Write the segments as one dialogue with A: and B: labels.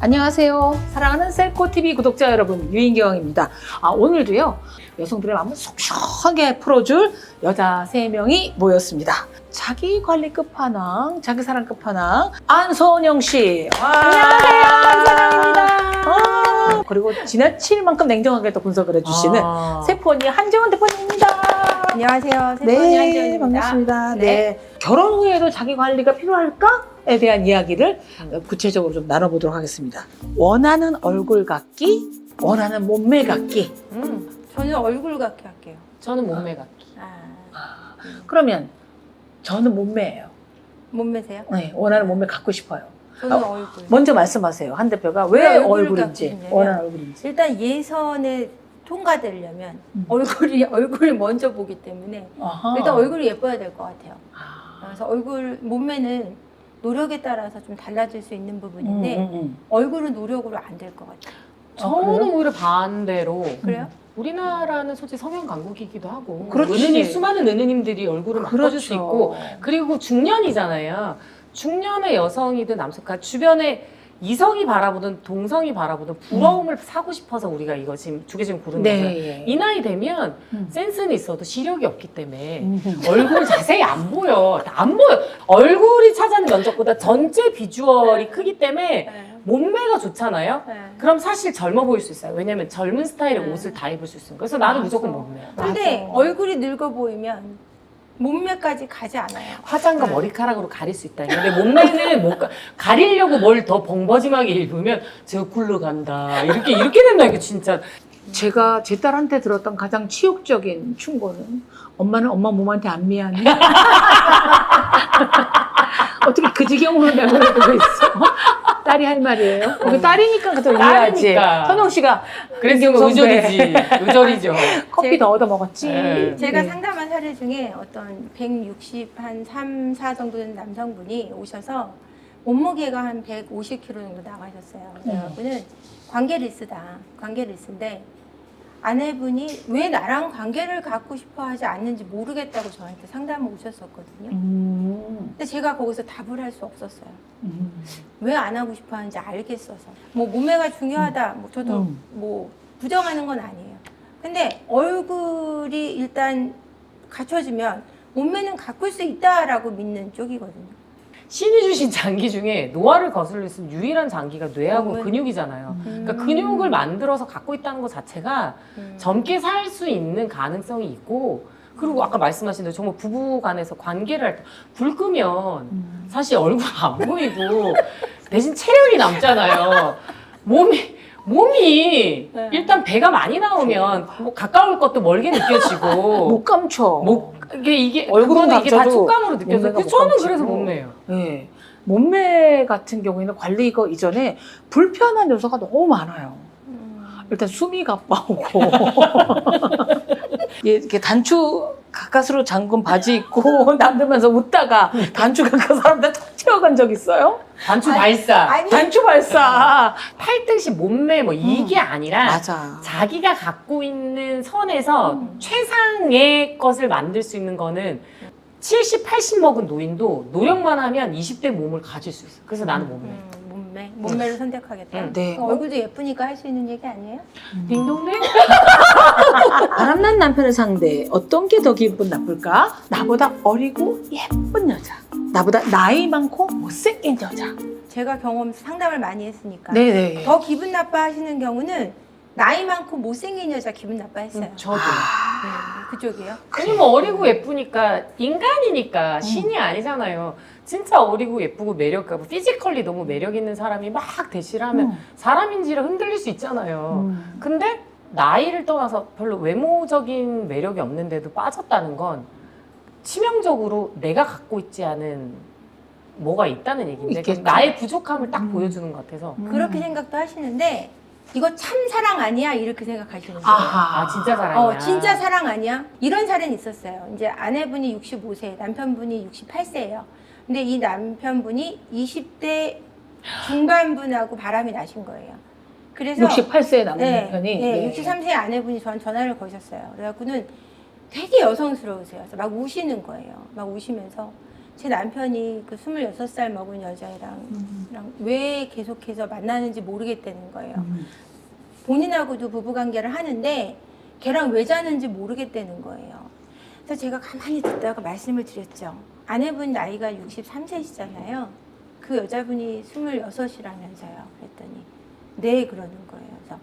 A: 안녕하세요. 사랑하는 셀코TV 구독자 여러분, 유인경입니다. 오늘도요, 여성들의 마음을 속 시원하게 풀어줄 여자 3명이 모였습니다. 자기관리 끝판왕, 자기사랑 끝판왕, 안선영 씨.
B: 안녕하세요, 안선영입니다.
A: 그리고 지나칠 만큼 냉정하게 또 분석을 해주시는 세포언니 한재원 대표님입니다.
B: 안녕하세요, 세포언니
A: 네,
B: 한재원입니다.
A: 반갑습니다. 네. 결혼 후에도 자기관리가 필요할까? 에 대한 이야기를 구체적으로 좀 나눠보도록 하겠습니다. 원하는 얼굴 갖기, 원하는 몸매 갖기.
B: 저는 얼굴 갖게 할게요.
C: 저는 몸매 갖기.
A: 그러면 저는 몸매예요.
B: 몸매세요?
A: 네, 원하는 몸매 갖고 싶어요.
B: 저는 얼굴.
A: 먼저 말씀하세요. 한 대표가 왜
B: 얼굴을
A: 얼굴인지,
B: 갖고 싶냐면
A: 원하는 얼굴인지.
B: 일단 예선에 통과되려면 얼굴을 먼저 보기 때문에
A: 아하.
B: 일단 얼굴이 예뻐야 될 것 같아요.
A: 아.
B: 그래서 몸매는 노력에 따라서 좀 달라질 수 있는 부분인데 얼굴은 노력으로 안 될 것 같아요.
C: 저는
A: 그래요?
C: 오히려 반대로
B: 그래요?
C: 우리나라는 솔직히 성형 강국이기도 하고
A: 그렇지.
C: 은은이 수많은 은은님들이 얼굴을 막
A: 그렇죠.
C: 꺼줄 수 있고 그리고 중년이잖아요. 중년의 여성이든 남성이든 주변에 이성이 바라보든 동성이 바라보든 부러움을 사고 싶어서 우리가 이거 지금 두 개 지금 고르는 거예요.
A: 네.
C: 이 나이 되면 센스는 있어도 시력이 없기 때문에 얼굴 자세히 안 보여. 안 보여. 얼굴이 차지하는 면적보다 전체 비주얼이 크기 때문에
B: 네.
C: 몸매가 좋잖아요.
B: 네.
C: 그럼 사실 젊어 보일 수 있어요. 왜냐면 젊은 스타일의
B: 네.
C: 옷을 다 입을 수 있으니까. 그래서 나는 무조건 몸매야.
B: 근데
A: 맞아.
B: 얼굴이 늙어 보이면 몸매까지 가지 않아요.
C: 화장과
B: 네.
C: 머리카락으로 가릴 수 있다. 근데 몸매는 못 가리려고 뭘 더 벙버짐하게 입으면 저 쿨로 간다. 이렇게 된다. 이게 진짜.
A: 제가 제 딸한테 들었던 가장 치욕적인 충고는 엄마는 엄마 몸한테 안 미안해? 어떻게 그 지경으로 내보내고 있어? 딸이 할 말이에요. 그 딸이니까 더 이해하지.
C: 딸이니까.
A: 선영 씨가
C: 그래서
A: 선배.
C: 의절이지. 의절이죠.
A: 커피 더 얻어 먹었지.
C: 네.
B: 제가
A: 네.
B: 상담한 사례 중에 어떤 160, 한 3, 4 정도 되는 남성분이 오셔서 몸무게가 한 150kg 정도 나가셨어요. 그래갖고는 관계리스다. 관계리스인데 아내분이 왜 나랑 관계를 갖고 싶어 하지 않는지 모르겠다고 저한테 상담을 오셨었거든요. 근데 제가 거기서 답을 할 수 없었어요. 왜 안 하고 싶어 하는지 알겠어서. 뭐 몸매가 중요하다. 뭐 저도 뭐 부정하는 건 아니에요. 근데 얼굴이 일단 갖춰지면 몸매는 가꿀 수 있다라고 믿는 쪽이거든요.
C: 신이 주신 장기 중에 노화를 거슬릴 수 있는 유일한 장기가 뇌하고
B: 왜?
C: 근육이잖아요. 그러니까 근육을 만들어서 갖고 있다는 것 자체가 젊게 살 수 있는 가능성이 있고 그리고 아까 말씀하신 대로 정말 부부 간에서 관계를 할 때 불 끄면 사실 얼굴 안 보이고 대신 체력이 남잖아요. 몸이
B: 네.
C: 일단 배가 많이 나오면 뭐 가까울 것도 멀게 느껴지고
A: 못 감춰.
C: 이게
A: 얼굴은
C: 그거는 이게 다
A: 감춰도
C: 촉감으로 느껴져요.
A: 몸매가 못
C: 저는
A: 감추고.
C: 그래서 몸매예요.
A: 네. 몸매 같은 경우에는 관리 이거 이전에 불편한 요소가 너무 많아요. 일단 숨이 가빠오고 이렇게 단추 가까스로 잠근 바지 입고 남들면서 웃다가 단추 가까 사람들 턱 튀어간 적 있어요?
C: 단추 발사.
B: 아니,
A: 단추 발사.
C: 팔등시 몸매 뭐 이게 아니라
A: 맞아.
C: 자기가 갖고 있는 선에서 최상의 것을 만들 수 있는 거는 70, 80 먹은 노인도 노력만 하면 20대 몸을 가질 수 있어요. 그래서 나는 몸매.
B: 몸매를 선택하겠다.
A: 네.
B: 얼굴도 예쁘니까 할 수 있는 얘기 아니에요?
C: 딩동댕?
A: 바람난 남편을 상대 어떤 게 더 기분 나쁠까? 나보다 어리고 예쁜 여자. 나보다 나이 많고 못생긴 여자.
B: 제가 상담을 많이 했으니까
A: 네네.
B: 더 기분 나빠하시는 경우는 나이 많고 못생긴 여자 기분 나빠했어요.
C: 저도.
B: 네, 그쪽이요?
C: 왜냐면 어리고 예쁘니까 인간이니까 신이 아니잖아요. 진짜 어리고 예쁘고 매력가고 피지컬리 너무 매력 있는 사람이 막 대시를 하면 사람인지를 흔들릴 수 있잖아요. 근데 나이를 떠나서 별로 외모적인 매력이 없는데도 빠졌다는 건 치명적으로 내가 갖고 있지 않은 뭐가 있다는 얘기인데
A: 있겠죠.
C: 나의 부족함을 딱 보여주는 것 같아서
B: 그렇게 생각도 하시는데 이거 참 사랑 아니야? 이렇게 생각하시는 거예요.
A: 아하.
C: 아 진짜 사랑이야.
B: 진짜 사랑 아니야? 이런 사례는 있었어요. 이제 아내분이 65세, 남편분이 68세예요. 근데 이 남편분이 20대 중반분하고 바람이 나신 거예요. 그래서
A: 68세에 남은 남편이.
B: 네, 63세 아내분이 저한테 전화를 거셨어요. 그래갖고는 되게 여성스러우세요. 그래서 막 우시는 거예요. 막 우시면서 제 남편이 그 26살 먹은 여자애랑 왜 계속해서 만나는지 모르겠다는 거예요. 본인하고도 부부관계를 하는데 걔랑 왜 자는지 모르겠다는 거예요. 그래서 제가 가만히 듣다가 말씀을 드렸죠. 아내분 나이가 63세시잖아요. 그 여자분이 26이라면서요. 그랬더니 네 그러는 거예요. 그래서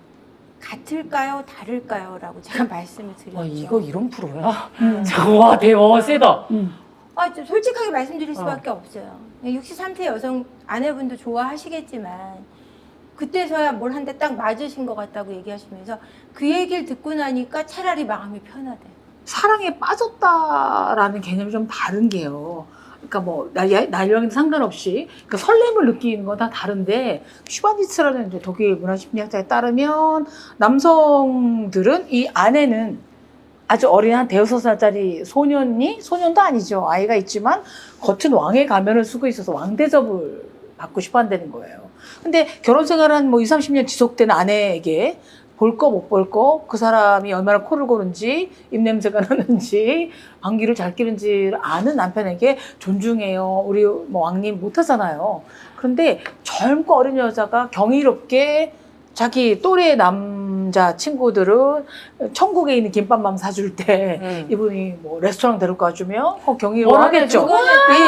B: 같을까요? 다를까요? 라고 제가 말씀을 드렸죠.
C: 와, 이거 이런 프로야? 와, 대박, 세다.
B: 좀 솔직하게 말씀드릴 수밖에 없어요. 63세 여성 아내분도 좋아하시겠지만 그때서야 뭘 한 대 딱 맞으신 것 같다고 얘기하시면서 그 얘기를 듣고 나니까 차라리 마음이 편하대.
A: 사랑에 빠졌다라는 개념이 좀 다른 게요. 그러니까 뭐 나이랑 상관없이 그러니까 설렘을 느끼는 건 다 다른데 슈바니츠라는 이제 독일 문화심리학자에 따르면 남성들은 이 아내는 아주 어린 한 대여섯 살짜리 소년도 아니죠. 아이가 있지만 겉은 왕의 가면을 쓰고 있어서 왕 대접을 받고 싶어 한다는 거예요. 근데 결혼 생활한 뭐 20, 30년 지속된 아내에게 볼 거 못 볼 거, 그 사람이 얼마나 코를 고는지, 입냄새가 나는지, 방귀를 잘 끼는지를 아는 남편에게 존중해요. 우리 뭐 왕님 못하잖아요. 그런데 젊고 어린 여자가 경이롭게 자기 또래 남자 친구들은 천국에 있는 김밥만 사줄 때 이분이 뭐 레스토랑 데리고 가주면 경이로워하겠죠.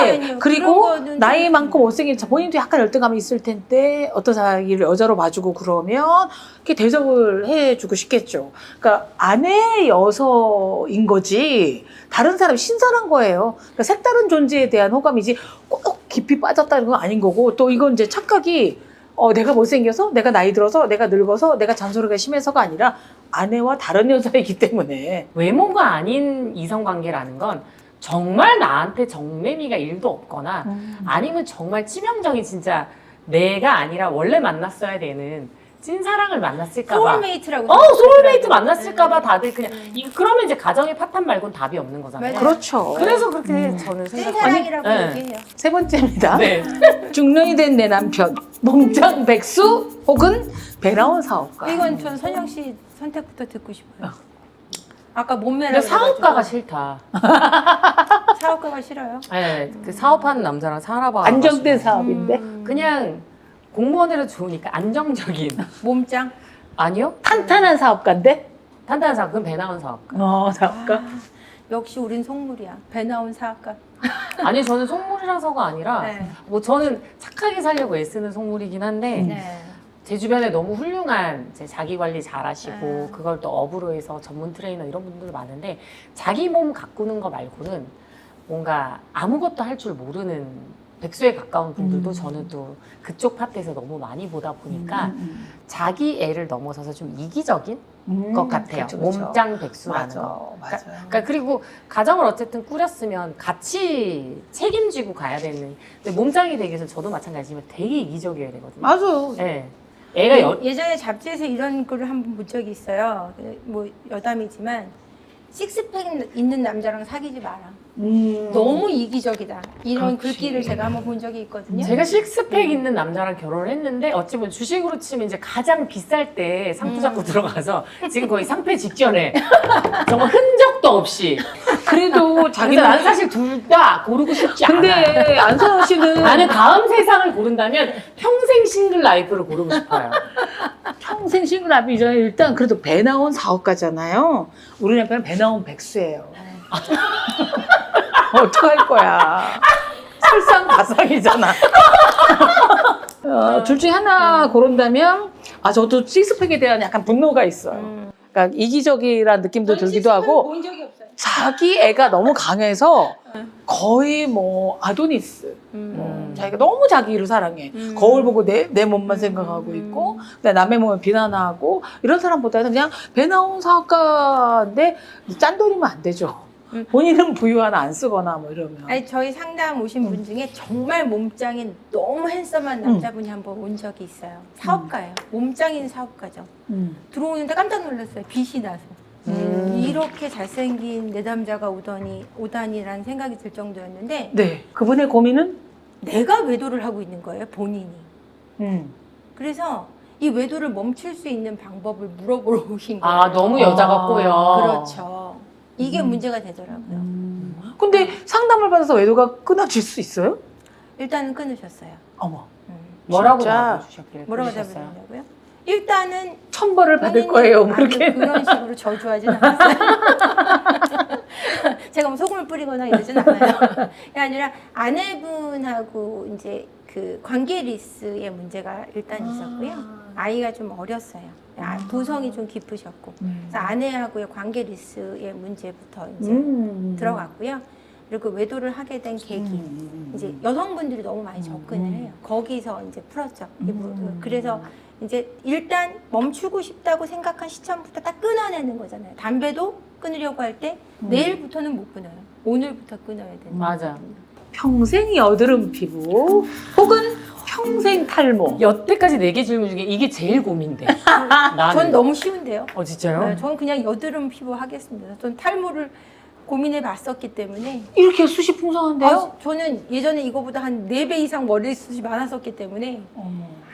A: 예. 그리고 나이만큼 못생긴 본인도 약간 열등감이 있을 텐데 어떤 자기를 여자로 봐주고 그러면 이렇게 대접을 해주고 싶겠죠. 그러니까 아내 여서인 거지 다른 사람이 신선한 거예요. 그러니까 색다른 존재에 대한 호감이지 꼭 깊이 빠졌다는 건 아닌 거고 또 이건 이제 착각이 내가 못생겨서, 내가 나이 들어서, 내가 늙어서, 내가 잔소리가 심해서가 아니라 아내와 다른 여자이기 때문에.
C: 외모가 아닌 이성관계라는 건 정말 나한테 정매미가 1도 없거나 아니면 정말 치명적인 진짜 내가 아니라 원래 만났어야 되는 찐사랑을 만났을까봐.
B: 소울메이트라고.
C: 소울메이트 만났을까봐 다들 그냥 그러면 이제 가정의 파탄 말고는 답이 없는 거잖아요.
B: 맞아요.
A: 그렇죠.
C: 그래서 그렇게 저는
B: 찐사랑이라고
C: 네.
B: 얘기해요.
A: 세 번째입니다.
C: 네.
A: 중년이 된 내 남편, 몸짱 백수 혹은 배 나온 사업가.
B: 이건 전 선영 씨 선택부터 듣고 싶어요. 아까
C: 근데
B: 몸매라고
C: 사업가가
B: 그래가지고.
C: 싫다.
B: 사업가가 싫어요?
C: 네, 그 사업하는 남자랑 살아봐.
A: 안정된 사업인데.
C: 그냥 공무원으로 좋으니까 안정적인.
B: 몸짱?
C: 아니요?
A: 탄탄한 사업가인데?
C: 탄탄한 사업, 그건 배 나온 사업가.
A: 사업가.
B: 역시 우린 속물이야. 배 나온 사업가.
C: 아니, 저는 속물이라서가 아니라,
B: 네.
C: 뭐 저는 착하게 살려고 애쓰는 속물이긴 한데,
B: 네.
C: 제 주변에 너무 훌륭한 자기 관리 잘 하시고,
B: 아.
C: 그걸 또 업으로 해서 전문 트레이너 이런 분들 많은데, 자기 몸 가꾸는 거 말고는 뭔가 아무것도 할 줄 모르는 백수에 가까운 분들도 저는 또 그쪽 파트에서 너무 많이 보다 보니까 자기 애를 넘어서서 좀 이기적인 것 같아요.
A: 그렇죠, 그렇죠.
C: 몸짱 백수라는
A: 맞아,
C: 거.
A: 맞아요.
C: 그러니까 그리고 가정을 어쨌든 꾸렸으면 같이 책임지고 가야 되는. 근데 몸짱이 되기 위해서 저도 마찬가지지만 되게 이기적이어야 되거든요.
A: 맞아요.
C: 네. 애가
B: 예전에 잡지에서 이런 글을 한번 본 적이 있어요. 뭐 여담이지만 식스팩 있는 남자랑 사귀지 마라. 너무 이기적이다. 이런
A: 그렇지.
B: 글귀를 제가 한번 본 적이 있거든요.
C: 제가 식스팩 있는 남자랑 결혼을 했는데 어찌 보면 주식으로 치면 이제 가장 비쌀 때 상투 잡고 들어가서 지금 거의 상패 직전에 정말 흔적도 없이.
A: 그래도
C: 그래서
A: 자기는
C: 난 사실 둘 다 고르고 싶지 않아.
A: 근데 안선호 씨는
C: 나는 다음 세상을 고른다면 평생 싱글 라이프를 고르고 싶어요.
A: 평생 싱글 앞이 전에 일단 그래도 배 나온 사업가잖아요. 우리 남편은 배 나온 백수예요. 어떡할 거야. 설상가상이잖아. 둘 중에 하나 고른다면 저도 식스팩에 대한 약간 분노가 있어요. 그러니까 이기적이라는 느낌도 들기도 하고
B: 본 적이 없어요.
A: 자기 애가 너무 강해서 거의 뭐 아도니스. 자기가 너무 자기 일을 사랑해. 거울 보고 내 몸만 생각하고 있고 남의 몸을 비난하고 이런 사람보다는 그냥 배 나온 사업가인데 짠돌이면 안 되죠. 본인은 부유 하나 안 쓰거나 뭐 이러면.
B: 아니 저희 상담 오신 분 중에 정말 몸짱인 너무 핸섬한 남자분이 한 번 온 적이 있어요. 사업가예요. 몸짱인 사업가죠. 들어오는데 깜짝 놀랐어요. 빛이 나서. 이렇게 잘생긴 내 남자가 오다니라는 생각이 들 정도였는데
A: 네. 그분의 고민은?
B: 내가 외도를 하고 있는 거예요. 본인이. 그래서 이 외도를 멈출 수 있는 방법을 물어보러 오신 거예요.
C: 아, 너무 여자 같고요.
B: 그렇죠. 이게 문제가 되더라고요.
A: 근데 상담을 받아서 외도가 끊어질 수 있어요?
B: 일단은 끊으셨어요.
A: 어머.
C: 뭐라고
A: 진짜?
C: 답해주셨길래
B: 뭐라고
C: 끊으셨어요?
B: 답변하냐고요? 일단은
A: 천벌을 받을
B: 본인이-
A: 거예요.
B: 아니,
A: 그렇게.
B: 그런 식으로 저주하진 않았어요. 제가 뭐 소금을 뿌리거나 이러진 않아요. 그게 아니라 아내분하고 이제 그 관계 리스의 문제가 일단 있었고요. 아이가 좀 어렸어요. 도성이 좀 깊으셨고, 그래서 아내하고의 관계 리스의 문제부터 이제 들어갔고요. 그리고 외도를 하게 된 계기, 이제 여성분들이 너무 많이 접근을 해요. 거기서 이제 풀었죠. 그래서 이제 일단 멈추고 싶다고 생각한 시점부터 딱 끊어내는 거잖아요. 담배도 끊으려고 할 때 내일부터는 못 끊어요. 오늘부터 끊어야 돼요.
C: 맞아.
A: 평생 여드름 피부 혹은 평생 탈모.
C: 여태까지 4개 질문 중에 이게 제일 고민돼. 나는.
B: 전 너무 쉬운데요.
C: 진짜요?
B: 네, 저는 그냥 여드름 피부 하겠습니다. 전 탈모를 고민해 봤었기 때문에.
A: 이렇게 숱이 풍성한데요?
B: 저는 예전에 이거보다 한 4배 이상 머리숱이 많았었기 때문에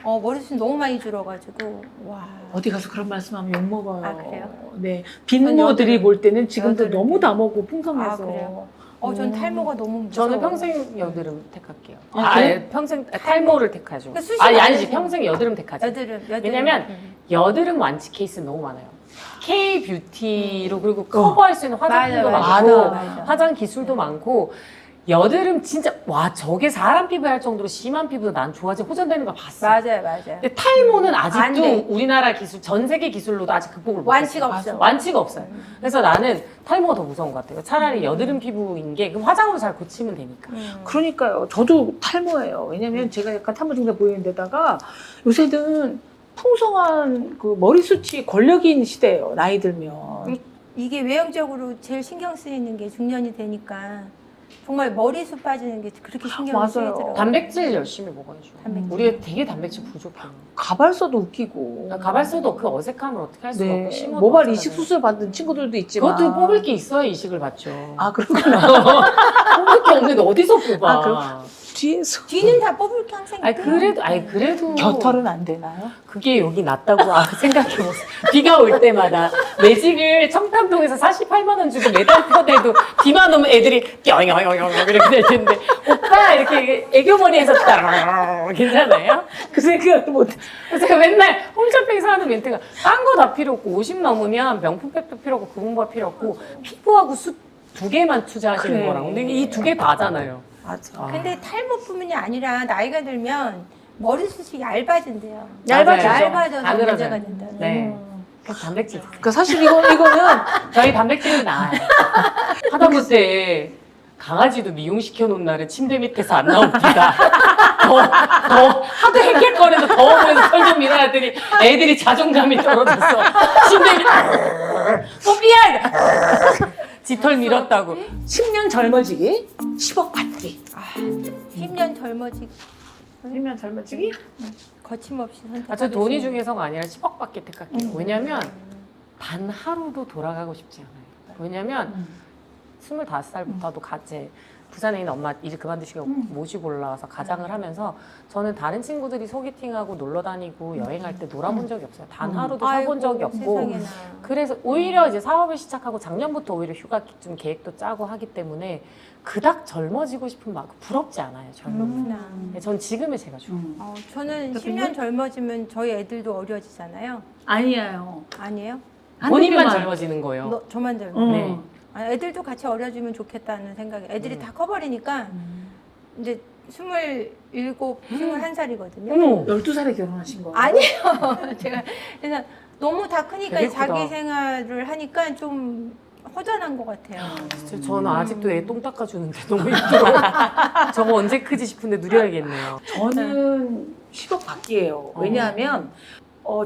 B: 머리숱이 너무 많이 줄어가지고 와.
A: 어디 가서 그런 말씀하면 욕먹어요.
B: 아, 그래요?
A: 네. 빈모들이
B: 여드름.
A: 볼 때는 지금도
B: 여드름.
A: 너무 다 먹고 풍성해서.
B: 아, 그래요? 전 탈모가 너무 무서워.
C: 저는 평생 여드름 택할게요.
A: 그래?
C: 평생 탈모를 택하죠.
B: 그러니까 숱이
C: 아니지
B: 많아요.
C: 평생 여드름 택하죠.
B: 여드름.
C: 왜냐면 여드름 완치 케이스 너무 많아요. K 뷰티로 그리고 커버할 수 있는 화장품도
B: 맞아요.
C: 많고
B: 맞아.
C: 화장 기술도 많고 여드름 진짜 와 저게 사람 피부에 할 정도로 심한 피부도 난 좋아지 호전되는 거 봤어.
B: 맞아요.
C: 근데 탈모는
B: 안 돼.
C: 아직도 우리나라 기술 전 세계 기술로도 아직 극복을 못
B: 완치가
C: 했어요.
B: 없어.
C: 완치가 없어요. 그래서 나는 탈모가 더 무서운 것 같아요. 차라리 여드름 피부인 게 그럼 화장으로 잘 고치면 되니까.
A: 그러니까요. 저도 탈모예요. 왜냐면 제가 약간 탈모 증세 보이는 데다가 요새는 풍성한 그 머리숱이 권력인 시대예요. 나이 들면.
B: 이게 외형적으로 제일 신경 쓰이는 게 중년이 되니까 정말 머리숱 빠지는 게 그렇게 신경이
A: 맞아요.
B: 쓰이더라고요.
C: 단백질 열심히 먹어야죠.
B: 단백질.
C: 우리가 되게 단백질 부족해요.
A: 가발서도 웃기고.
C: 가발써도 그 어색함을 어떻게 할 수가
A: 네.
C: 없고 심어도
A: 모발
C: 어쩌잖아요.
A: 이식 수술 받은 친구들도 있지만.
C: 그것도 뽑을 게 있어야 이식을 받죠.
A: 아, 그렇구나.
C: 뽑을 게 없는데 어디서 뽑아?
A: 아, 그렇구나. 뒤에서.
B: 뒤는 다 뽑을 게 항상 있대요.
C: 그래도
A: 겨털은 안 되나요?
C: 그게 여기 낫다고 생각해보세요. 비가 올 때마다 매직을 청담동에서 48만 원 주고 매달 펴대도 비만 오면 애들이 껴잉잉잉 이렇게 될 텐데 오빠 이렇게 애교머리에서 따라 괜찮아요?
A: 그 생각도 못 해.
C: 그래서 제가 맨날 홈쇼핑에서 하는 멘트가 딴 거 다 필요 없고 50 넘으면 명품백도 필요 없고 그공부가 필요 없고 피부하고 숱 2개만 투자하시는
A: 그래.
C: 거라고. 근데 이 2개 다잖아요.
A: 맞아.
B: 근데 탈모뿐만이 아니라 나이가 들면 머리숱이 얇아진대요.
A: 얇아지죠.
B: 얇아져서
C: 가늘어져요.
B: 문제가 된다.
C: 네. 그래서 단백질 드세요.
A: 그러니까 사실 이거는
C: 저희 단백질은 나아요. 하다못해 강아지도 미용시켜 놓은 날은 침대 밑에서 안 나옵니다. 더 하도 헥헥거려서 더워 보여서 털 좀 밀어놨더니 애들이 자존감이 떨어졌어. 침대 밑에 뽀삐야! 지털 밀었다고.
A: 10년 젊어지기, 10억 받기.
B: 10년 젊어지고
A: 10년 젊어지기?
B: 거침없이 선택.
C: 저 돈이 중요해서가 아니라 10억밖에 택할게요. 왜냐면 단 하루도 돌아가고 싶지 않아요. 왜냐면 25살부터도 같이 부산에 있는 엄마 일 그만두시고 모시고 올라와서 가장을 하면서 저는 다른 친구들이 소개팅하고 놀러 다니고 여행할 때 놀아본 적이 없어요. 단 하루도 쉬어본 적이 없고.
B: 세상에나.
C: 그래서 오히려 이제 사업을 시작하고 작년부터 오히려 휴가 좀 계획도 짜고 하기 때문에 그닥 젊어지고 싶은 마음 부럽지 않아요. 젊은.
B: 그렇구나.
C: 전 지금의 제가 좋아요.
B: 저는 10년 젊어지면 저희 애들도 어려지잖아요.
A: 아니에요.
B: 아니에요?
C: 본인만
A: 한두 개만.
C: 젊어지는 거예요.
B: 저만 젊어.
C: 네.
B: 애들도 같이 어려지면 좋겠다는 생각이. 애들이 다 커버리니까 이제 27, 21살이거든요.
C: 어머.
A: 12살에 결혼하신 거예요?
B: 아니에요. 제가 그래서 너무 다 크니까
C: 되게
B: 자기
C: 크다.
B: 생활을 하니까 좀 허전한 것 같아요.
C: 진짜 저는 아직도 애 똥 닦아주는데 너무 힘들어요. 저거 언제 크지 싶은데 누려야겠네요.
A: 저는 10억 받기예요. 왜냐하면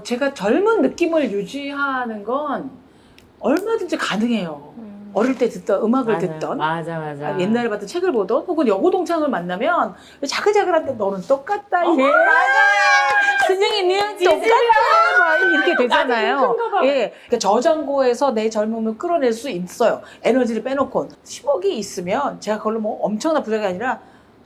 A: 제가 젊은 느낌을 유지하는 건 얼마든지 가능해요. 어릴 때 듣던 음악을 듣던
C: 맞아.
A: 옛날에 봤던 책을 보던 혹은 여고동창을 만나면 자글자글한데 너는 똑같다 얘 선생님은 똑같다 막 이렇게 되잖아요.
C: 큰가 봐.
A: 예, 그러니까 저장고에서 내 젊음을 끌어낼 수 있어요. 에너지를 빼놓고 10억이 있으면 제가 그걸로 뭐 엄청난 부자가 아니라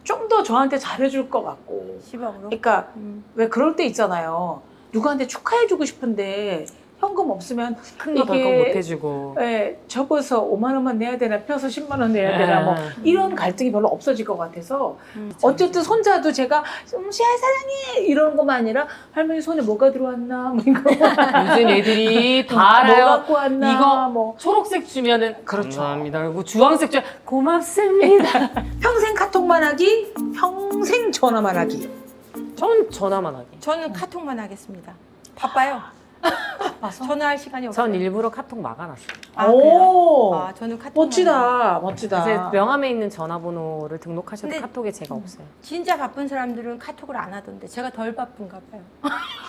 A: 좀 더 저한테 잘해줄 것 같고
B: 10억으로.
A: 그러니까 왜 그럴 때 있잖아요. 누구한테 축하해주고 싶은데 현금 없으면
C: 큰 거
A: 이게-
C: 덜컥 못 해주고.
A: 예, 접어서 5만 원만 내야 되나 펴서 10만 원 내야 되나 뭐 이런 갈등이 별로 없어질 것 같아서 어쨌든 손자도 제가 시아 사랑해 이런 것만 아니라 할머니 손에 뭐가 들어왔나 뭐 이거
C: 요즘 애들이 다
A: 뭐
C: 알아요.
A: 갖고 왔나
C: 이거
A: 뭐
C: 초록색 주면은
A: 그렇죠.
C: 감사합니다. 그리고 주황색 주면 고맙습니다.
A: 평생 카톡만 하기 평생 전화만 하기
C: 전 전화만 하기.
B: 저는 카톡만 하겠습니다. 바빠요.
A: 바빠서
B: 전화할 시간이 없어요.
C: 전 일부러 카톡 막아놨어요.
B: 아, 그래요?
A: 오
B: 아, 저는 카톡만.
A: 멋지다
C: 그래서
A: 멋지다
C: 명함에 있는 전화번호를 등록하셔도
B: 근데-
C: 카톡에 제가 없어요.
B: 진짜 바쁜 사람들은 카톡을 안 하던데 제가 덜 바쁜가 봐요.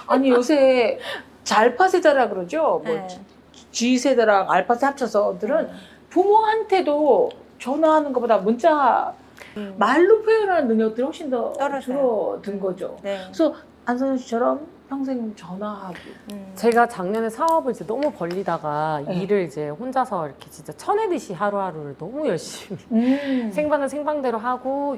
A: 아니 요새 잘파 세대라 그러죠 뭐
B: 네.
A: G 세대랑 알파 세 합쳐서들은 부모한테도 전화하는 것보다 문자 말로 표현하는 능력들이 훨씬 더
B: 떨어져요.
A: 줄어든 거죠.
B: 네.
A: 그래서 안선영 씨처럼 평생 전화하기.
C: 제가 작년에 사업을 이제 너무 벌리다가
A: 네.
C: 일을 이제 혼자서 이렇게 진짜 쳐내듯이 하루하루를 너무 열심히 생방은 생방대로 하고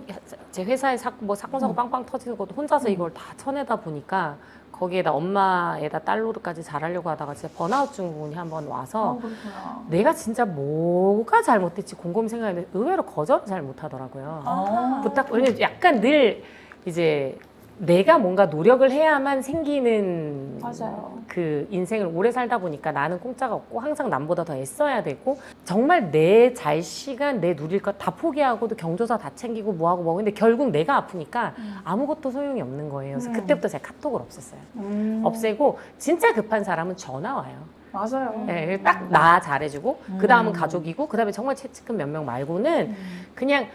C: 제 회사에 뭐 사건 사고 빵빵 터지는 것도 혼자서 이걸 다 쳐내다 보니까 거기에다 엄마에다 딸로까지 잘하려고 하다가 진짜 번아웃 증후군이 한번 와서
A: 그렇구나.
C: 내가 진짜 뭐가 잘못됐지 곰곰이 생각했는데 의외로 거절을 잘 못하더라고요.
A: 아.
C: 왜냐면 약간 늘 이제 내가 뭔가 노력을 해야만 생기는
A: 맞아요.
C: 그 인생을 오래 살다 보니까 나는 공짜가 없고 항상 남보다 더 애써야 되고 정말 내 잘 시간 내 누릴 것 다 포기하고도 경조사 다 챙기고 뭐하고 뭐하고 근데 결국 내가 아프니까 아무것도 소용이 없는 거예요. 그래서 그때부터 제가 카톡을 없앴어요. 없애고 진짜 급한 사람은 전화 와요.
A: 맞아요.
C: 네, 딱 나 잘해주고 그 다음은 가족이고 그 다음에 정말 채찍금 몇 명 말고는 그냥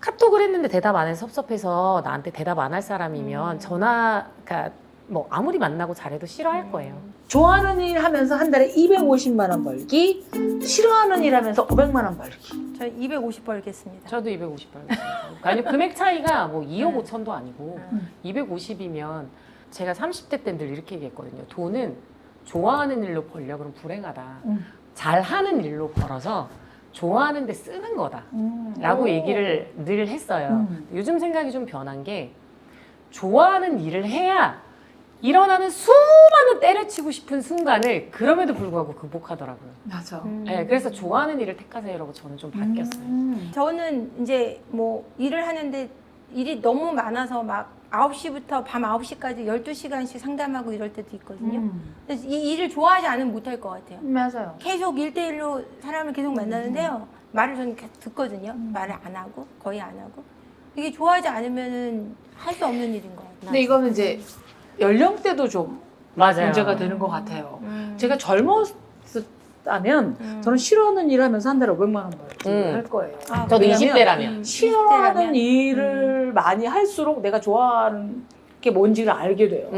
C: 카톡을 했는데 대답 안 해서 섭섭해서 나한테 대답 안 할 사람이면 전화가 뭐 아무리 만나고 잘해도 싫어할 거예요.
A: 좋아하는 일 하면서 한 달에 250만 원 벌기, 싫어하는 일 하면서 500만 원 벌기.
B: 저 250 벌겠습니다.
C: 저도 250 벌겠습니다. 아니 금액 차이가 뭐 2억
B: 네.
C: 5천도 아니고
B: 음.
C: 250이면 제가 30대 때는 늘 이렇게 얘기했거든요. 돈은 좋아하는 일로 벌려 그러면 불행하다. 잘하는 일로 벌어서 좋아하는 데 쓰는 거다. 라고
A: 오.
C: 얘기를 늘 했어요. 요즘 생각이 좀 변한 게 좋아하는 일을 해야 일어나는 수많은 때려치고 싶은 순간을 그럼에도 불구하고 극복하더라고요.
A: 맞아.
C: 네, 그래서 좋아하는 일을 택하세요라고 저는 좀 바뀌었어요.
B: 저는 이제 뭐 일을 하는데 일이 너무 많아서 막 9시부터 밤 9시까지 12시간씩 상담하고 이럴 때도 있거든요. 그래서 이 일을 좋아하지 않으면 못할 것 같아요.
A: 맞아요.
B: 계속 1대1로 사람을 계속 만나는데요. 말을 저는 계속 듣거든요. 말을 안 하고, 거의 안 하고. 이게 좋아하지 않으면은 할 수 없는 일인 것 같아요.
A: 근데 이거는 이제 연령대도 좀
C: 맞아요.
A: 문제가 되는 것 같아요.
B: 음.
A: 제가 젊었다면 저는 싫어하는 일 하면서 한 달에 500만 원 벌기 할 거예요.
B: 아,
C: 저도
A: 왜냐면
C: 20대라면.
A: 싫어하는
B: 20대라면?
A: 일을 많이 할수록 내가 좋아하는 게 뭔지를 알게 돼요.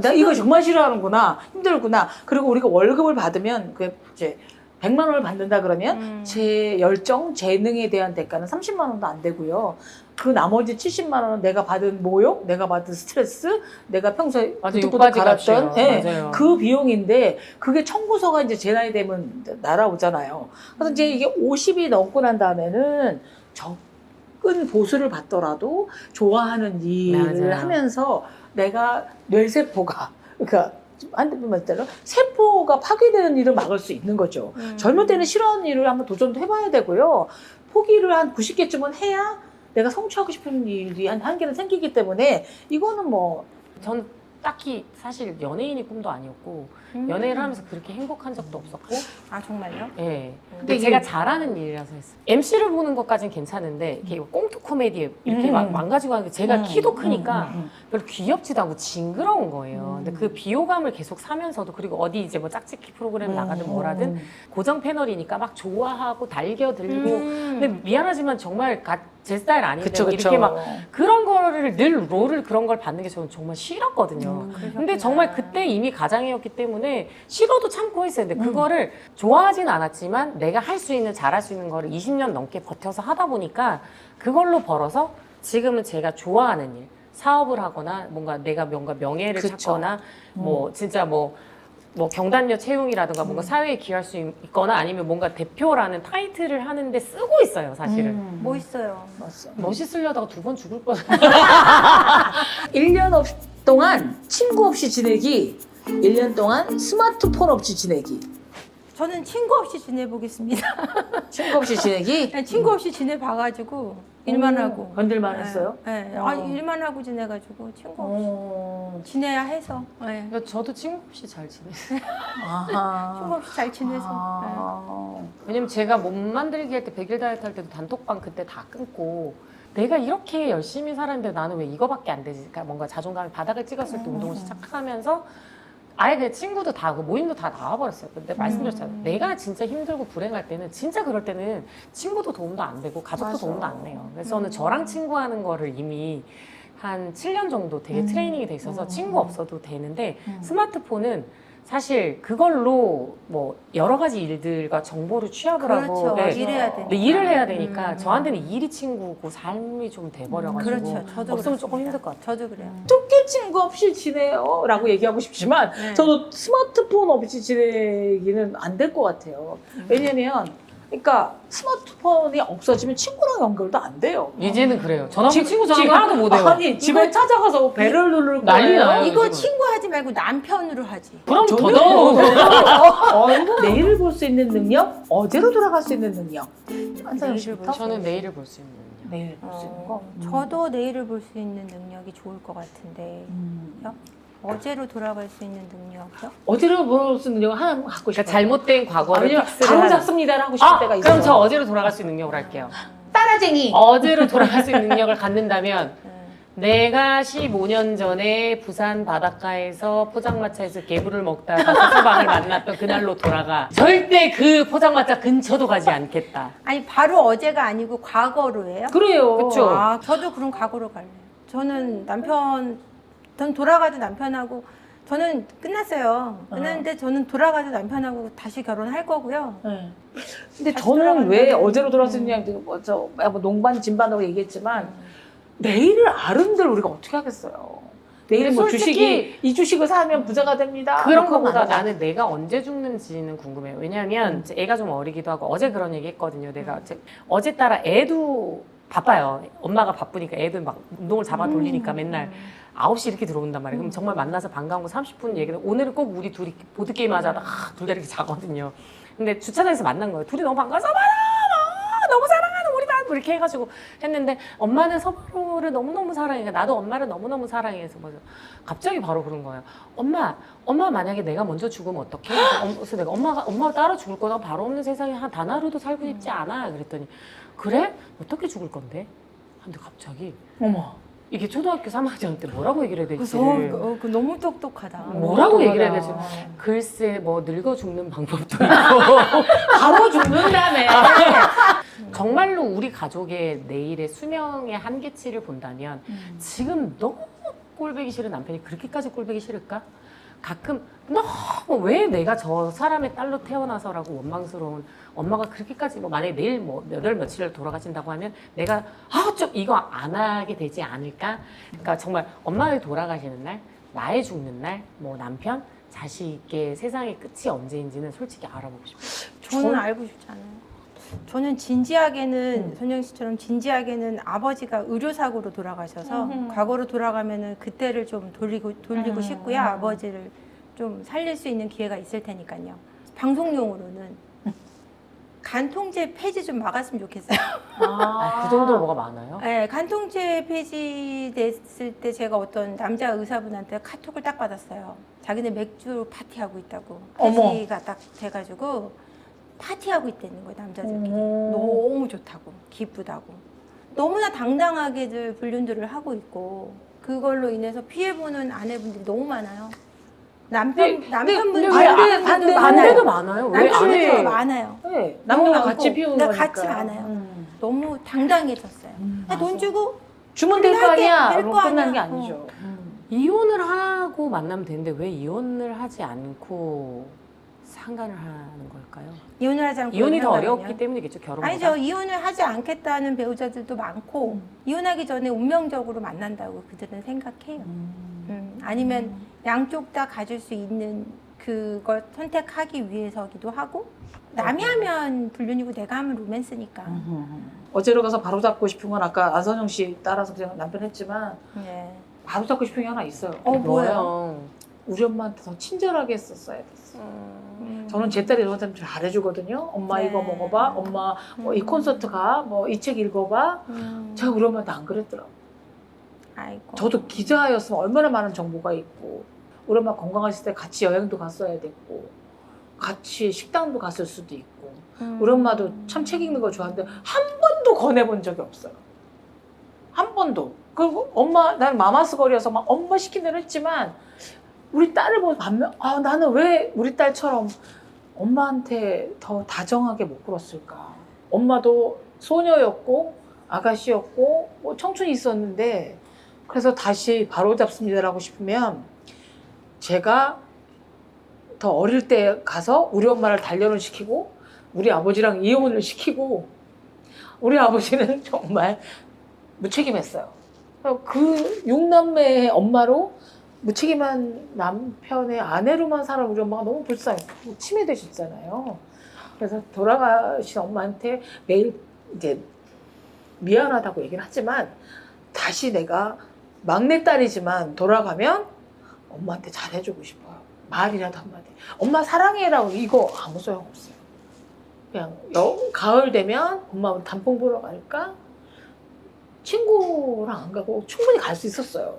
A: 내가 이거 정말 싫어하는구나, 힘들구나. 그리고 우리가 월급을 받으면 그 이제 100만 원을 받는다 그러면 제 열정, 재능에 대한 대가는 30만 원도 안 되고요. 그 나머지 70만 원은 내가 받은 모욕, 내가 받은 스트레스, 내가 평소에
C: 맞아,
A: 구득구득
C: 욕바지
A: 갈았던
C: 값이요.
A: 예,
C: 맞아요.
A: 그 비용인데 그게 청구서가 이제 제 나이 되면 날아오잖아요. 그래서 이제 이게 50이 넘고 난 다음에는 적은 보수를 받더라도 좋아하는 일을
C: 맞아요.
A: 하면서 내가 뇌세포가 그러니까 한대표 말대로 세포가 파괴되는 일을 막을 수 있는 거죠. 젊을 때는 싫어하는 일을 한번 도전도 해봐야 되고요. 포기를 한 90개쯤은 해야 내가 성취하고 싶은 일이 한 개는 생기기 때문에 이거는 뭐
C: 저는 딱히 사실 연예인이 꿈도 아니었고 연예인을 하면서 그렇게 행복한 적도 없었고
B: 아, 정말요?
C: 예.
A: 근데
C: 근데
A: 이게-
C: 제가 잘하는 일이라서 했어요. MC를 보는 것까지는 괜찮은데 이렇게 꽁트 코미디에 이렇게 막 망가지고 하는 게 제가 키도 크니까 별로 귀엽지도 않고 징그러운 거예요. 근데 그 비호감을 계속 사면서도 그리고 어디 이제 뭐 짝짓기 프로그램 나가든 뭐라든 고정 패널이니까 막 좋아하고 달겨들고 근데 미안하지만 정말 제 스타일 아닌데
A: 그쵸, 그쵸.
C: 이렇게 막 그런 거를 늘 롤을 그런 걸 받는 게 저는 정말 싫었거든요. 근데 정말 그때 이미 가장이었기 때문에 싫어도 참고 했어요. 근데 그거를 좋아하진 않았지만 내가 할 수 있는 잘할 수 있는 거를 20년 넘게 버텨서 하다 보니까 그걸로 벌어서 지금은 제가 좋아하는 일 사업을 하거나 뭔가 내가 뭔가 명예를
A: 그쵸.
C: 찾거나 뭐 진짜 뭐 경단녀 채용이라든가 뭔가 사회에 기여할 수 있거나 아니면 뭔가 대표라는 타이틀을 하는데 쓰고 있어요, 사실은.
B: 멋있어요.
A: 맞어.
C: 멋있으려다가 2번 죽을 뻔.
A: 1년 동안 친구 없이 지내기 1년 동안 스마트폰 없이 지내기.
B: 저는 친구 없이 지내보겠습니다.
A: 친구 없이 지내기?
B: 그냥 친구 없이 지내봐가지고 일만 하고.
A: 건들만 했어요?
B: 네.
A: 어.
B: 일만 하고 지내가지고 친구 없이 지내야 해서. 네.
C: 그러니까 저도 친구 없이 잘 지냈어요.
A: 아하.
B: 친구 없이 잘 지내서.
A: 아.
C: 왜냐면 제가 몸 만들기 할 때 100일 다이어트 할 때도 단톡방 그때 다 끊고 내가 이렇게 열심히 살았는데 나는 왜 이거밖에 안 되지? 그러니까 뭔가 자존감이 바닥을 찍었을 때 운동을 시작하면서 아예 그 친구도 다 그 모임도 다 나와버렸어요. 근데 말씀드렸잖아요. 내가 진짜 힘들고 불행할 때는 진짜 그럴 때는 친구도 도움도 안 되고 가족도
B: 맞아.
C: 도움도 안 돼요. 그래서 저는 저랑 친구하는 거를 이미 한 7년 정도 되게 트레이닝이 돼 있어서 친구 없어도 되는데 스마트폰은 사실 그걸로 뭐 여러 가지 일들과 정보를 취합을 하고
B: 그렇죠.
C: 네.
B: 일해야 돼.
C: 근데 일을 해야 되니까 저한테는 일이 친구고 삶이 좀 돼버려가지고
B: 그렇죠. 저도
C: 없으면 조금
B: 그렇습니다.
C: 힘들 것 같아요.
B: 저도 그래요.
A: 어떻게 친구 없이 지내요? 라고 얘기하고 싶지만
B: 네.
A: 저도 스마트폰 없이 지내기는 안 될 것 같아요. 왜냐면 그러니까 스마트폰이 없어지면 친구랑 연결도 안 돼요.
C: 이제는 그래요. 전화
A: 지금-
C: 친구 전화
A: 지금-
C: 하나도 못 해요.
A: 아니 집에 찾아가서 배를 누를
C: 난리
A: 거예요.
C: 나요.
B: 이거
C: 지금.
B: 친구 하지 말고 남편으로 하지.
C: 그럼
A: 저는
C: 더더욱
A: 내일을 볼 수 있는 능력, 어제로 돌아갈 수 있는 능력. 한사영
B: 내일을
A: 씨부터?
B: 볼 수-
C: 저는 내일을 볼 수 있는
A: 내일 볼 수 있는 거.
B: 저도 내일을 볼 수 있는 능력이 좋을 것 같은데
A: 음.
B: 어제로 돌아갈 수 있는 능력이요?
A: 어제로 볼 수 있는 능력 하나 갖고 싶어요.
C: 그러니까 잘못된 과거를
A: 아니면
C: 픽스를
A: 바로
C: 하는.
A: 잡습니다를 하고 싶을 때가 있어요.
C: 그럼 저 어제로 돌아갈 수 있는 능력을 할게요.
A: 따라쟁이.
C: 어제로 돌아갈 수 있는 능력을 갖는다면
B: 네.
C: 내가 15년 전에 부산 바닷가에서 포장마차에서 개불을 먹다가 서서방을 만났던 그날로 돌아가. 절대 그 포장마차 근처도 가지 않겠다.
B: 아니 바로 어제가 아니고 과거로 해요?
A: 그래요.
C: 그쵸.
B: 아, 저도 그럼 과거로 갈래요. 저는 전 돌아가도 남편하고 저는 끝났어요. 끝났는데 저는 돌아가도 남편하고 다시 결혼할 거고요.
A: 네. 근데
B: 다시
A: 저는
B: 돌아가는
A: 왜
B: 거는-
A: 어제로 돌아갈 수 있느냐, 뭐 농반 진반하고 얘기했지만 내일을 아른들 우리가 어떻게 하겠어요. 내일은 뭐
C: 솔직히
A: 주식이 이 주식을 사면 부자가 됩니다.
C: 그런
A: 그건
C: 거보다
A: 안 하죠.
C: 나는 내가 언제 죽는지는 궁금해요. 왜냐하면 애가 좀 어리기도 하고 어제 그런 얘기 했거든요. 내가 어제 따라 애도 바빠요. 엄마가 바쁘니까 애들 막 운동을 잡아 돌리니까 맨날 9시 이렇게 들어온단 말이에요. 그럼 정말 만나서 반가운 거 30분 얘기를 오늘은 꼭 우리 둘이 보드게임 하자. 둘 다 이렇게 자거든요. 근데 주차장에서 만난 거예요. 둘이 너무 반가워서 너무 사랑하는 우리 다 이렇게 해가지고 했는데 엄마는 서바로를 너무너무 사랑해. 나도 엄마를 너무너무 사랑해서 갑자기 바로 그런 거예요. 엄마 만약에 내가 먼저 죽으면 어떡해? 그래서 내가 엄마가 따라 죽을 거다. 바로 없는 세상에 단 하루도 살고 싶지 않아. 그랬더니 그래? 어떻게 죽을 건데? 근데 갑자기
A: 어머.
C: 이게 초등학교 3학년 때 뭐라고 얘기를 해야 될지
B: 그거 너무 똑똑하다.
C: 뭐라고 얘기를 해야 될지
A: 똑똑하다.
C: 글쎄 뭐 늙어 죽는 방법도 있고
A: 바로 죽는다며.
C: 정말로 우리 가족의 내일의 수명의 한계치를 본다면 지금 너무 꼴보기 싫은 남편이 그렇게까지 꼴보기 싫을까? 가끔 너무 왜 내가 저 사람의 딸로 태어나서라고 원망스러운 엄마가 그렇게까지 뭐 만약에 내일 뭐 몇 월 며칠을 돌아가신다고 하면 내가 좀 이거 안 하게 되지 않을까? 그러니까 정말 엄마의 돌아가시는 날, 나의 죽는 날, 뭐 남편, 자식의 세상의 끝이 언제인지는 솔직히 알아보고 싶어요.
B: 저는 알고 싶지 않아요. 저는 진지하게는 선영 씨처럼 진지하게는 아버지가 의료사고로 돌아가셔서 과거로 돌아가면은 그때를 좀 돌리고 싶고요. 아버지를 좀 살릴 수 있는 기회가 있을 테니까요. 방송용으로는 간통죄 폐지 좀 막았으면 좋겠어요.
C: 그 정도로 뭐가 많아요?
B: 네, 간통죄 폐지됐을 때 제가 어떤 남자 의사분한테 카톡을 딱 받았어요. 자기네 맥주 파티하고 있다고.
A: 어머.
B: 폐지가 딱 돼가지고 파티하고 있다는 거예요, 남자들끼리. 너무 좋다고, 기쁘다고. 너무나 당당하게들 불륜들을 하고 있고 그걸로 인해서 피해보는 아내분들이 너무 많아요. 남편분들도
C: 반대도 많아요. 왜 안
B: 남편분들도
C: 해요?
B: 많아요.
A: 네. 남편과
B: 너무
A: 같이
B: 많고,
A: 피우는
B: 나
A: 거니까.
B: 같이 많아요. 너무 당당해졌어요. 그냥 돈 주고
A: 주면 될 거 아니야.
B: 될
A: 그러고
B: 거
A: 끝난
B: 아니야.
A: 게 아니죠.
C: 이혼을 하고 만나면 되는데 왜 이혼을 하지 않고 상간을 하는 걸까요?
B: 이혼을 하지 않고
C: 이혼이 더
B: 연애하거든요.
C: 어렵기 때문이겠죠, 결혼보다.
B: 아니죠. 이혼을 하지 않겠다는 배우자들도 많고 이혼하기 전에 운명적으로 만난다고 그들은 생각해요. 아니면 양쪽 다 가질 수 있는 그걸 선택하기 위해서기도 하고 남이 하면 불륜이고 내가 하면 로맨스니까.
A: 어제로 가서 바로 잡고 싶은 건 아까 안선영 씨 따라서 그냥 남편 했지만
B: 네.
A: 바로 잡고 싶은 게 하나 있어요.
B: 뭐예요?
A: 우리 엄마한테 더 친절하게 했었어야 됐어. 저는 제 딸이 저한테 좀 잘해주거든요. 엄마
B: 네.
A: 이거 먹어봐. 엄마 이 콘서트 가. 뭐 이 책 읽어봐. 제가 우리 엄마한테 안 그랬더라고.
B: 아이고.
A: 저도 기자였으면 얼마나 많은 정보가 있고 우리 엄마 건강하실 때 같이 여행도 갔어야 됐고 같이 식당도 갔을 수도 있고 우리 엄마도 참 책 읽는 거 좋아하는데 한 번도 권해본 적이 없어요. 한 번도. 그리고 난 마마스걸이어서 막 엄마 시킨 대로 했지만 우리 딸을 보면 반면 나는 왜 우리 딸처럼 엄마한테 더 다정하게 못 굴었을까. 엄마도 소녀였고 아가씨였고 뭐 청춘이 있었는데 그래서 다시 바로잡습니다라고 싶으면 제가 더 어릴 때 가서 우리 엄마를 단련을 시키고 우리 아버지랑 이혼을 시키고 우리 아버지는 정말 무책임했어요. 그 6남매의 엄마로 무책임한 남편의 아내로만 살아 우리 엄마가 너무 불쌍했고 치매되셨잖아요. 그래서 돌아가신 엄마한테 매일 이제 미안하다고 얘기는 하지만 다시 내가 막내딸이지만 돌아가면 엄마한테 잘해주고 싶어요. 말이라도 한마디. 엄마 사랑해라고 이거 아무 소용없어요. 그냥 가을 되면 엄마 단풍 보러 갈까? 친구랑 안 가고 충분히 갈 수 있었어요.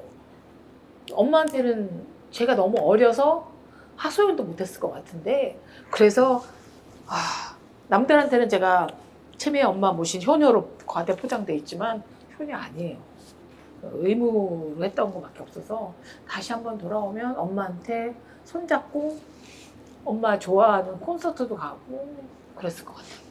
A: 엄마한테는 제가 너무 어려서 하소연도 못했을 것 같은데 그래서 남들한테는 제가 치매 엄마 모신 효녀로 과대 포장돼 있지만 효녀 아니에요. 의무로 했던 것밖에 없어서 다시 한번 돌아오면 엄마한테 손잡고 엄마 좋아하는 콘서트도 가고 그랬을 것 같아요.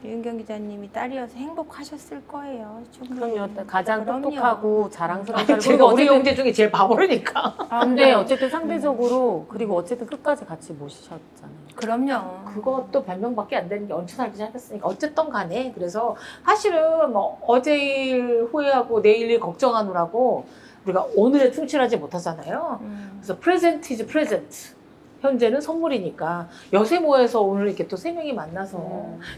B: 유은경 기자님이 딸이어서 행복하셨을 거예요. 충분히.
C: 그럼요. 가장
B: 그럼요.
C: 똑똑하고 자랑스러운
A: 아니,
C: 딸.
A: 제가 우리 형제 중에 제일 바보라니까.
C: 근데 어쨌든 상대적으로 그리고 어쨌든 끝까지 같이 모시셨잖아요.
B: 그럼요.
A: 그것도 별명밖에 안 되는 게 얹혀 살기 시작했으니까 어쨌든 간에 그래서 사실은 뭐 어제 일 후회하고 내일 일 걱정하느라고 우리가 오늘에 충실하지 못하잖아요. 그래서 present is present. 현재는 선물이니까 여세모에서 오늘 이렇게 또 세 명이 만나서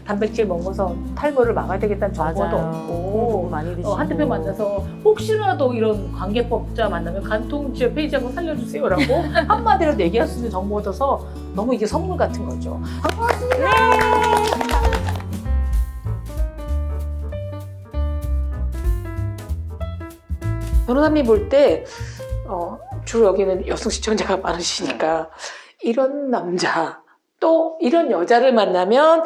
A: 단백질 먹어서 탈모를 막아야 되겠다는 정보도
C: 공부
A: 없고
C: 많이 드시고
A: 한대표 만나서 혹시라도 이런 관계법자 만나면 간통죄 페이지 한번 살려주세요라고 한마디로 얘기할 수 있는 정보 얻어서 너무 이게 선물 같은 거죠. 변호사님 볼 때 주로 여기는 여성 시청자가 많으시니까 이런 남자 또 이런 여자를 만나면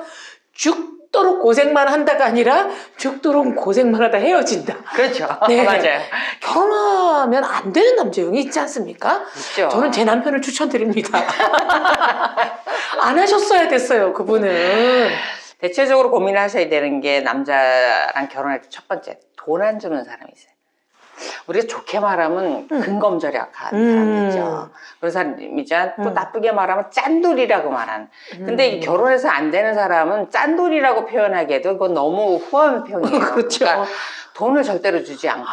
A: 죽도록 고생만 한다가 아니라 죽도록 고생만 하다 헤어진다.
D: 그렇죠.
A: 네.
D: 맞아요.
A: 결혼하면 안 되는 남자 유형이 있지 않습니까?
D: 있죠.
A: 저는 제 남편을 추천드립니다. 안 하셨어야 됐어요, 그분은.
D: 대체적으로 고민하셔야 되는 게 남자랑 결혼할 때 첫 번째, 돈 안 주는 사람이 있어요. 우리가 좋게 말하면 근검절약한 사람이죠. 그런 사람이자 또 나쁘게 말하면 짠돌이라고 말하는. 근데 이 결혼해서 안 되는 사람은 짠돌이라고 표현하기에도 그건 너무 후한 평이에요.
A: 그렇죠.
D: 그러니까 돈을 절대로 주지 않고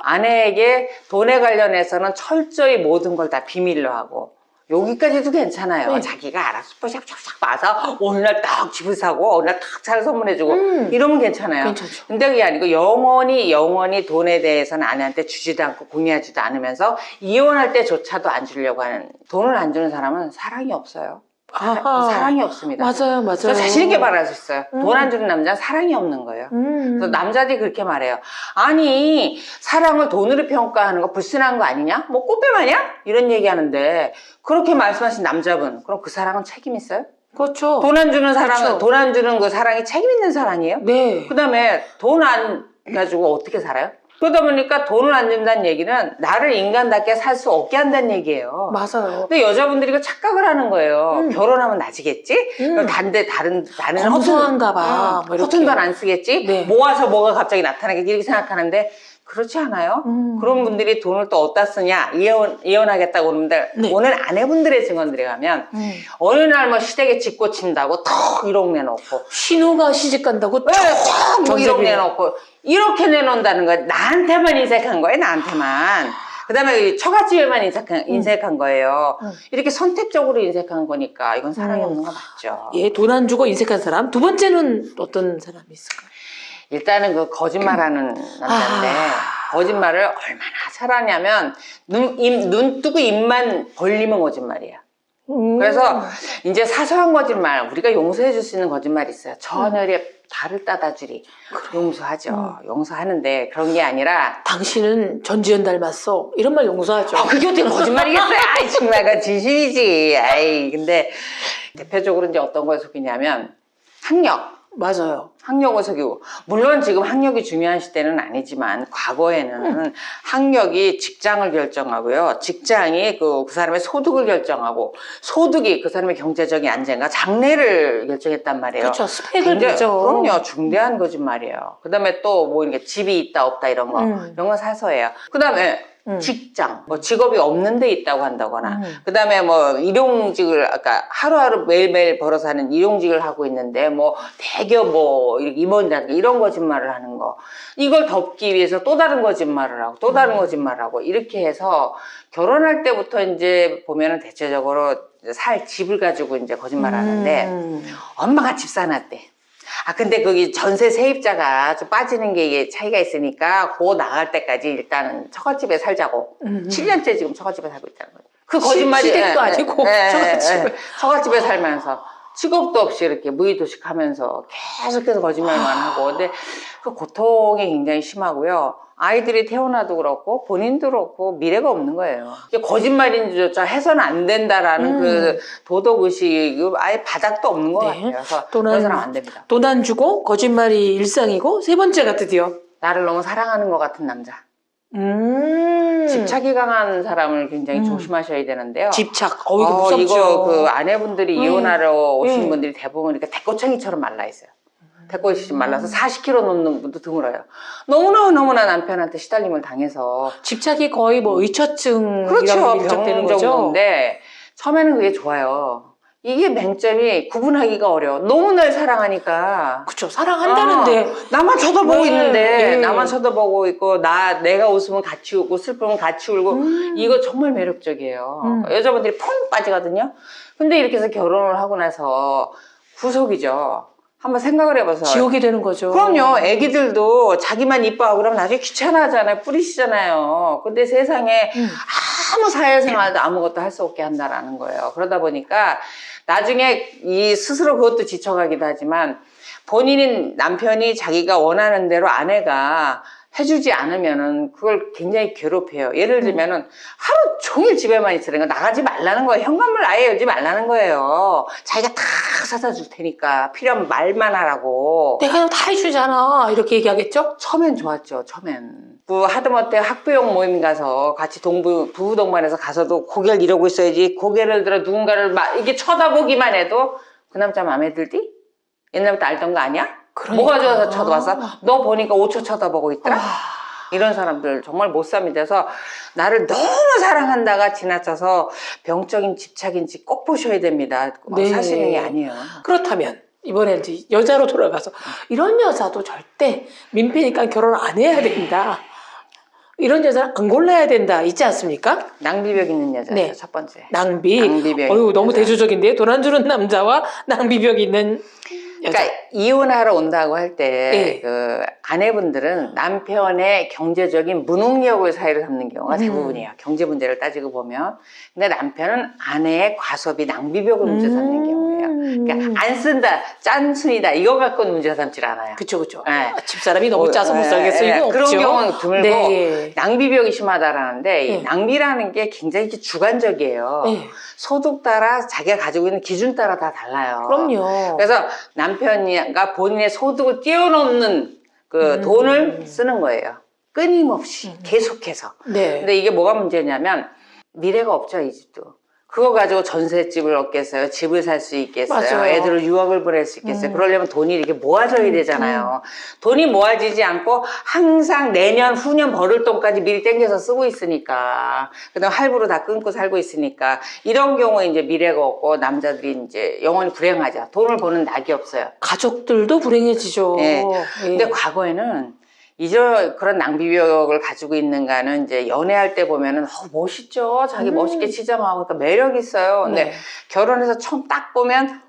D: 아내에게 돈에 관련해서는 철저히 모든 걸 다 비밀로 하고 여기까지도 괜찮아요.
A: 네.
D: 자기가 알아서 샥샥샥 봐서 어느 날 딱 집을 사고 어느 날 딱 차를 선물해주고 이러면 괜찮아요.
A: 괜찮죠.
D: 근데 그게 아니고 영원히 돈에 대해서는 아내한테 주지도 않고 공유하지도 않으면서 이혼할 때조차도 안 주려고 하는, 돈을 안 주는 사람은 사랑이 없어요. 사랑이 없습니다.
A: 맞아요, 맞아요.
D: 저 자신 있게 말할 수 있어요. 돈 안 주는 남자는 사랑이 없는 거예요. 그래서 남자들이 그렇게 말해요. 아니, 사랑을 돈으로 평가하는 거 불순한 거 아니냐? 뭐 꽃뱀 아니야? 이런 얘기 하는데 그렇게 말씀하신 남자분, 그럼 그 사랑은 책임 있어요?
A: 그렇죠.
D: 돈 안 주는 사랑은,
A: 그렇죠.
D: 돈 안 주는 그 사랑이 책임 있는 사랑이에요?
A: 네.
D: 그 다음에 돈 안 가지고 어떻게 살아요? 그러다 보니까 돈을 안 준다는 얘기는 나를 인간답게 살 수 없게 한다는 얘기예요.
A: 맞아요.
D: 근데 여자분들이 그 착각을 하는 거예요. 결혼하면 나지겠지? 나는
A: 검소한가 봐. 뭐 이렇게.
D: 허튼 돈 안 쓰겠지?
A: 네.
D: 모아서 뭐가 갑자기 나타나겠지? 이렇게 생각하는데 그렇지 않아요? 그런 분들이 돈을 또 어디다 쓰냐? 이혼하겠다고 그러는데
A: 네.
D: 오늘 아내분들의 증언들에 가면 어느 날 뭐 시댁에 집 고친다고 턱 1억 내놓고
A: 신우가 시집 간다고
D: 뭐
A: 전세비.
D: 1억 내놓고 이렇게 내놓는다는 거예요. 나한테만 인색한 거예요. 나한테만. 그 다음에 처갓집에만 인색한 거예요. 이렇게 선택적으로 인색한 거니까 이건 사랑이 없는 거 맞죠.
A: 예, 돈 안 주고 인색한 사람. 두 번째는 어떤 사람이 있을까요?
D: 일단은 그 거짓말하는 남자인데 거짓말을 얼마나 잘하냐면 눈 뜨고 입만 벌리면 거짓말이야. 그래서 이제 사소한 거짓말, 우리가 용서해 줄 수 있는 거짓말이 있어요. 저 하늘에 달을 따다 주리. 용서하죠. 용서하는데 그런 게 아니라
A: 당신은 전지현 닮았어. 이런 말 용서하죠.
D: 그게 어떻게 거짓말이겠어요? 아이, 정말 그 진심이지. 아이, 근데 대표적으로 이제 어떤 걸 속이냐면 학력.
A: 맞아요.
D: 학력을 속이고, 물론 지금 학력이 중요한 시대는 아니지만 과거에는 학력이 직장을 결정하고요, 직장이 그 사람의 소득을 결정하고, 소득이 그 사람의 경제적인 안정과 장래를 결정했단 말이에요.
A: 그렇죠. 스펙을 보죠.
D: 그럼요. 중대한 거짓말이에요. 그 다음에 또 뭐 이렇게 집이 있다 없다 이런 거, 이런 건 사소해요. 그 다음에 직장, 뭐 직업이 없는 데 있다고 한다거나, 그 다음에 뭐 일용직을, 아까 하루하루 매일매일 벌어서 하는 일용직을 하고 있는데, 뭐 대기업 뭐 임원이라든가 이런 거짓말을 하는 거. 이걸 덮기 위해서 또 다른 거짓말을 하고, 또 다른 거짓말을 하고, 이렇게 해서 결혼할 때부터 이제 보면은 대체적으로 살 집을 가지고 이제 거짓말을 하는데, 엄마가 집 사놨대. 근데 거기 전세 세입자가 좀 빠지는 게 이게 차이가 있으니까, 고 나갈 때까지 일단은 처갓집에 살자고. 7년째 지금 처갓집에 살고 있다는 거예요. 그 거짓말이.
A: 시댁도 아니고, 처갓집에.
D: 처갓집에 살면서. 직업도 없이 이렇게 무의도식 하면서 계속해서 거짓말만 하고. 근데 그 고통이 굉장히 심하고요. 아이들이 태어나도 그렇고 본인도 그렇고 미래가 없는 거예요. 이게 거짓말인지조차 해서는 안 된다라는 그 도덕의식이 아예 바닥도 없는 것 같아요. 그래서 그런 사람 안 됩니다.
A: 돈 안 주고 거짓말이 일상이고, 세 번째가 드디어
D: 나를 너무 사랑하는 것 같은 남자. 집착이 강한 사람을 굉장히 조심하셔야 되는데요.
A: 집착. 이거 무섭죠.
D: 이거 그 아내분들이 이혼하러 오신 분들이 대부분 이렇게 대꼬챙이처럼 말라 있어요. 대꼬치 말라서 40kg 넘는 분도 드물어요. 너무나 남편한테 시달림을 당해서.
A: 집착이 거의 뭐 의처증이라고
D: 그렇죠.
A: 밀착되는
D: 병
A: 거죠.
D: 정도인데 처음에는 그게 좋아요. 이게 맹점이 구분하기가 어려워. 너무 날 사랑하니까.
A: 그렇죠. 사랑한다는데
D: 나만 쳐다보고
A: 네,
D: 있는데,
A: 네.
D: 나만 쳐다보고 있고, 내가 웃으면 같이 웃고, 슬프면 같이 울고, 이거 정말 매력적이에요. 여자분들이 펑 빠지거든요. 근데 이렇게 해서 결혼을 하고 나서 구속이죠. 한번 생각을 해봐서.
A: 지옥이 되는 거죠.
D: 그럼요. 애기들도 자기만 이뻐하고 그러면 나중에 귀찮아하잖아요. 뿌리시잖아요. 근데 세상에 아무 사회생활도 아무것도 할 수 없게 한다라는 거예요. 그러다 보니까 나중에 이 스스로 그것도 지쳐가기도 하지만, 본인인 남편이 자기가 원하는 대로 아내가 해주지 않으면은 그걸 굉장히 괴롭혀요. 예를 들면은 하루 종일 집에만 있으니까 나가지 말라는 거예요. 현관문을 아예 열지 말라는 거예요. 자기가 다 사다 줄 테니까 필요하면 말만 하라고.
A: 내가 다 해주잖아. 이렇게 얘기하겠죠?
D: 처음엔 좋았죠. 처음엔. 그 하다못해 학부형 모임 가서 같이 부부 동반해서 가서도 고개를 이러고 있어야지, 고개를 들어 누군가를 막 이게 쳐다보기만 해도 그 남자 마음에 들디? 옛날부터 알던 거 아니야?
A: 그러니까.
D: 뭐가 좋아서 쳐다봤어? 너 보니까 5초 쳐다보고 있더라? 이런 사람들 정말 못 삽니다. 그래서 나를 너무 사랑한다가 지나쳐서 병적인 집착인지 꼭 보셔야 됩니다.
A: 네.
D: 사실은 게 아니에요.
A: 그렇다면 이번에 이제 여자로 돌아가서 이런 여자도 절대 민폐니까 결혼 안 해야 된다. 이런 여자를 안 골라야 된다. 있지 않습니까?
D: 낭비벽 있는 여자죠.
A: 네.
D: 첫 번째.
A: 낭비벽.
D: 있는
A: 너무
D: 여자.
A: 대조적인데요. 돈 안 주는 남자와 낭비벽 있는 여자.
D: 그러니까 이혼하러 온다고 할 때
A: 네.
D: 그 아내분들은 남편의 경제적인 무능력을 사유로 삼는 경우가 대부분이에요. 경제 문제를 따지고 보면. 근데 남편은 아내의 과소비, 낭비벽을 문제 삼는 경우예요. 그러니까 안 쓴다, 짠순이다 이거 갖고는 문제 삼질 않아요.
A: 그쵸, 그쵸.
D: 네.
A: 집사람이 너무 짜서 못 살겠어. 이거
D: 그런
A: 없죠.
D: 경우는 드물고
A: 네.
D: 낭비벽이 심하다라는데 이
A: 네.
D: 낭비라는 게 굉장히 주관적이에요.
A: 네.
D: 소득 따라 자기가 가지고 있는 기준 따라 다 달라요.
A: 그럼요.
D: 그래서 남편이가 본인의 소득을 뛰어넘는 그 돈을 쓰는 거예요. 끊임없이 계속해서.
A: 네.
D: 근데 이게 뭐가 문제냐면 미래가 없죠, 이 집도. 그거 가지고 전셋집을 얻겠어요? 집을 살 수 있겠어요?
A: 맞아요.
D: 애들을 유학을 보낼 수 있겠어요? 그러려면 돈이 이렇게 모아져야 되잖아요. 돈이 모아지지 않고 항상 내년, 후년 벌을 돈까지 미리 땡겨서 쓰고 있으니까. 그 다음 할부로 다 끊고 살고 있으니까. 이런 경우에 이제 미래가 없고 남자들이 이제 영원히 불행하죠. 돈을 버는 낙이 없어요.
A: 가족들도 불행해지죠.
D: 예.
A: 예.
D: 근데 과거에는 그런 낭비벽을 가지고 있는가는 이제 연애할 때 보면은 멋있죠. 자기 멋있게 치장하고 그러니까 매력 있어요. 근데
A: 네.
D: 결혼해서 처음 딱 보면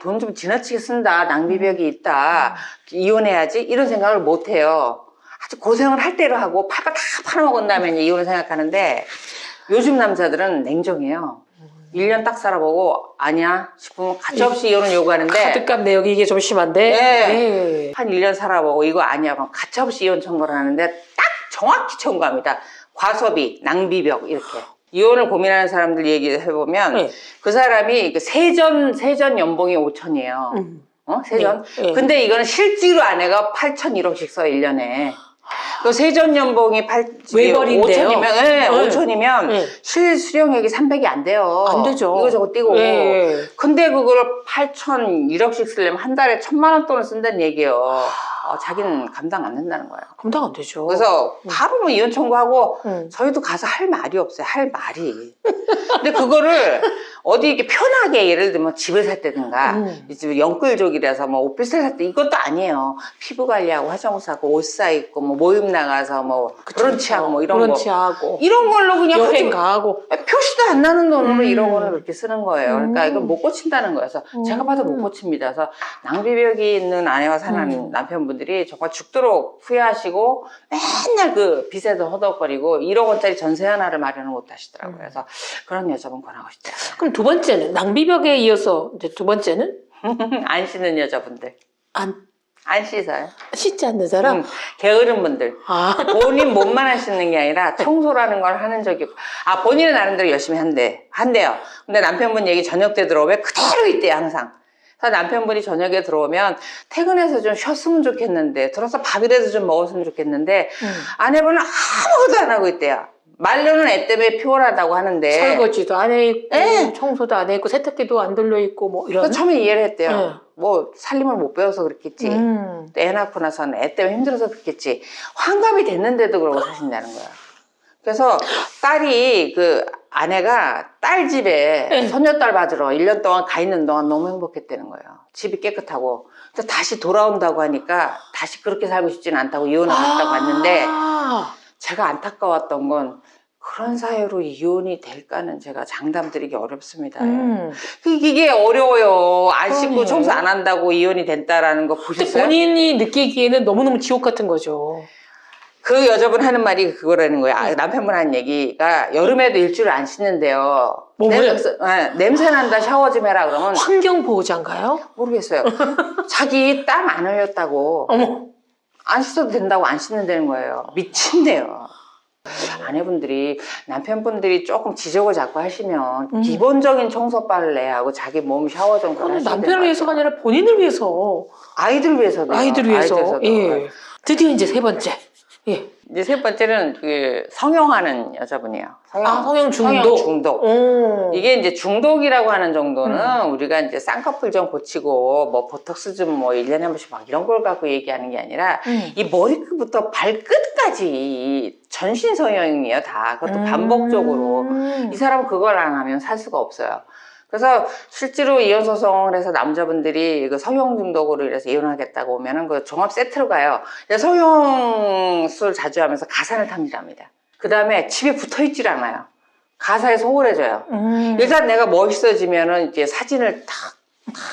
D: 돈 좀 지나치게 쓴다. 낭비벽이 있다. 이혼해야지. 이런 생각을 못 해요. 아주 고생을 할 대로 하고 팔 거 다 팔아먹은 다음에 이제 이혼을 생각하는데 요즘 남자들은 냉정해요. 1년 딱 살아보고 아니야 싶으면 가차없이 이혼을 요구하는데
A: 카드값 내역이 이게 좀 심한데.
D: 네. 한 1년 살아보고 이거 아니야 그럼 가차없이 이혼 청구를 하는데 딱 정확히 청구합니다. 과소비, 낭비벽 이렇게. 이혼을 고민하는 사람들 얘기를 해보면
A: 네.
D: 그 사람이 그 세전 연봉이 5천이에요. 세전.
A: 네.
D: 근데 이거는 실제로 아내가 8천 1억씩 써 1년에. 그 세전 연봉이
A: 외벌인데요?
D: 5천이면, 네,
A: 네.
D: 5천이면
A: 네.
D: 실수령액이 300이 안 돼요.
A: 안 되죠.
D: 이거 저거 띄고.
A: 네.
D: 근데 그걸 8천 1억씩 쓰려면 한 달에 1,000만 원 돈을 쓴다는 얘기예요. 자기는 감당 안 된다는 거예요.
A: 감당 안 되죠.
D: 그래서 바로 뭐 이혼 청구하고
A: 음.
D: 저희도 가서 할 말이 없어요. 할 말이. 근데 그거를 어디 이렇게 편하게 예를 들면 집을 샀다든가 이제 영끌족이라서 뭐 오피스텔 샀다 이것도 아니에요. 피부 관리하고 화장품 사고 옷 사입고 뭐 모임 나가서 뭐 브런치하고 뭐 이런 거
A: 브런치하고
D: 이런 걸로 그냥
A: 여행 가고.
D: 표시도 안 나는 돈으로 1억 원을 그렇게 쓰는 거예요. 그러니까 이건 못 고친다는 거예요. 그래서 제가 봐도 못 고칩니다. 그래서 낭비벽이 있는 아내와 사는 남편분들이 정말 죽도록 후회하시고 맨날 그 빚에도 허덕거리고 1억 원짜리 전세 하나를 마련을 못 하시더라고요. 그래서 그런 여자분 권하고 싶다.
A: 그럼 두 번째는 낭비벽에 이어서 이제 두 번째는
D: 안 씻는 여자분들. 안 씻어요.
A: 씻지 않는 사람.
D: 게으른 분들.
A: 아.
D: 본인 몸만 안 씻는 게 아니라 청소라는 걸 하는 적이 없고. 본인은 나름대로 열심히 한대요. 근데 남편분 얘기 저녁 때 들어오면 그대로 있대요, 항상. 그래서 남편분이 저녁에 들어오면 퇴근해서 좀 쉬었으면 좋겠는데, 들어서 밥이라도 좀 먹었으면 좋겠는데, 아내분은 아무것도 안 하고 있대요. 말로는 애 때문에 피곤하다고 하는데.
A: 설거지도 안 해 있고,
D: 네.
A: 청소도 안 해 있고, 세탁기도 안 돌려 있고, 뭐 이런.
D: 그 처음에 이해를 했대요.
A: 네.
D: 뭐 살림을 못 배워서 그렇겠지. 또 애 낳고 나서는 애 때문에 힘들어서 그렇겠지. 환갑이 됐는데도 그러고 사신다는 거야. 그래서 딸이 그 아내가 딸 집에
A: 네.
D: 손녀딸 받으러 1년 동안 가 있는 동안 너무 행복했다는 거예요. 집이 깨끗하고. 근데 다시 돌아온다고 하니까 다시 그렇게 살고 싶지는 않다고 이혼을 했다고 했는데 제가 안타까웠던 건 그런 사유로 이혼이 될까는 제가 장담 드리기 어렵습니다. 이게 어려워요. 안 씻고
A: 그러네.
D: 청소 안 한다고 이혼이 된다라는 거
A: 근데
D: 보셨어요?
A: 본인이 느끼기에는 너무너무 지옥 같은 거죠.
D: 그 여자분 하는 말이 그거라는 거예요. 남편분 하는 얘기가 여름에도 일주일 안 씻는데요.
A: 뭐예요?
D: 냄새 난다 샤워 좀 해라 그러면
A: 환경 보호자인가요?
D: 모르겠어요. 자기 땀 안 흘렸다고
A: 어머.
D: 안 씻어도 된다고 안 씻는다는 거예요. 미친대요. 아내분들이 남편분들이 조금 지적을 자꾸 하시면 기본적인 청소 빨래하고 자기 몸 샤워 정도
A: 그건
D: 하셔야
A: 남편을 위해서가 아니라 본인을 위해서.
D: 아이들 위해서도
A: 아이들 위해서. 예. 드디어 이제 세 번째. 예.
D: 이제 세 번째는 그 성형하는 여자분이에요.
A: 성형 중독.
D: 성형 중독.
A: 오.
D: 이게 이제 중독이라고 하는 정도는 우리가 이제 쌍꺼풀 좀 고치고 뭐 보톡스 좀 뭐 1년에 한 번씩 막 이런 걸 갖고 얘기하는 게 아니라 이 머리끝부터 발끝까지 전신 성형이에요, 다. 그것도 반복적으로. 이 사람은 그걸 안 하면 살 수가 없어요. 그래서 실제로 이혼 소송을 해서 남자분들이 그 성형 중독으로 인해서 이혼하겠다고 오면은 그 종합 세트로 가요. 성형술 자주 하면서 가산을 탑니다. 그 다음에 집에 붙어 있질 않아요. 가사에 소홀해져요. 일단 내가 멋있어지면은 이제 사진을 탁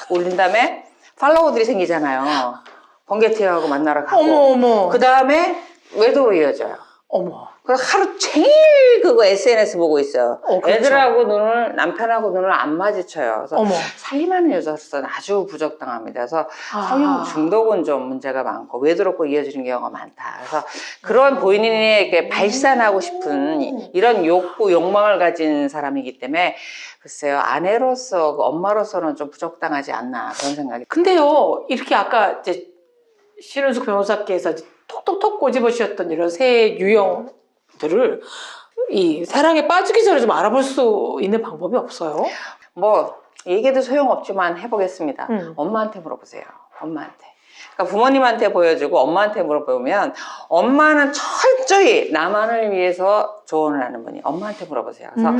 D: 올린 다음에 팔로워들이 생기잖아요. 번개티하고 만나러 가고.
A: 어머.
D: 그 다음에 외도로 이어져요.
A: 어머.
D: 그래서 하루 종일 그거 SNS 보고 있어요.
A: 그렇죠.
D: 애들하고 남편하고 눈을 안 마주쳐요. 그래서
A: 어머.
D: 살림하는 여자로서는 아주 부적당합니다. 그래서 성형 중독은 좀 문제가 많고 외도롭고 이어지는 경우가 많다. 그래서 그런 본인에게 발산하고 싶은 이런 욕구, 욕망을 가진 사람이기 때문에 글쎄요, 아내로서, 엄마로서는 좀 부적당하지 않나 그런 생각이.
A: 근데요, 이렇게 아까 이제 신은숙 변호사께서 톡톡톡 꼬집으셨던 이런 새 유형들을 이 사랑에 빠지기 전에 좀 알아볼 수 있는 방법이 없어요?
D: 뭐 얘기해도 소용없지만 해보겠습니다. 엄마한테 물어보세요. 엄마한테. 그러니까 부모님한테 보여주고 엄마한테 물어보면 엄마는 철저히 나만을 위해서 조언을 하는 분이 엄마한테 물어보세요. 그래서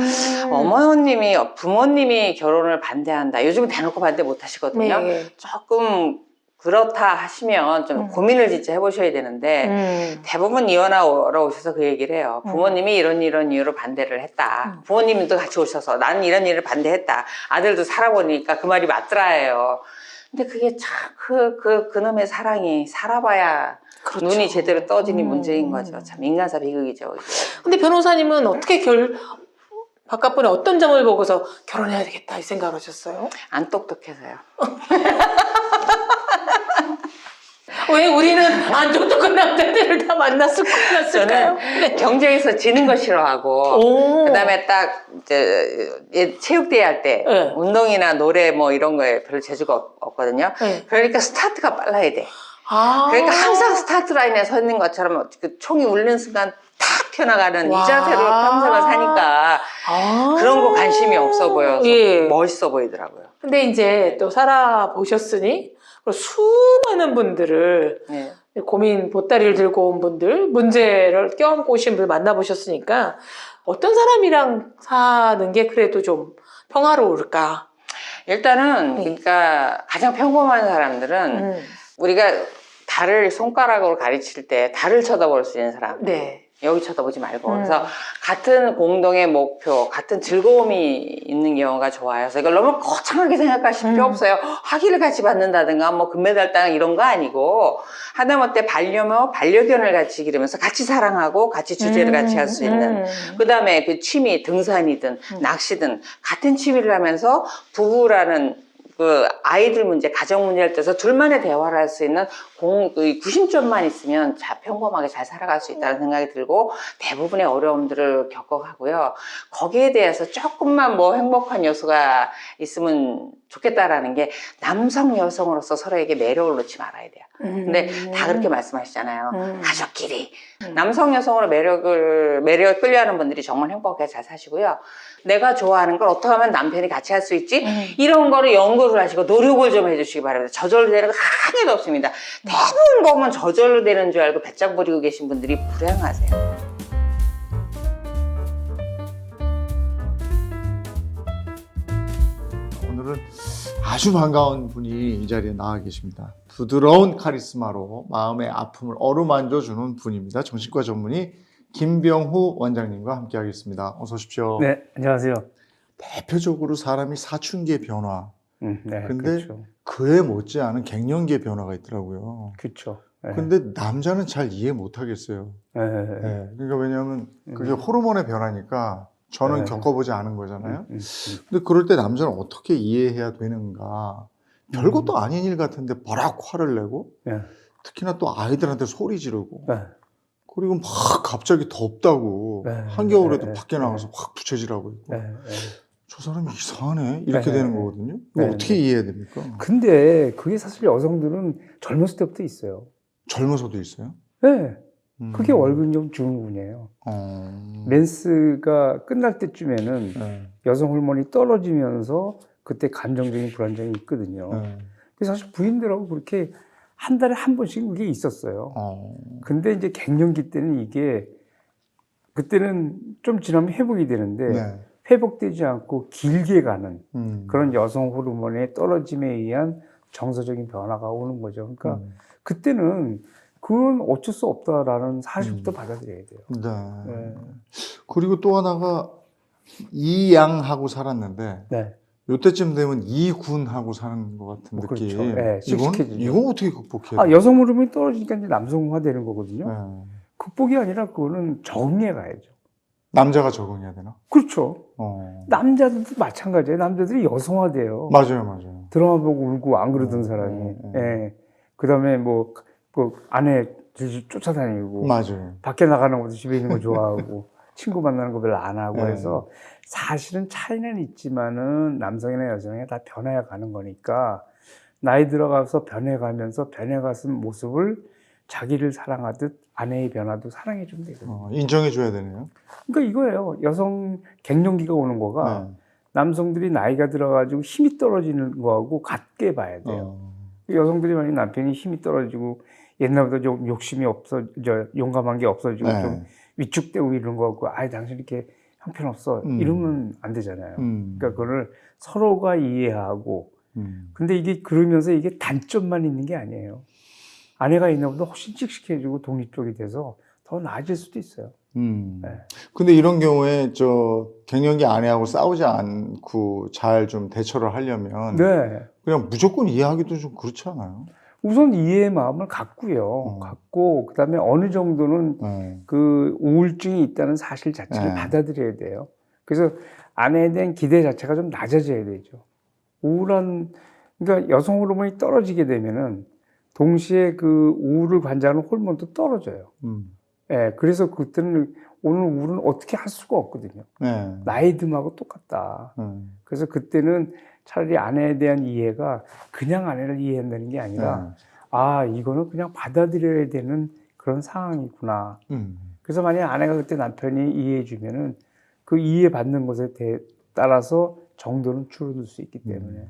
D: 부모님이 결혼을 반대한다. 요즘은 대놓고 반대 못 하시거든요.
A: 네.
D: 조금 그렇다 하시면 좀 고민을 진짜 해보셔야 되는데 대부분 이혼하러 오셔서 그 얘기를 해요. 부모님이 이런 이유로 반대를 했다. 부모님도 같이 오셔서 나는 이런 일을 반대했다. 아들도 살아보니까 그 말이 맞더라예요. 근데 그게 참 그놈의 사랑이 살아봐야
A: 그렇죠.
D: 눈이 제대로 떠지니 문제인
A: 음.
D: 거죠. 참 인간사 비극이죠.
A: 근데 변호사님은 어떻게 바깥분의 어떤 점을 보고서 결혼해야 되겠다 이 생각을 하셨어요?
D: 안 똑똑해서요.
A: 왜 우리는 안 똑똑한 남자들을 다 만났을까요?
D: 저는 경쟁에서 지는 거 싫어하고 그다음에 딱 이제 체육대회 할 때
A: 네.
D: 운동이나 노래 뭐 이런 거에 별로 재주가 없거든요.
A: 네.
D: 그러니까 스타트가 빨라야 돼.
A: 아.
D: 그러니까 항상 스타트 라인에 서 있는 것처럼 그 총이 울리는 순간 탁 튀어나가는
A: 와.
D: 이 자세로 평생을 사니까 그런 거 관심이 없어 보여서
A: 예.
D: 멋있어 보이더라고요.
A: 근데 이제 또 살아보셨으니 수많은 분들을
D: 네.
A: 고민 보따리를 들고 온 분들, 문제를 껴안고 오신 분들 만나보셨으니까 어떤 사람이랑 사는 게 그래도 좀 평화로울까?
D: 일단은 그러니까 가장 평범한 사람들은 우리가 달을 손가락으로 가르칠 때 달을 쳐다볼 수 있는 사람
A: 네.
D: 여기 쳐다보지 말고 그래서 같은 공동의 목표 같은 즐거움이 있는 경우가 좋아요. 그래서 이걸 너무 거창하게 생각하실 필요 없어요. 학위를 같이 받는다든가 뭐 금메달 따는 이런 거 아니고 하다못해 반려견을 같이 기르면서 같이 사랑하고 같이 주제를 같이 할 수 있는 그 다음에 그 취미 등산이든 낚시든 같은 취미를 하면서 부부라는 그 아이들 문제, 가정 문제를 떠서 둘만의 대화를 할 수 있는 구심점만 있으면 평범하게 잘 살아갈 수 있다는 생각이 들고 대부분의 어려움들을 겪어가고요. 거기에 대해서 조금만 뭐 행복한 요소가 있으면 좋겠다라는 게 남성, 여성으로서 서로에게 매력을 놓지 말아야 돼요. 근데 다 그렇게 말씀하시잖아요. 가족끼리. 남성, 여성으로 매력을 끌려하는 분들이 정말 행복하게 잘 사시고요. 내가 좋아하는 걸 어떻게 하면 남편이 같이 할 수 있지? 이런 거를 연구를 하시고 노력을 좀 해주시기 바랍니다. 저절로 되는 거 하나도 없습니다. 대부분 보면 저절로 되는 줄 알고 배짱 부리고 계신 분들이 불행하세요.
E: 오늘은 아주 반가운 분이 이 자리에 나와 계십니다. 부드러운 카리스마로 마음의 아픔을 어루만져주는 분입니다. 정신과 전문의 김병후 원장님과 함께 하겠습니다. 어서 오십시오.
F: 네, 안녕하세요.
E: 대표적으로 사람이 사춘기의 변화.
F: 네,
E: 근데
F: 그렇죠.
E: 그에 못지않은 갱년기의 변화가 있더라고요.
F: 그렇죠. 네.
E: 근데 남자는 잘 이해 못 하겠어요.
F: 네.
E: 네, 그러니까 왜냐하면 그게 호르몬의 변화니까 저는
F: 네.
E: 겪어보지 않은 거잖아요. 근데 그럴 때 남자는 어떻게 이해해야 되는가. 별것도 아닌 일 같은데 버락 화를 내고
F: 네.
E: 특히나 또 아이들한테 소리 지르고
F: 네.
E: 그리고 막 갑자기 덥다고
F: 네.
E: 한겨울에도
F: 네.
E: 밖에 나가서 확 부채질하고 있고
F: 네. 네.
E: 저 사람이 이상하네 이렇게
F: 네.
E: 되는 거거든요. 이거
F: 네.
E: 어떻게 이해해야 됩니까?
F: 근데 그게 사실 여성들은 젊었을 때부터 있어요.
E: 젊어서도 있어요?
F: 네. 그게
E: 음.
F: 월근종 증후군이에요.
E: 어.
F: 맨스가 끝날 때쯤에는
E: 네.
F: 여성 호르몬이 떨어지면서 그때 감정적인 불안정이 있거든요.
E: 네.
F: 그래서 사실 부인들하고 그렇게 한 달에 한 번씩 그게 있었어요. 근데 이제 갱년기 때는 이게 그때는 좀 지나면 회복이 되는데
E: 네.
F: 회복되지 않고 길게 가는 그런
E: 음.
F: 여성 호르몬의 떨어짐에 의한 정서적인 변화가 오는 거죠. 그러니까 그때는 그건 어쩔 수 없다라는 사실부터 받아들여야 돼요.
E: 네.
F: 네.
E: 그리고 또 하나가 이양하고 살았는데
F: 네.
E: 요때쯤 되면 이군하고 사는 것 같은
F: 뭐
E: 느낌.
F: 그렇죠. 네, 씩씩해지죠.
E: 이건 어떻게 극복해요?
F: 여성 호르몬이 떨어지니까 이제 남성화 되는 거거든요.
E: 네.
F: 극복이 아니라 그거는 적응해 가야죠.
E: 남자가 적응해야 되나?
F: 그렇죠.
E: 어.
F: 남자들도 마찬가지예요. 남자들이 여성화돼요.
E: 맞아요.
F: 드라마 보고 울고 안 그러던 사람이. 예. 그 다음에 그 아내 쫓아다니고.
E: 맞아요.
F: 밖에 나가는 것도 집에 있는 거 좋아하고. 친구 만나는 거 별로 안 하고
E: 네.
F: 해서 사실은 차이는 있지만은 남성이나 여성이 다 변해 가는 거니까 나이 들어가서 변해가면서 변해가는 모습을 자기를 사랑하듯 아내의 변화도 사랑해주면 되거든요.
E: 인정해줘야 되네요.
F: 그러니까 이거예요. 여성 갱년기가 오는 거가
E: 네.
F: 남성들이 나이가 들어가지고 힘이 떨어지는 거하고 같게 봐야 돼요. 여성들이 만약 남편이 힘이 떨어지고 옛날보다 좀 욕심이 용감한 게 없어지고
E: 네.
F: 좀 위축되고 이런 거 같고 아이 당신 이렇게 형편없어 이러면 안 되잖아요. 그러니까 그걸 서로가 이해하고 근데 이게 그러면서 이게 단점만 있는 게 아니에요. 아내가 있나보다 훨씬 씩씩해지고 독립적이 돼서 더 나아질 수도 있어요. 네.
E: 근데 이런 경우에 갱년기 아내하고 싸우지 않고 잘 좀 대처를 하려면
F: 네.
E: 그냥 무조건 이해하기도 좀 그렇지 않아요?
F: 우선 이해의 마음을 갖고요. 갖고 그다음에 어느 정도는 그 우울증이 있다는 사실 자체를 받아들여야 돼요. 그래서 아내에 대한 기대 자체가 좀 낮아져야 되죠. 그러니까 여성 호르몬이 떨어지게 되면은 동시에 그 우울을 관장하는 호르몬도 떨어져요. 예, 그래서 그때는 오늘 우울은 어떻게 할 수가 없거든요. 나이듦하고 똑같다. 그래서 그때는 차라리 아내에 대한 이해가 그냥 아내를 이해한다는 게 아니라 아, 이거는 그냥 받아들여야 되는 그런 상황이구나. 그래서 만약에 아내가 그때 남편이 이해해 주면은 그 이해받는 것에 따라서 정도는 줄어들 수 있기 때문에.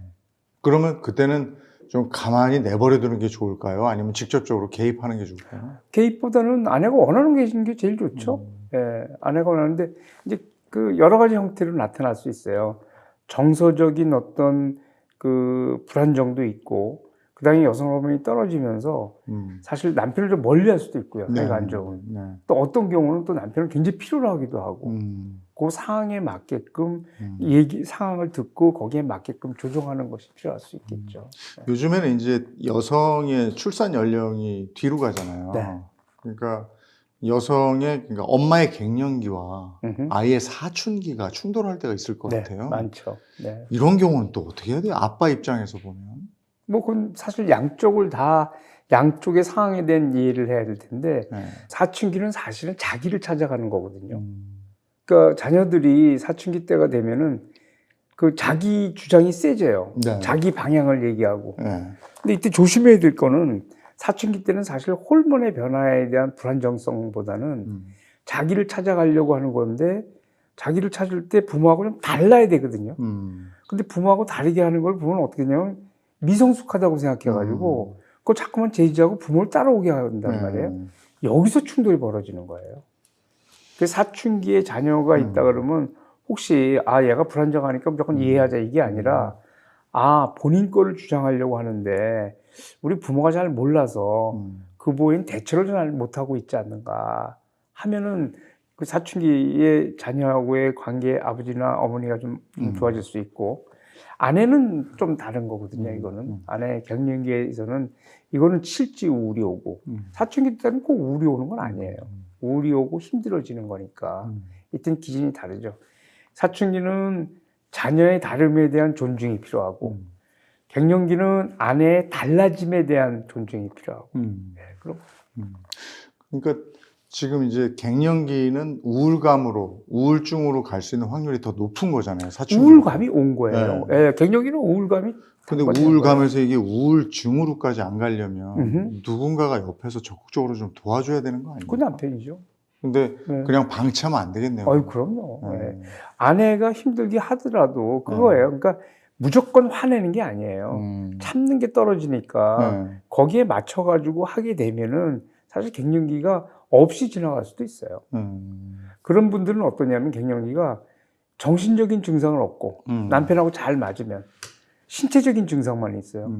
E: 그러면 그때는 좀 가만히 내버려 두는 게 좋을까요? 아니면 직접적으로 개입하는 게 좋을까요?
F: 개입보다는 아내가 원하는 게 제일 좋죠. 예, 아내가 원하는데 이제 그 여러 가지 형태로 나타날 수 있어요. 정서적인 어떤 그 불안정도 있고, 그 다음에 여성 호르몬이 떨어지면서 사실 남편을 좀 멀리 할 수도 있고요. 사이가 안 좋으면. 또 어떤 경우는 또 남편을 굉장히 필요로 하기도 하고, 그 상황에 맞게끔 상황을 듣고 거기에 맞게끔 조정하는 것이 필요할 수 있겠죠.
E: 요즘에는 이제 여성의 출산 연령이 뒤로 가잖아요.
F: 네.
E: 그러니까 그러니까 엄마의 갱년기와 아이의 사춘기가 충돌할 때가 있을 것
F: 네,
E: 같아요.
F: 많죠. 네.
E: 이런 경우는 또 어떻게 해야 돼요? 아빠 입장에서 보면.
F: 뭐, 그건 사실 양쪽의 상황에 대한 이해를 해야 될 텐데, 사춘기는 사실은 자기를 찾아가는 거거든요. 그러니까 자녀들이 사춘기 때가 되면은 그 자기 주장이 세져요.
E: 네.
F: 자기 방향을 얘기하고. 근데 이때 조심해야 될 거는 사춘기 때는 사실 호르몬의 변화에 대한 불안정성보다는 자기를 찾아가려고 하는 건데, 자기를 찾을 때 부모하고 좀 달라야 되거든요. 근데 부모하고 다르게 하는 걸 보면 어떻게 되냐면 미성숙하다고 생각해가지고 그거 자꾸만 제지하고 부모를 따라오게 한단 말이에요. 여기서 충돌이 벌어지는 거예요. 그 사춘기에 자녀가 있다 그러면 혹시 얘가 불안정하니까 무조건 이해하자 이게 아니라 본인 거를 주장하려고 하는데 우리 부모가 잘 몰라서 그 부모인 대처를 잘 못하고 있지 않는가 하면은 그 사춘기의 자녀하고의 관계 아버지나 어머니가 좀 좋아질 수 있고 아내는 좀 다른 거거든요. 이거는 아내 갱년기에서는 이거는 실제 우울이 오고 사춘기 때는 꼭 우울이 오는 건 아니에요. 우울이 오고 힘들어지는 거니까 이때는 기준이 다르죠. 사춘기는 자녀의 다름에 대한 존중이 필요하고 갱년기는 아내의 달라짐에 대한 존중이 필요하고 그럼
E: 그러니까 지금 이제 갱년기는 우울증으로 갈 수 있는 확률이 더 높은 거잖아요. 사춘기.
F: 우울감이 온 거예요. 네. 갱년기는 우울감이.
E: 근데 우울감에서 이게 우울증으로까지 안 가려면 누군가가 옆에서 적극적으로 좀 도와줘야 되는 거 아니에요?
F: 그 남편이죠.
E: 근데 그냥 방치하면 안 되겠네요.
F: 그럼요. 네. 아내가 힘들게 하더라도 그거예요. 그러니까 무조건 화내는 게 아니에요. 참는 게 떨어지니까 거기에 맞춰가지고 하게 되면은 사실 갱년기가 없이 지나갈 수도 있어요. 그런 분들은 어떠냐면 갱년기가 정신적인 증상은 없고 남편하고 잘 맞으면 신체적인 증상만 있어요.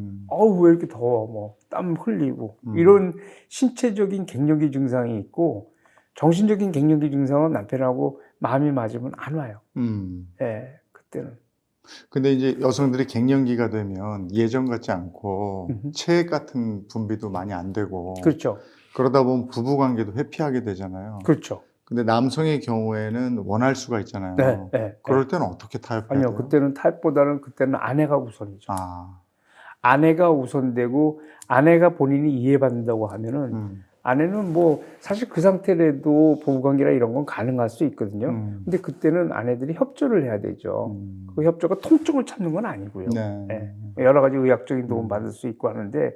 F: 왜 이렇게 더워? 땀 흘리고 이런 신체적인 갱년기 증상이 있고 정신적인 갱년기 증상은 남편하고 마음이 맞으면 안 와요. 네, 그때는.
E: 근데 이제 여성들이 갱년기가 되면 예전 같지 않고 체액 같은 분비도 많이 안 되고
F: 그렇죠.
E: 그러다 보면 부부 관계도 회피하게 되잖아요.
F: 그렇죠.
E: 근데 남성의 경우에는 원할 수가 있잖아요.
F: 네.
E: 그럴 때는 어떻게 타협해야
F: 아니요,
E: 돼요?
F: 그때는 타협보다는 그때는 아내가 우선이죠.
E: 아,
F: 아내가 우선되고 아내가 본인이 이해받는다고 하면은 아내는 뭐 사실 그 상태라도 부부관계나 이런 건 가능할 수 있거든요. 근데 그때는 아내들이 협조를 해야 되죠. 그 협조가 통증을 참는 건 아니고요.
E: 네.
F: 여러 가지 의학적인 도움 받을 수 있고 하는데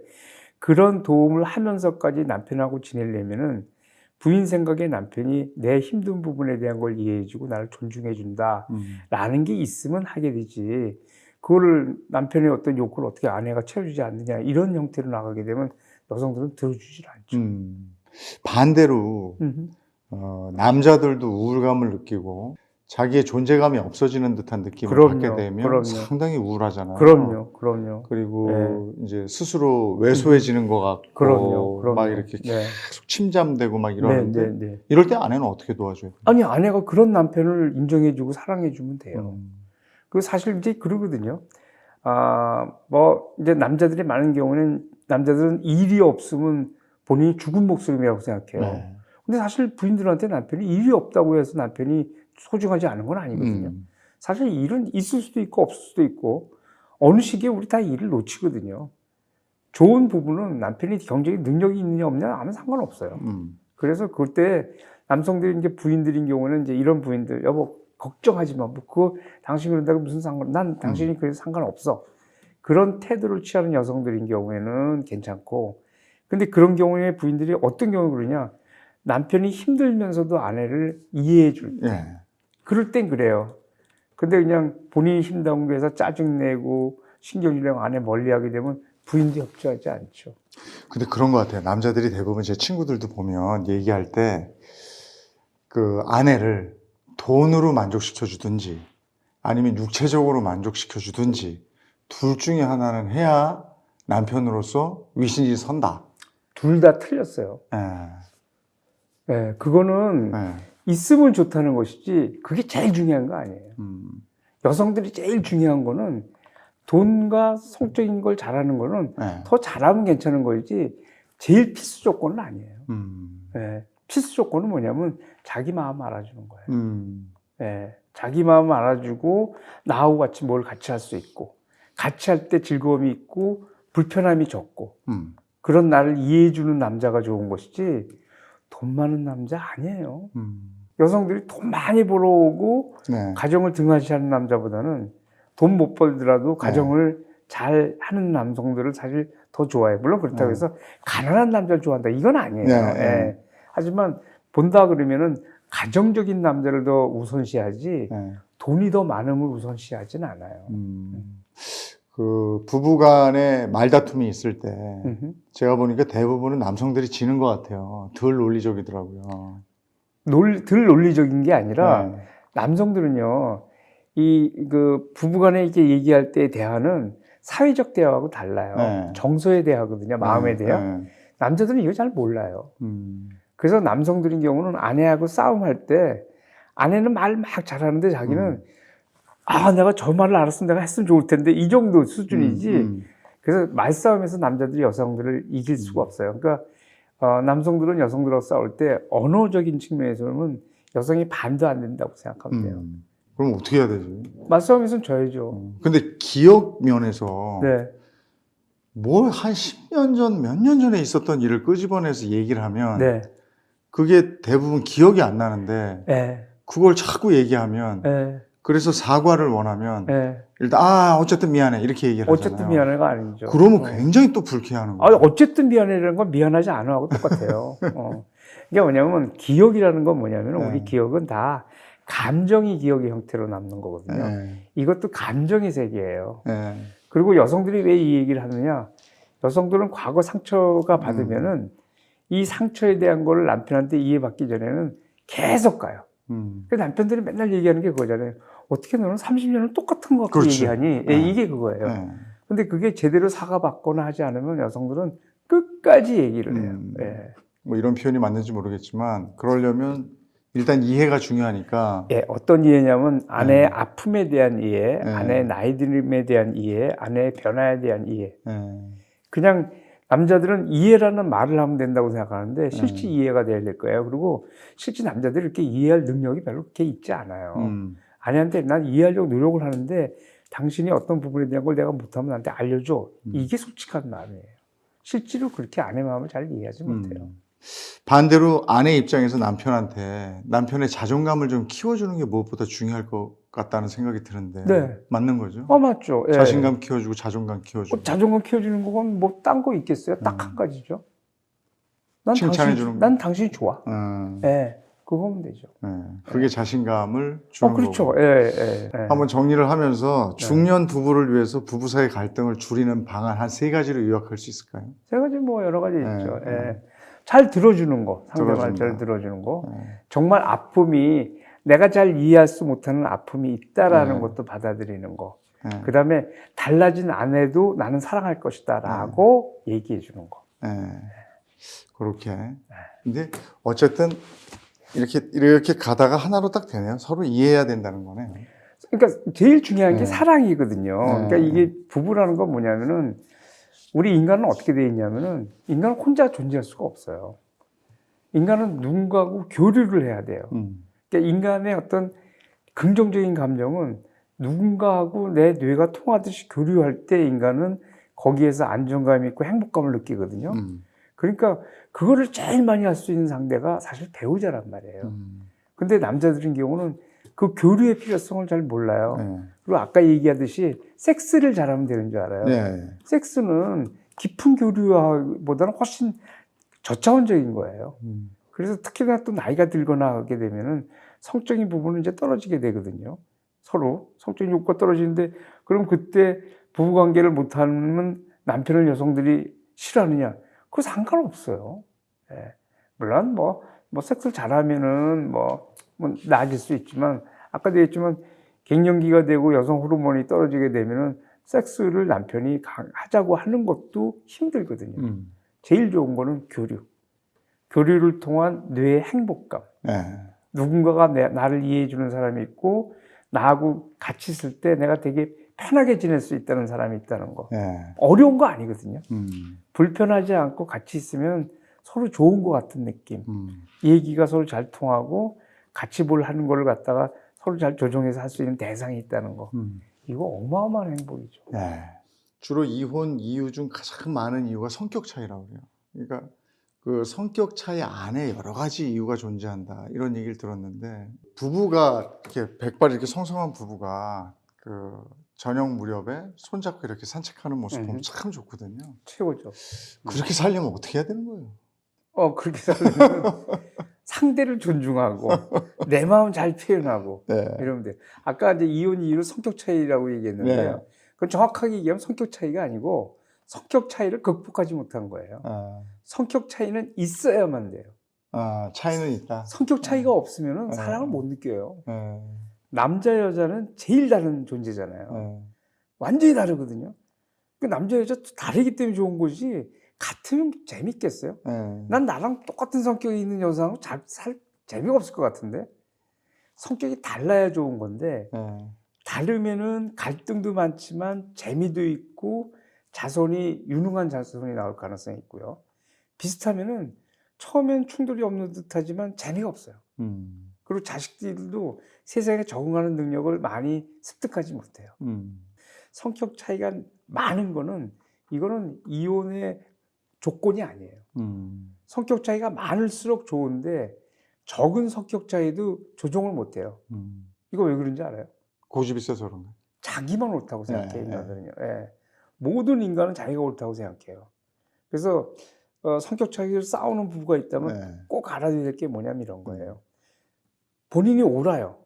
F: 그런 도움을 하면서까지 남편하고 지내려면은 부인 생각에 남편이 내 힘든 부분에 대한 걸 이해해주고 나를 존중해준다 라는 게 있으면 하게 되지 그거를 남편의 어떤 욕구를 어떻게 아내가 채워주지 않느냐 이런 형태로 나가게 되면 여성들은 들어주질 않죠.
E: 반대로 남자들도 우울감을 느끼고 자기의 존재감이 없어지는 듯한 느낌을 받게 되면 상당히 우울하잖아요.
F: 그럼요.
E: 그리고 이제 스스로 왜소해지는 것 같고
F: 그럼요.
E: 막 이렇게 계속 침잠되고 막 이러는데 이럴 때 아내는 어떻게 도와줘요?
F: 아니 아내가 그런 남편을 인정해주고 사랑해주면 돼요. 그 사실 이제 그러거든요. 뭐 이제 남자들이 많은 경우는 남자들은 일이 없으면 본인이 죽은 목숨이라고 생각해요.
E: 네.
F: 근데 사실 부인들한테 남편이 일이 없다고 해서 남편이 소중하지 않은 건 아니거든요. 사실 일은 있을 수도 있고 없을 수도 있고 어느 시기에 우리 다 일을 놓치거든요. 좋은 부부는 남편이 경제적 능력이 있느냐 없느냐 아무 상관없어요. 그래서 그때 남성들이 이제 부인들인 경우는 이제 이런 부인들 여보 걱정하지 마. 뭐 그거 당신 그런다고 무슨 상관? 난 당신이 그래서 상관없어. 그런 태도를 취하는 여성들인 경우에는 괜찮고, 근데 그런 경우에 부인들이 어떤 경우 그러냐? 남편이 힘들면서도 아내를 이해해 줄 때,
E: 예.
F: 그럴 땐 그래요. 근데 그냥 본인이 힘든 거에서 짜증내고 신경질내고 아내 멀리하게 되면 부인도 협조하지 않죠.
E: 근데 그런 것 같아요. 남자들이 대부분 제 친구들도 보면 얘기할 때 그 아내를 돈으로 만족시켜 주든지 아니면 육체적으로 만족시켜 주든지 둘 중에 하나는 해야 남편으로서 위신이 선다.
F: 둘 다 틀렸어요.
E: 예.
F: 네, 그거는
E: 예.
F: 있으면 좋다는 것이지 그게 제일 중요한 거 아니에요. 여성들이 제일 중요한 거는 돈과 성적인 걸 잘하는 거는
E: 예.
F: 더 잘하면 괜찮은 거지 제일 필수 조건은 아니에요. 예, 필수 조건은 뭐냐면 자기 마음 알아주는 거예요. 예, 자기 마음 알아주고 나하고 같이 뭘 같이 할 수 있고 같이 할 때 즐거움이 있고 불편함이 적고 그런 나를 이해해주는 남자가 좋은 것이지 돈 많은 남자 아니에요. 여성들이 돈 많이 벌어오고
E: 네.
F: 가정을 등한시하는 남자보다는 돈 못 벌더라도 가정을 잘 하는 남성들을 사실 더 좋아해요. 물론 그렇다고 해서 가난한 남자를 좋아한다 이건 아니에요.
E: 네,
F: 예.
E: 네.
F: 하지만 본다 그러면은 가정적인 남자를 더 우선시하지
E: 네.
F: 돈이 더 많음을 우선시하진 않아요.
E: 그 부부간에 말다툼이 있을 때
F: 음흠.
E: 제가 보니까 대부분은 남성들이 지는 것 같아요. 덜 논리적이더라고요.
F: 덜 논리적인 게 아니라
E: 네.
F: 남성들은요, 그 부부간에 이렇게 얘기할 때 대화는 사회적 대화하고 달라요.
E: 네.
F: 정서의 대화거든요, 마음의
E: 네.
F: 대화.
E: 네.
F: 남자들은 이거 잘 몰라요. 그래서 남성들인 경우는 아내하고 싸움할 때 아내는 말 막 잘하는데 자기는 아, 내가 저 말을 알았으면 내가 했으면 좋을 텐데 이 정도 수준이지. 그래서 말싸움에서 남자들이 여성들을 이길 수가 없어요. 그러니까 남성들은 여성들하고 싸울 때 언어적인 측면에서는 여성이 반도 안 된다고 생각하면 돼요.
E: 그럼 어떻게 해야 되지?
F: 말싸움에서는 져야죠.
E: 근데 기억 면에서
F: 네.
E: 뭘 한 10년 전, 몇 년 전에 있었던 일을 끄집어내서 얘기를 하면
F: 네.
E: 그게 대부분 기억이 안 나는데
F: 네.
E: 그걸 자꾸 얘기하면
F: 네.
E: 그래서 사과를 원하면
F: 네.
E: 일단 어쨌든 미안해 이렇게 얘기를 하잖아요.
F: 어쨌든 미안해가 아니죠.
E: 그러면 굉장히 또 불쾌하는 거예요.
F: 어쨌든 미안해라는 건 미안하지 않아 하고 똑같아요. 이게 뭐냐면 기억이라는 건 뭐냐면
E: 네.
F: 우리 기억은 다 감정이 기억의 형태로 남는 거거든요.
E: 네.
F: 이것도 감정의 세계예요.
E: 네.
F: 그리고 여성들이 왜 이 얘기를 하느냐? 여성들은 과거 상처가 받으면은 이 상처에 대한 걸 남편한테 이해받기 전에는 계속 가요. 그 남편들이 맨날 얘기하는 게 그거잖아요. 어떻게 너는 30년을 똑같은 거 갖고
E: 그렇지.
F: 얘기하니?
E: 네.
F: 이게 그거예요.
E: 네.
F: 근데 그게 제대로 사과받거나 하지 않으면 여성들은 끝까지 얘기를 해요. 예.
E: 뭐 이런 표현이 맞는지 모르겠지만 그러려면 일단 이해가 중요하니까
F: 예, 어떤 이해냐면 아내의 아픔에 대한 이해,
E: 네.
F: 아내의 나이 들음에 대한 이해, 아내의 변화에 대한 이해.
E: 네.
F: 그냥 남자들은 이해라는 말을 하면 된다고 생각하는데 실제 이해가 돼야 될 거예요. 그리고 실제 남자들이 이렇게 이해할 능력이 별로 그렇게 있지 않아요. 아내한테 난 이해하려고 노력을 하는데 당신이 어떤 부분에 대한 걸 내가 못하면 나한테 알려줘. 이게 솔직한 마음이에요. 실제로 그렇게 아내 마음을 잘 이해하지 못해요.
E: 반대로 아내 입장에서 남편의 자존감을 좀 키워주는 게 무엇보다 중요할 것 같다는 생각이 드는데
F: 네.
E: 맞는 거죠?
F: 맞죠. 예.
E: 자신감 키워주고 자존감 키워주고
F: 자존감 키워주는 건 뭐 딴 거 있겠어요? 딱 한 가지죠.
E: 칭찬해주는
F: 난 당신이 좋아. 예, 그거면 되죠.
E: 그게 자신감을 주는
F: 그렇죠.
E: 거고.
F: 예.
E: 한번 정리를 하면서 중년 부부를 위해서 부부 사이 갈등을 줄이는 방안 한 3가지로 요약할 수 있을까요?
F: 세 가지 뭐 여러 가지 있죠. 예. 잘 들어주는 거, 상대방을 잘
E: 들어준다.
F: 들어주는 거. 정말 아픔이 내가 잘 이해할 수 못하는 아픔이 있다라는 것도 받아들이는 거. 그 다음에 달라진 아내도 나는 사랑할 것이다라고 얘기해 주는 거.
E: 그렇게. 근데 어쨌든 이렇게 가다가 하나로 딱 되네요. 서로 이해해야 된다는 거네요.
F: 그러니까 제일 중요한 게
E: 네.
F: 사랑이거든요.
E: 네.
F: 그러니까 이게 부부라는 건 뭐냐면은 우리 인간은 어떻게 되어 있냐면은 인간은 혼자 존재할 수가 없어요. 인간은 누군가하고 교류를 해야 돼요. 그러니까 인간의 어떤 긍정적인 감정은 누군가하고 내 뇌가 통하듯이 교류할 때 인간은 거기에서 안정감 있고 행복감을 느끼거든요. 그러니까 그거를 제일 많이 할 수 있는 상대가 사실 배우자란 말이에요. 근데 남자들인 경우는 그 교류의 필요성을 잘 몰라요.
E: 네.
F: 그리고 아까 얘기하듯이 섹스를 잘하면 되는 줄 알아요.
E: 네.
F: 섹스는 깊은 교류보다는 훨씬 저차원적인 거예요. 그래서 특히나 또 나이가 들거나 하게 되면은 성적인 부분은 이제 떨어지게 되거든요. 서로 성적인 욕구가 떨어지는데 그럼 그때 부부관계를 못하는 남편을 여성들이 싫어하느냐? 그거 상관없어요. 예. 물론 뭐 섹스를 잘하면은 뭐 나아질 수 있지만 아까도 얘기했지만 갱년기가 되고 여성 호르몬이 떨어지게 되면은 섹스를 남편이 하자고 하는 것도 힘들거든요. 제일 좋은 거는 교류. 교류를 통한 뇌의 행복감.
E: 네.
F: 누군가가 나를 이해해 주는 사람이 있고 나하고 같이 있을 때 내가 되게 편하게 지낼 수 있다는 사람이 있다는 거.
E: 네.
F: 어려운 거 아니거든요. 불편하지 않고 같이 있으면 서로 좋은 것 같은 느낌. 얘기가 서로 잘 통하고 같이 뭘 하는 걸 갖다가 서로 잘 조정해서 할 수 있는 대상이 있다는 거. 이거 어마어마한 행복이죠.
E: 네. 주로 이혼 이유 중 가장 많은 이유가 성격 차이라고 그래요. 그러니까 그 성격 차이 안에 여러 가지 이유가 존재한다 이런 얘기를 들었는데 부부가 이렇게 백발 이렇게 성성한 부부가 그 저녁 무렵에 손잡고 이렇게 산책하는 모습 보면 참 좋거든요.
F: 최고죠.
E: 그렇게 살려면 어떻게 해야 되는 거예요?
F: 그렇게 살려면 상대를 존중하고 내 마음 잘 표현하고
E: 네.
F: 이러면 돼요. 아까 이제 이혼 이유는 성격 차이라고 얘기했는데요.
E: 네.
F: 그건 정확하게 얘기하면 성격 차이가 아니고 성격 차이를 극복하지 못한 거예요. 성격 차이는 있어야만 돼요.
E: 차이는 있다.
F: 성격 차이가 없으면 사랑을 못 느껴요.
E: 네.
F: 남자 여자는 제일 다른 존재잖아요.
E: 네.
F: 완전히 다르거든요. 그 남자 여자 다르기 때문에 좋은 거지 같으면 재밌겠어요?
E: 네.
F: 난 나랑 똑같은 성격이 있는 여자하고 살 재미가 없을 것 같은데 성격이 달라야 좋은 건데
E: 네.
F: 다르면은 갈등도 많지만 재미도 있고 자손이 유능한 자손이 나올 가능성이 있고요. 비슷하면은 처음엔 충돌이 없는 듯하지만 재미가 없어요. 그리고 자식들도 세상에 적응하는 능력을 많이 습득하지 못해요. 성격 차이가 많은 거는 이거는 이혼의 조건이 아니에요. 성격 차이가 많을수록 좋은데 적은 성격 차이도 조정을 못해요. 이거 왜 그런지 알아요?
E: 고집이 세서 그런가?
F: 자기만 옳다고 생각해요.
E: 네,
F: 인간들은요. 예. 모든 인간은 자기가 옳다고 생각해요. 그래서 성격 차이를 싸우는 부부가 있다면
E: 네.
F: 꼭 알아야 될 게 뭐냐면 이런 거예요. 본인이 옳아요.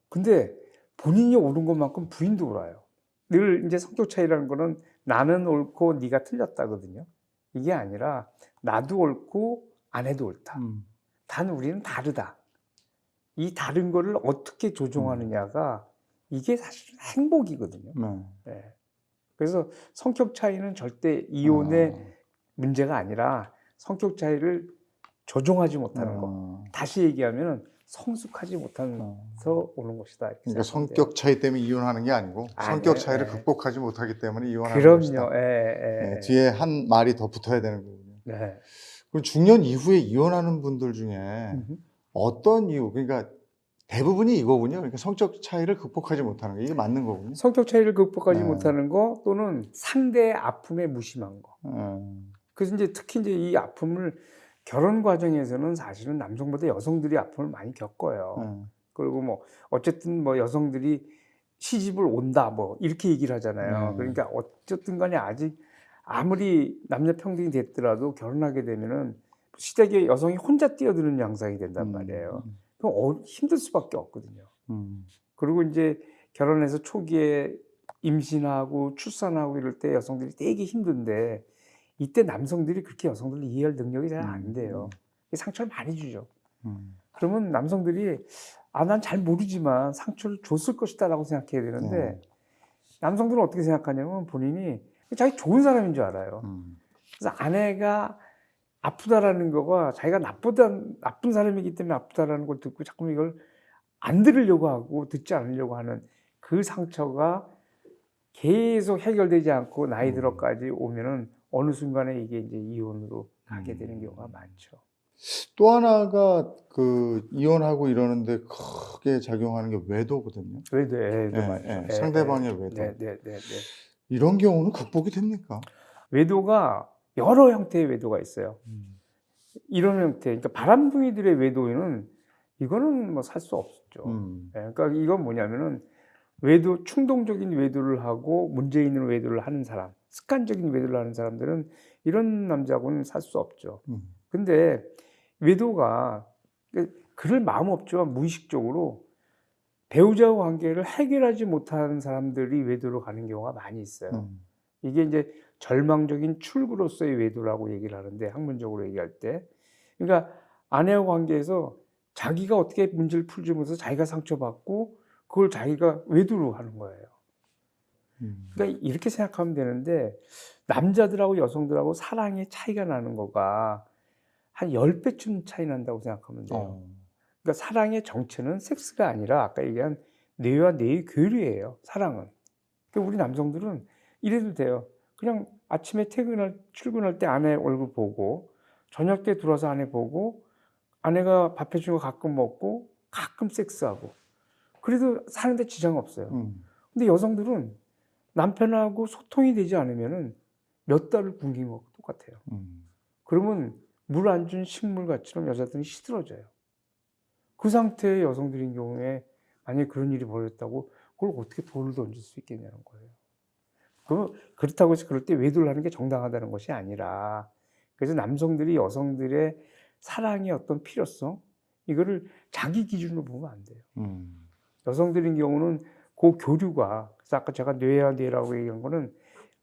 F: 근데 본인이 옳은 것만큼 부인도 옳아요. 늘 이제 성격 차이라는 거는 나는 옳고 네가 틀렸다거든요. 이게 아니라 나도 옳고 아내도 옳다. 단 우리는 다르다. 이 다른 거를 어떻게 조종하느냐가 이게 사실 행복이거든요. 네. 그래서 성격 차이는 절대 이혼의 문제가 아니라 성격 차이를 조종하지 못하는 거. 다시 얘기하면 성숙하지 못해서 오는 것이다.
E: 그러니까 성격 차이 때문에 이혼하는 게 아니고 성격 차이를 극복하지 못하기 때문에 이혼하는 것이다.
F: 그럼요.
E: 네, 뒤에 한 말이 더 붙어야 되는 거군요.
F: 네.
E: 그럼 중년 이후에 이혼하는 분들 중에 어떤 이유, 그러니까 대부분이 이거군요. 그러니까 성격 차이를 극복하지 못하는 거. 이게 맞는 거군요.
F: 성격 차이를 극복하지
E: 네.
F: 못하는 거 또는 상대의 아픔에 무심한 거. 그래서 이제 특히 이제 이 아픔을 결혼 과정에서는 사실은 남성보다 여성들이 아픔을 많이 겪어요. 그리고 뭐 어쨌든 뭐 여성들이 시집을 온다 뭐 이렇게 얘기를 하잖아요. 그러니까 어쨌든 간에 아직 아무리 남녀 평등이 됐더라도 결혼하게 되면은 시댁에 여성이 혼자 뛰어드는 양상이 된단 말이에요. 그럼 힘들 수밖에 없거든요. 그리고 이제 결혼해서 초기에 임신하고 출산하고 이럴 때 여성들이 되게 힘든데 이때 남성들이 그렇게 여성들을 이해할 능력이 잘 안 돼요. 상처를 많이 주죠. 그러면 남성들이 난 잘 모르지만 상처를 줬을 것이다 라고 생각해야 되는데 남성들은 어떻게 생각하냐면 본인이 자기 좋은 사람인 줄 알아요. 그래서 아내가 아프다라는 거가 자기가 나쁜 사람이기 때문에 아프다라는 걸 듣고 자꾸 이걸 안 들으려고 하고 듣지 않으려고 하는 그 상처가 계속 해결되지 않고 나이 들어까지 오면은 어느 순간에 이게 이제 이혼으로 가게 되는 경우가 많죠.
E: 또 하나가 그 이혼하고 이러는데 크게 작용하는 게 외도거든요.
F: 외도
E: 예,
F: 맞죠.
E: 예, 상대방의 외도.
F: 네.
E: 이런 경우는 극복이 됩니까?
F: 외도가 여러 형태의 외도가 있어요. 이런 형태, 그러니까 바람둥이들의 외도는 이거는 뭐 살 수 없죠. 예, 그러니까 이건 뭐냐면은 외도, 충동적인 외도를 하고 문제 있는 외도를 하는 사람, 습관적인 외도를 하는 사람들은 이런 남자하고는 살 수 없죠. 근데 외도가 그럴 마음 없지만 무의식적으로 배우자와 관계를 해결하지 못하는 사람들이 외도로 가는 경우가 많이 있어요. 이게 이제 절망적인 출구로서의 외도라고 얘기를 하는데, 학문적으로 얘기할 때. 그러니까 아내와 관계에서 자기가 어떻게 문제를 풀지 못해서 자기가 상처받고 그걸 자기가 외도로 하는 거예요. 그러니까 이렇게 생각하면 되는데, 남자들하고 여성들하고 사랑의 차이가 나는 거가 한 10배쯤 차이 난다고 생각하면 돼요. 그러니까 사랑의 정체는 섹스가 아니라 아까 얘기한 뇌와 뇌의 교류예요. 사랑은. 그러니까 우리 남성들은 이래도 돼요. 그냥 아침에 출근할 때 아내 얼굴 보고, 저녁 때 들어와서 아내 보고, 아내가 밥 해준 거 가끔 먹고, 가끔 섹스하고. 그래도 사는데 지장 없어요. 근데 여성들은 남편하고 소통이 되지 않으면은 몇 달을 굶긴 것과 똑같아요. 그러면 물 안 준 식물같이럼 여자들은 시들어져요. 그 상태의 여성들인 경우에 만약에 그런 일이 벌어졌다고 그걸 어떻게 돌을 던질 수 있겠냐는 거예요. 그렇다고 해서 그럴 때 외도를 하는 게 정당하다는 것이 아니라, 그래서 남성들이 여성들의 사랑의 어떤 필요성, 이거를 자기 기준으로 보면 안 돼요. 여성들인 경우는 그 교류가, 그래서 아까 제가 뇌와 뇌라고 얘기한 거는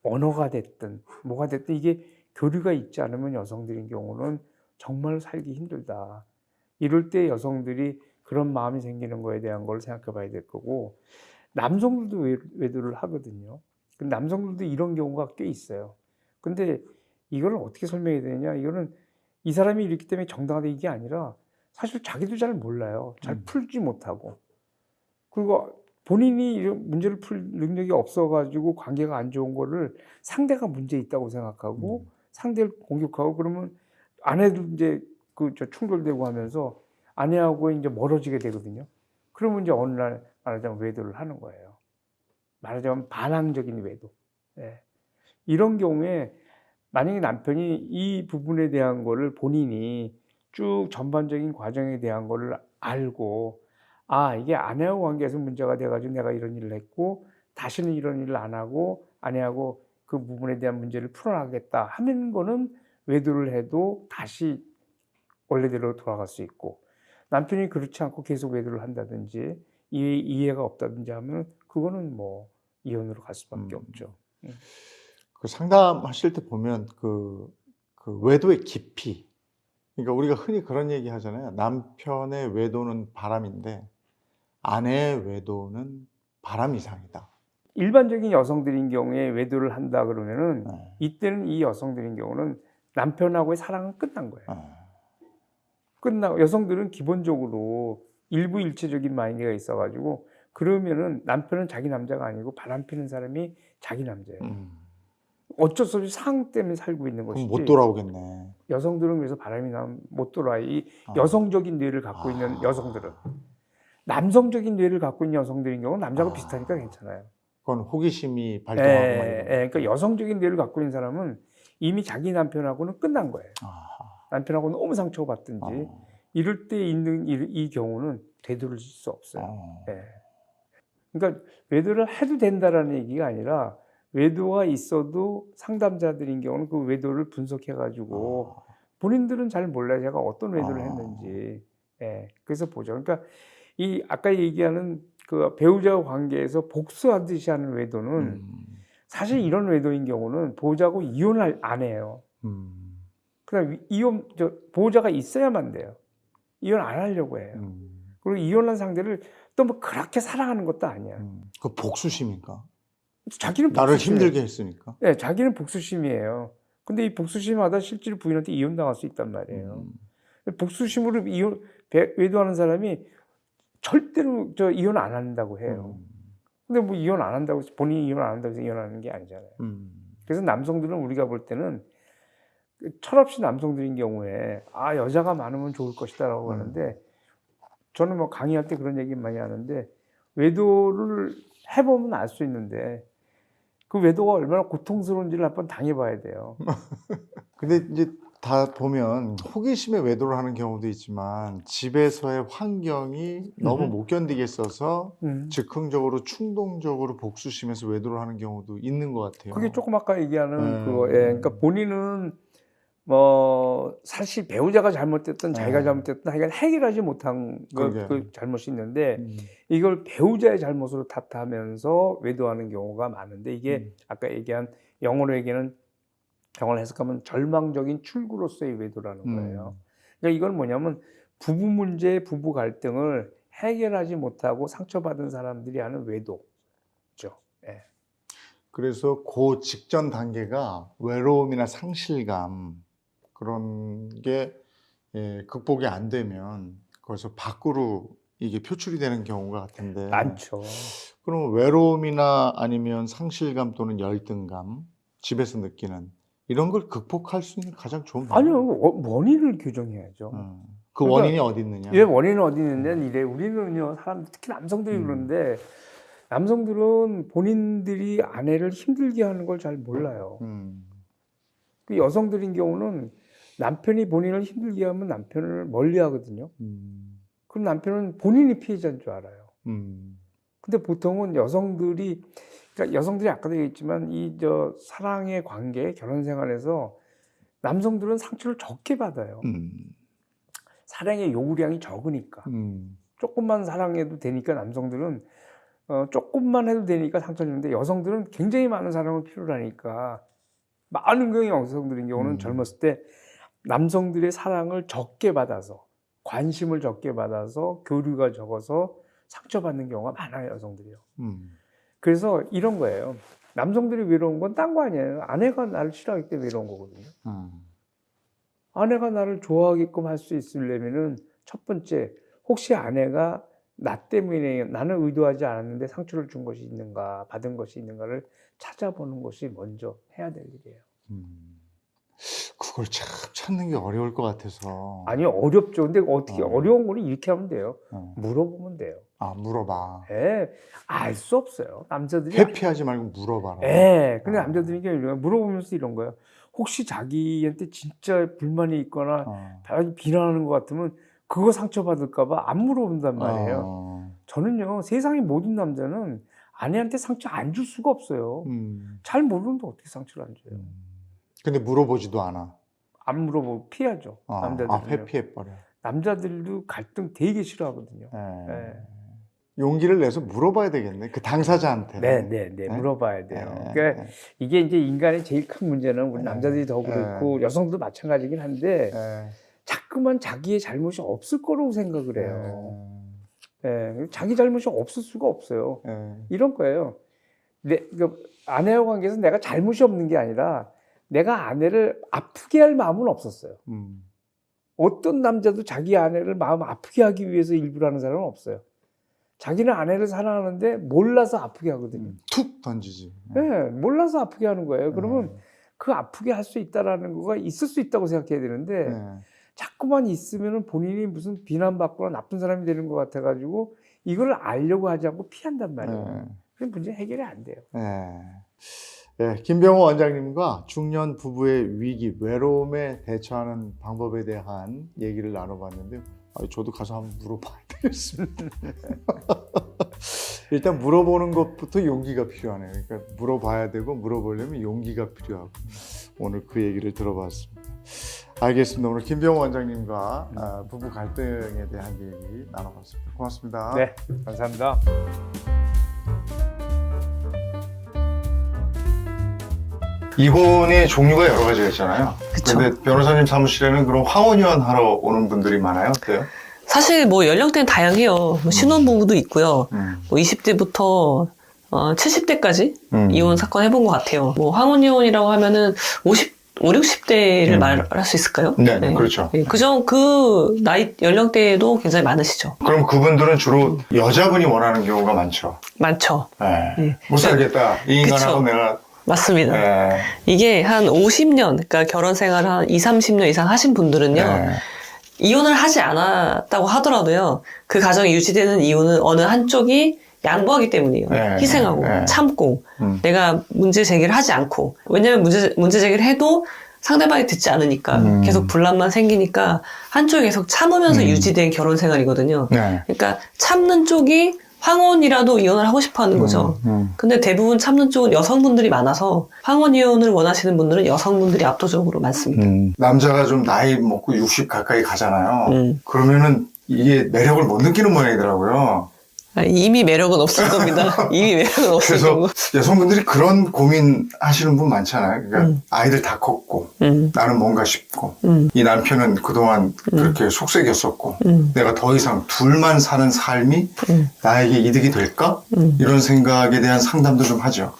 F: 언어가 됐든 뭐가 됐든 이게 교류가 있지 않으면 여성들인 경우는 정말 살기 힘들다. 이럴 때 여성들이 그런 마음이 생기는 거에 대한 걸 생각해 봐야 될 거고, 남성들도 외도를 하거든요. 근데 남성들도 이런 경우가 꽤 있어요. 근데 이걸 어떻게 설명해야 되느냐, 이거는 이 사람이 이렇기 때문에 정당하다 이게 아니라 사실 자기도 잘 몰라요. 잘 풀지 못하고. 그리고 본인이 이런 문제를 풀 능력이 없어가지고 관계가 안 좋은 거를 상대가 문제 있다고 생각하고 상대를 공격하고, 그러면 아내도 이제 충돌되고 하면서 아내하고 이제 멀어지게 되거든요. 그러면 이제 어느 날 말하자면 외도를 하는 거예요. 말하자면 반항적인 외도. 예. 이런 경우에 만약에 남편이 이 부분에 대한 거를 본인이 쭉 전반적인 과정에 대한 거를 알고, 아, 이게 아내하고 관계에서 문제가 돼가지고 내가 이런 일을 했고 다시는 이런 일을 안 하고 아내하고 그 부분에 대한 문제를 풀어나가겠다 하는 거는 외도를 해도 다시 원래대로 돌아갈 수 있고, 남편이 그렇지 않고 계속 외도를 한다든지 이해가 없다든지 하면 그거는 뭐 이혼으로 갈 수밖에 없죠.
E: 그 상담하실 때 보면 그 외도의 깊이, 그러니까 우리가 흔히 그런 얘기 하잖아요. 남편의 외도는 바람인데 아내의 외도는 바람 이상이다.
F: 일반적인 여성들인 경우에 외도를 한다 그러면은 이때는 이 여성들인 경우는 남편하고의 사랑은 끝난 거예요. 끝나고, 여성들은 기본적으로 일부 일체적인 마인드가 있어가지고, 그러면은 남편은 자기 남자가 아니고 바람 피는 사람이 자기 남자예요. 어쩔 수 없이 상황 때문에 살고 있는 것이지.
E: 그럼 못 돌아오겠네.
F: 여성들은 그래서 바람이 나면 못 돌아요. 이 여성적인 뇌를 갖고 있는 여성들은. 남성적인 뇌를 갖고 있는 여성들인 경우는 남자하고 비슷하니까 괜찮아요.
E: 그건 호기심이 발동하고 막 이런.
F: 그러니까 여성적인 뇌를 갖고 있는 사람은 이미 자기 남편하고는 끝난 거예요. 남편하고 너무 상처받든지 이럴 때 있는 이 경우는 되돌릴 수 없어요. 그러니까 외도를 해도 된다라는 얘기가 아니라, 외도가 있어도 상담자들인 경우는 그 외도를 분석해가지고 본인들은 잘 몰라요. 제가 어떤 외도를 했는지. 그래서 보죠. 그러니까 이 아까 얘기하는 그 배우자와 관계에서 복수하듯이 하는 외도는 사실 이런 외도인 경우는 보호자하고 이혼을 안 해요. 그다음 보호자가 있어야만 돼요. 이혼 안 하려고 해요. 그리고 이혼한 상대를 또 뭐 그렇게 사랑하는 것도 아니야.
E: 그 복수심인가?
F: 자기는
E: 나를
F: 복수심이에요.
E: 힘들게 했으니까.
F: 네, 자기는 복수심이에요. 근데 이 복수심하다 실제로 부인한테 이혼당할 수 있단 말이에요. 복수심으로 외도하는 사람이 절대로 이혼 안 한다고 해요. 근데 뭐 이혼 안 한다고 해서 본인이 이혼 안 한다고 해서 이혼하는 게 아니잖아요. 그래서 남성들은 우리가 볼 때는 철없이 남성들인 경우에 여자가 많으면 좋을 것이다라고 하는데 저는 뭐 강의할 때 그런 얘기 많이 하는데 외도를 해보면 알 수 있는데 그 외도가 얼마나 고통스러운지를 한번 당해봐야 돼요.
E: 근데 이제 다 보면 호기심에 외도를 하는 경우도 있지만 집에서의 환경이 너무 못 견디겠어서 즉흥적으로 충동적으로 복수심에서 외도를 하는 경우도 있는 것 같아요.
F: 그게 조금 아까 얘기하는 그거에 그러니까 본인은 뭐 사실 배우자가 잘못됐든 자기가 잘못됐든 하여간 해결하지 못한 그 잘못이 있는데 이걸 배우자의 잘못으로 탓하면서 외도하는 경우가 많은데 이게 아까 얘기한 영어로 얘기하는 영어를 해석하면 절망적인 출구로서의 외도라는 거예요. 그러니까 이건 뭐냐면 부부 문제, 부부 갈등을 해결하지 못하고 상처받은 사람들이 하는 외도죠. 예.
E: 그래서 그 직전 단계가 외로움이나 상실감 그런 게 극복이 안 되면 거기서 밖으로 이게 표출이 되는 경우가 같은데
F: 많죠.
E: 그럼 외로움이나 아니면 상실감 또는 열등감 집에서 느끼는 이런 걸 극복할 수 있는 가장 좋은 방법.
F: 아니요, 원인을 교정해야죠.
E: 그
F: 그러니까
E: 원인이 어디 있느냐?
F: 예, 원인은 어디 있는데 이래 우리는요, 사람 특히 남성들이 그러는데 남성들은 본인들이 아내를 힘들게 하는 걸 잘 몰라요. 그 여성들인 경우는 남편이 본인을 힘들게 하면 남편을 멀리하거든요. 그럼 남편은 본인이 피해자인 줄 알아요. 근데 보통은 여성들이 그러니까 여성들이 아까도 얘기했지만 사랑의 관계, 결혼 생활에서 남성들은 상처를 적게 받아요. 사랑의 요구량이 적으니까. 조금만 사랑해도 되니까 남성들은 조금만 해도 되니까 상처를 주는데 여성들은 굉장히 많은 사랑을 필요로 하니까 많은 경우에 여성들인 경우는 젊었을 때 남성들의 사랑을 적게 받아서 관심을 적게 받아서 교류가 적어서 상처받는 경우가 많아요, 여성들이요. 그래서 이런 거예요. 남성들이 외로운 건 딴 거 아니에요. 아내가 나를 싫어하기 때문에 외로운 거거든요. 아내가 나를 좋아하게끔 할 수 있으려면은 첫 번째, 혹시 아내가 나 때문에 나는 의도하지 않았는데 상처를 준 것이 있는가, 받은 것이 있는가를 찾아보는 것이 먼저 해야 될 일이에요.
E: 그걸 참 찾는 게 어려울 것 같아서.
F: 아니, 어렵죠. 근데 어떻게 어려운 거는 이렇게 하면 돼요. 물어보면 돼요.
E: 물어봐.
F: 예, 알 수 없어요. 남자들이.
E: 회피하지 말고 물어봐라.
F: 예, 근데 남자들이 물어보면서 이런 거예요. 혹시 자기한테 진짜 불만이 있거나 비난하는 것 같으면 그거 상처받을까봐 안 물어본단 말이에요. 저는요, 세상의 모든 남자는 아내한테 상처 안 줄 수가 없어요. 잘 모르는데 어떻게 상처를 안 줘요?
E: 근데 물어보지도 않아.
F: 안 물어보고 피하죠. 남자들은.
E: 회피해버려.
F: 남자들도 갈등 되게 싫어하거든요.
E: 네. 용기를 내서 물어봐야 되겠네. 그 당사자한테.
F: 네. 물어봐야 돼요. 그러니까 이게 이제 인간의 제일 큰 문제는 우리 남자들이 더 그렇고 여성들도 마찬가지긴 한데 자꾸만 자기의 잘못이 없을 거라고 생각을 해요. 자기 잘못이 없을 수가 없어요. 이런 거예요. 그러니까 아내와 관계에서 내가 잘못이 없는 게 아니라 내가 아내를 아프게 할 마음은 없었어요. 어떤 남자도 자기 아내를 마음 아프게 하기 위해서 일부러 하는 사람은 없어요. 자기는 아내를 사랑하는데 몰라서 아프게 하거든요.
E: 툭 던지지.
F: 네, 몰라서 아프게 하는 거예요. 그러면 그 아프게 할 수 있다라는 거가 있을 수 있다고 생각해야 되는데 자꾸만 있으면 본인이 무슨 비난받거나 나쁜 사람이 되는 것 같아가지고 이걸 알려고 하지 않고 피한단 말이에요. 그럼 문제 해결이 안 돼요.
E: 김병호 원장님과 중년 부부의 위기, 외로움에 대처하는 방법에 대한 얘기를 나눠봤는데 저도 가서 한번 물어봐야 되겠습니다. 일단 물어보는 것부터 용기가 필요하네요. 그러니까 물어봐야 되고 물어보려면 용기가 필요하고 오늘 그 얘기를 들어봤습니다. 알겠습니다. 오늘 김병호 원장님과 부부 갈등에 대한 얘기 나눠봤습니다. 고맙습니다.
F: 네, 감사합니다.
E: 이혼의 종류가 여러 가지가 있잖아요. 그런데 변호사님 사무실에는 그럼 황혼이혼 하러 오는 분들이 많아요? 어때요?
G: 사실 뭐 연령대는 다양해요. 뭐 신혼부부도 있고요. 뭐 20대부터 70대까지 이혼 사건 해본 것 같아요. 뭐 황혼이혼이라고 하면은 5, 60대를 말할 수 있을까요?
E: 네, 그렇죠.
G: 네, 그 나이 연령대도 굉장히 많으시죠.
E: 그럼 그분들은 주로 여자분이 원하는 경우가 많죠.
G: 많죠.
E: 네.
G: 네.
E: 못 살겠다. 이 인간하고
G: 그쵸.
E: 내가.
G: 맞습니다.
E: 네.
G: 이게 한 50년, 그러니까 결혼 생활 한 2, 30년 이상 하신 분들은요,
E: 네.
G: 이혼을 하지 않았다고 하더라도요, 그 가정이 유지되는 이유는 어느 한쪽이 양보하기 때문이에요.
E: 네.
G: 희생하고,
E: 네.
G: 참고, 내가 문제 제기를 하지 않고. 왜냐면 문제 제기를 해도 상대방이 듣지 않으니까, 계속 분란만 생기니까, 한쪽이 계속 참으면서 유지된 결혼 생활이거든요.
E: 네.
G: 그러니까 참는 쪽이 황혼이라도 이혼을 하고 싶어 하는 거죠. 근데 대부분 참는 쪽은 여성분들이 많아서 황혼 이혼을 원하시는 분들은 여성분들이 압도적으로 많습니다.
E: 남자가 좀 나이 먹고 60 가까이 가잖아요. 그러면은 이게 매력을 못 느끼는 모양이더라고요.
G: 이미 매력은 없을 겁니다. 이미 매력은 없을
E: 그래서
G: 거고.
E: 여성분들이 그런 고민 하시는 분 많잖아요. 그러니까 아이들 다 컸고 나는 뭔가 싶고 이 남편은 그동안 그렇게 속색였었고 내가 더 이상 둘만 사는 삶이 나에게 이득이 될까? 이런 생각에 대한 상담도 좀 하죠.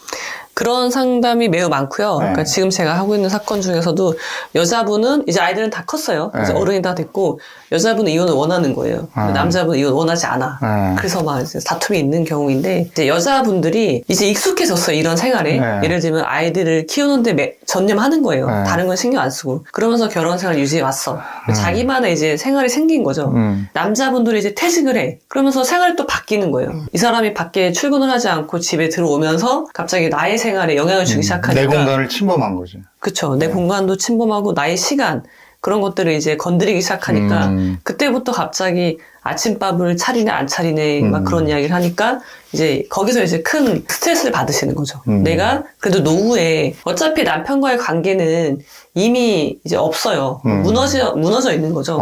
G: 그런 상담이 매우 많고요.
E: 네.
G: 그러니까 지금 제가 하고 있는 사건 중에서도 여자분은 이제 아이들은 다 컸어요. 이제
E: 네.
G: 어른이 다 됐고 여자분은 이혼을 원하는 거예요. 남자분은 이혼 원하지 않아. 그래서 막 이제 다툼이 있는 경우인데 이제 여자분들이 이제 익숙해졌어요. 이런 생활에.
E: 네.
G: 예를 들면 아이들을 키우는데 전념하는 거예요.
E: 네.
G: 다른 건 신경 안 쓰고. 그러면서 결혼 생활 유지해 왔어. 자기만의 이제 생활이 생긴 거죠. 남자분들이 이제 퇴직을 해. 그러면서 생활이 또 바뀌는 거예요. 이 사람이 밖에 출근을 하지 않고 집에 들어오면서 갑자기 나의 생활에 영향을 주기 시작하니까.
E: 내 공간을 침범한 거지.
G: 그쵸. 내 공간도 침범하고 나의 시간 그런 것들을 이제 건드리기 시작하니까 그때부터 갑자기 아침밥을 차리네 안 차리네 막 그런 이야기를 하니까 이제 거기서 이제 큰 스트레스를 받으시는 거죠. 내가 그래도 노후에 어차피 남편과의 관계는 이미 이제 없어요. 무너져 있는 거죠.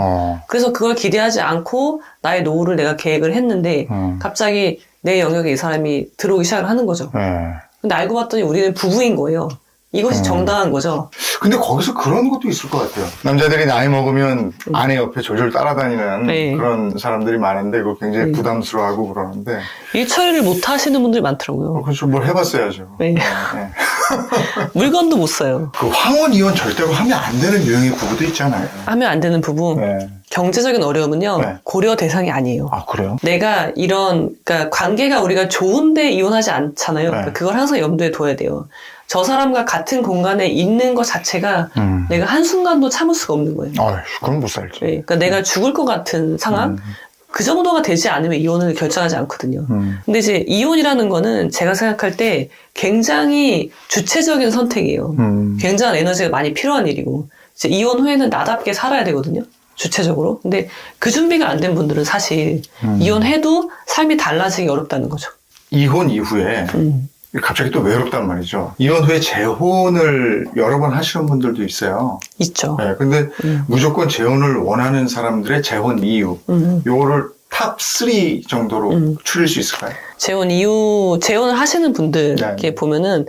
G: 그래서 그걸 기대하지 않고 나의 노후를 내가 계획을 했는데 갑자기 내 영역에 이 사람이 들어오기 시작을 하는 거죠. 근데 알고 봤더니 우리는 부부인 거예요. 이것이 정당한 거죠.
E: 근데 거기서 그런 것도 있을 것 같아요. 남자들이 나이 먹으면 아내 옆에 졸졸 따라다니는
G: 네.
E: 그런 사람들이 많은데 그거 굉장히 부담스러워하고 그러는데
G: 일 처리를 못 하시는 분들이 많더라고요.
E: 그래서 뭘 해봤어야죠.
G: 네.
E: 네.
G: 물건도 못 사요.
E: 그 황혼 이혼 절대로 하면 안 되는 유형의 부부도 있잖아요.
G: 하면 안 되는 부부.
E: 네.
G: 경제적인 어려움은요.
E: 네.
G: 고려 대상이 아니에요.
E: 아 그래요?
G: 내가 그러니까 관계가 우리가 좋은데 이혼하지 않잖아요. 그러니까 그걸 항상 염두에 둬야 돼요. 저 사람과 같은 공간에 있는 것 자체가 내가 한순간도 참을 수가 없는 거예요.
E: 아휴, 그럼 못 살지.
G: 네, 그러니까 내가 죽을 것 같은 상황? 그 정도가 되지 않으면 이혼을 결정하지 않거든요. 근데 이제 이혼이라는 거는 제가 생각할 때 굉장히 주체적인 선택이에요. 굉장한 에너지가 많이 필요한 일이고 이제 이혼 후에는 나답게 살아야 되거든요. 주체적으로. 근데 그 준비가 안 된 분들은 사실 이혼해도 삶이 달라지기 어렵다는 거죠.
E: 이혼 이후에 갑자기 또 외롭단 말이죠. 이혼 후에 재혼을 여러 번 하시는 분들도 있어요.
G: 있죠.
E: 네, 근데 무조건 재혼을 원하는 사람들의 재혼 이유, 요거를 탑 3 정도로 추릴 수 있을까요?
G: 재혼을 하시는 분들께
E: 네.
G: 보면은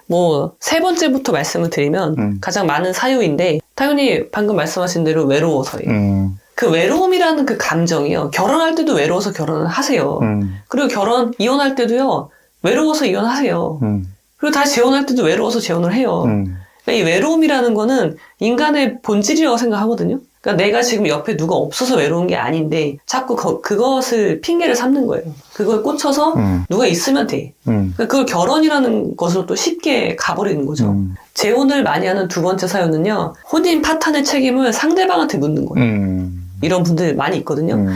G: 뭐 세 번째부터 말씀을 드리면 가장 많은 사유인데 당연히 방금 말씀하신 대로 외로워서예요. 그 외로움이라는 그 감정이요. 결혼할 때도 외로워서 결혼을 하세요. 그리고 이혼할 때도요. 외로워서 이혼하세요. 그리고 다시 재혼할 때도 외로워서 재혼을 해요. 그러니까 이 외로움이라는 거는 인간의 본질이라고 생각하거든요. 그러니까 내가 지금 옆에 누가 없어서 외로운 게 아닌데 자꾸 그것을 핑계를 삼는 거예요. 그걸 꽂혀서 누가 있으면 돼. 그러니까 그걸 결혼이라는 것으로 또 쉽게 가버리는 거죠. 재혼을 많이 하는 두 번째 사유는요. 혼인 파탄의 책임을 상대방한테 묻는 거예요. 이런 분들 많이 있거든요.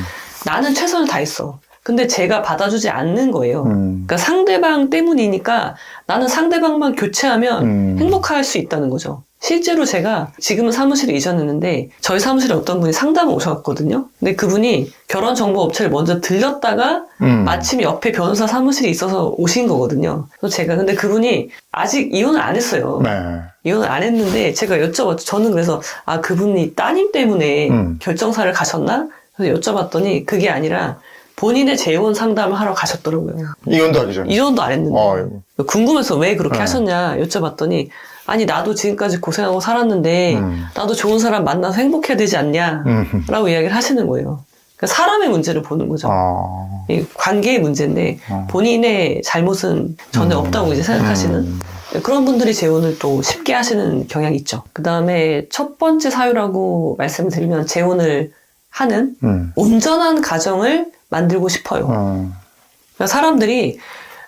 G: 나는 최선을 다했어. 근데 제가 받아주지 않는 거예요. 그러니까 상대방 때문이니까 나는 상대방만 교체하면 행복할 수 있다는 거죠. 실제로 제가 지금은 사무실을 이전했는데 저희 사무실에 어떤 분이 상담을 오셨거든요. 근데 그분이 결혼정보업체를 먼저 들렸다가 마침 옆에 변호사 사무실이 있어서 오신 거거든요. 그래서 제가 근데 그분이 아직 이혼을 안 했어요.
E: 네.
G: 이혼을 안 했는데 제가 여쭤봤죠. 저는 그래서 그분이 따님 때문에 결정사를 가셨나? 그래서 여쭤봤더니 그게 아니라 본인의 재혼 상담을 하러 가셨더라고요.
E: 이혼도 하기 전에.
G: 이혼도 안 했는데.
E: 아이고.
G: 궁금해서 왜 그렇게 하셨냐 여쭤봤더니 아니 나도 지금까지 고생하고 살았는데 나도 좋은 사람 만나서 행복해야 되지 않냐 라고 이야기를 하시는 거예요. 그러니까 사람의 문제를 보는 거죠. 이 관계의 문제인데 본인의 잘못은 전혀 없다고 이제 생각하시는 그런 분들이 재혼을 또 쉽게 하시는 경향이 있죠. 그 다음에 첫 번째 사유라고 말씀을 드리면 재혼을 하는 온전한 가정을 만들고 싶어요. 그러니까 사람들이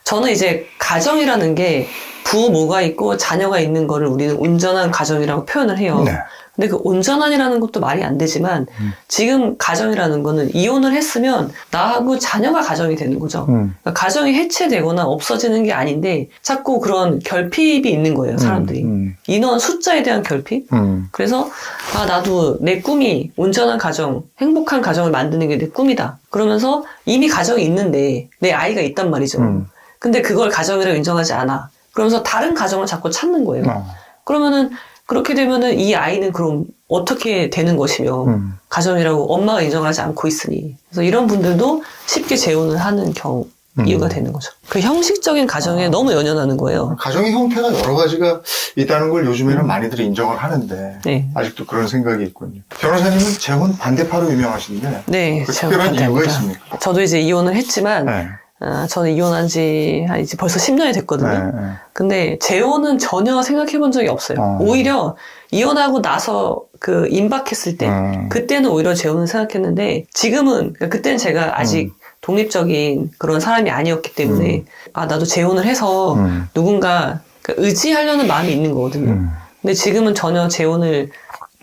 G: 저는 이제 가정이라는 게 부모가 있고 자녀가 있는 거를 우리는 온전한 가정이라고 표현을 해요.
E: 네.
G: 근데 그 온전한이라는 것도 말이 안 되지만 지금 가정이라는 거는 이혼을 했으면 나하고 자녀가 가정이 되는 거죠. 그러니까 가정이 해체되거나 없어지는 게 아닌데 자꾸 그런 결핍이 있는 거예요, 사람들이. 인원 숫자에 대한 결핍. 그래서 나도 내 꿈이 온전한 가정, 행복한 가정을 만드는 게 내 꿈이다. 그러면서 이미 가정이 있는데 내 아이가 있단 말이죠. 근데 그걸 가정이라고 인정하지 않아. 그러면서 다른 가정을 자꾸 찾는 거예요. 그러면은 그렇게 되면은 이 아이는 그럼 어떻게 되는 것이며 가정이라고 엄마가 인정하지 않고 있으니 그래서 이런 분들도 쉽게 재혼을 하는 이유가 되는 거죠. 그 형식적인 가정에 너무 연연하는 거예요.
E: 가정의 형태가 여러 가지가 있다는 걸 요즘에는 많이들 인정을 하는데
G: 네.
E: 아직도 그런 생각이 있군요. 변호사님은 재혼 반대파로 유명하신데
G: 네,
E: 그 특별한 이유가 있습니까?
G: 저도 이제 이혼을 했지만
E: 네.
G: 저는 이혼한 지 이제 벌써 10년이 됐거든요.
E: 네.
G: 근데 재혼은 전혀 생각해 본 적이 없어요. 오히려 이혼하고 나서 그 임박했을 때 그때는 오히려 재혼을 생각했는데 지금은 그때는 제가 아직 독립적인 그런 사람이 아니었기 때문에 나도 재혼을 해서 누군가 의지하려는 마음이 있는 거거든요. 근데 지금은 전혀 재혼을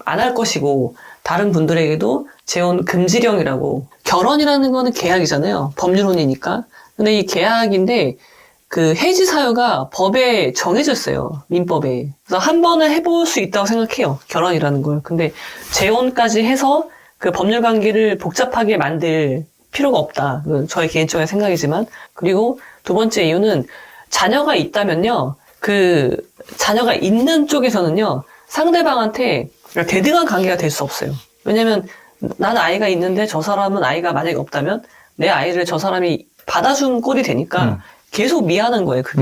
G: 안 할 것이고 다른 분들에게도 재혼 금지령이라고 결혼이라는 거는 계약이잖아요. 법률혼이니까. 근데 이 계약인데 그 해지 사유가 법에 정해져 있어요. 민법에. 그래서 한 번은 해볼 수 있다고 생각해요. 결혼이라는 걸. 근데 재혼까지 해서 그 법률 관계를 복잡하게 만들 필요가 없다. 그건 저의 개인적인 생각이지만. 그리고 두 번째 이유는 자녀가 있다면요. 그 자녀가 있는 쪽에서는요. 상대방한테 대등한 관계가 될 수 없어요. 왜냐면 나는 아이가 있는데 저 사람은 아이가 만약에 없다면 내 아이를 저 사람이 받아준 꼴이 되니까 계속 미안한 거예요, 그게.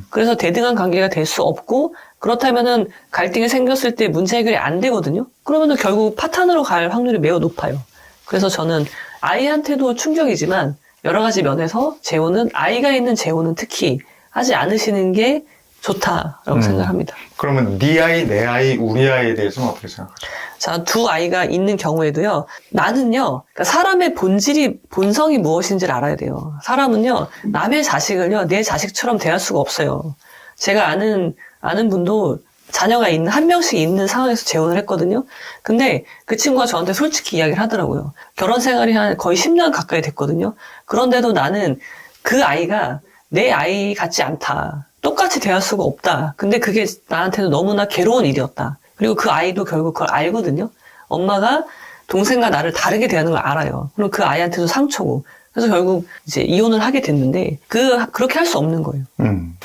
G: 그래서 대등한 관계가 될 수 없고, 그렇다면은 갈등이 생겼을 때 문제 해결이 안 되거든요? 그러면은 결국 파탄으로 갈 확률이 매우 높아요. 그래서 저는 아이한테도 충격이지만, 여러 가지 면에서 재혼은, 아이가 있는 재혼은 특히 하지 않으시는 게 좋다라고 생각합니다.
E: 그러면 네 아이, 내 아이, 우리 아이에 대해서는 어떻게 생각하세요?
G: 자, 두 아이가 있는 경우에도요, 나는요, 그러니까 사람의 본성이 무엇인지를 알아야 돼요. 사람은요, 남의 자식을요, 내 자식처럼 대할 수가 없어요. 제가 아는 분도 자녀가 한 명씩 있는 상황에서 재혼을 했거든요. 근데 그 친구가 저한테 솔직히 이야기를 하더라고요. 결혼 생활이 한 거의 10년 가까이 됐거든요. 그런데도 나는 그 아이가 내 아이 같지 않다. 똑같이 대할 수가 없다. 근데 그게 나한테는 너무나 괴로운 일이었다. 그리고 그 아이도 결국 그걸 알거든요. 엄마가 동생과 나를 다르게 대하는 걸 알아요. 그럼 그 아이한테도 상처고. 그래서 결국 이제 이혼을 하게 됐는데 그렇게 할 수 없는 거예요.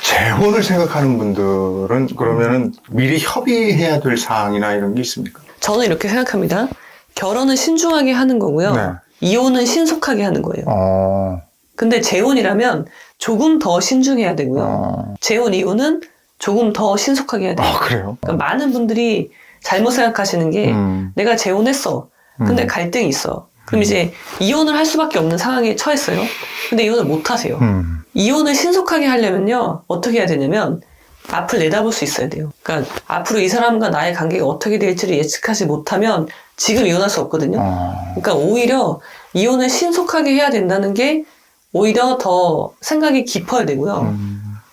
E: 재혼을 생각하는 분들은 그러면은 미리 협의해야 될 사항이나 이런 게 있습니까?
G: 저는 이렇게 생각합니다. 결혼은 신중하게 하는 거고요.
E: 네.
G: 이혼은 신속하게 하는 거예요. 근데 재혼이라면 조금 더 신중해야 되고요. 재혼 이혼은 조금 더 신속하게 해야 돼요.
E: 그래요?
G: 그러니까 많은 분들이 잘못 생각하시는 게 내가 재혼했어. 근데 갈등이 있어. 그럼 이제 이혼을 할 수밖에 없는 상황에 처했어요. 근데 이혼을 못 하세요. 이혼을 신속하게 하려면요. 어떻게 해야 되냐면 앞을 내다볼 수 있어야 돼요. 그러니까 앞으로 이 사람과 나의 관계가 어떻게 될지를 예측하지 못하면 지금 이혼할 수 없거든요. 그러니까 오히려 이혼을 신속하게 해야 된다는 게 오히려 더 생각이 깊어야 되고요.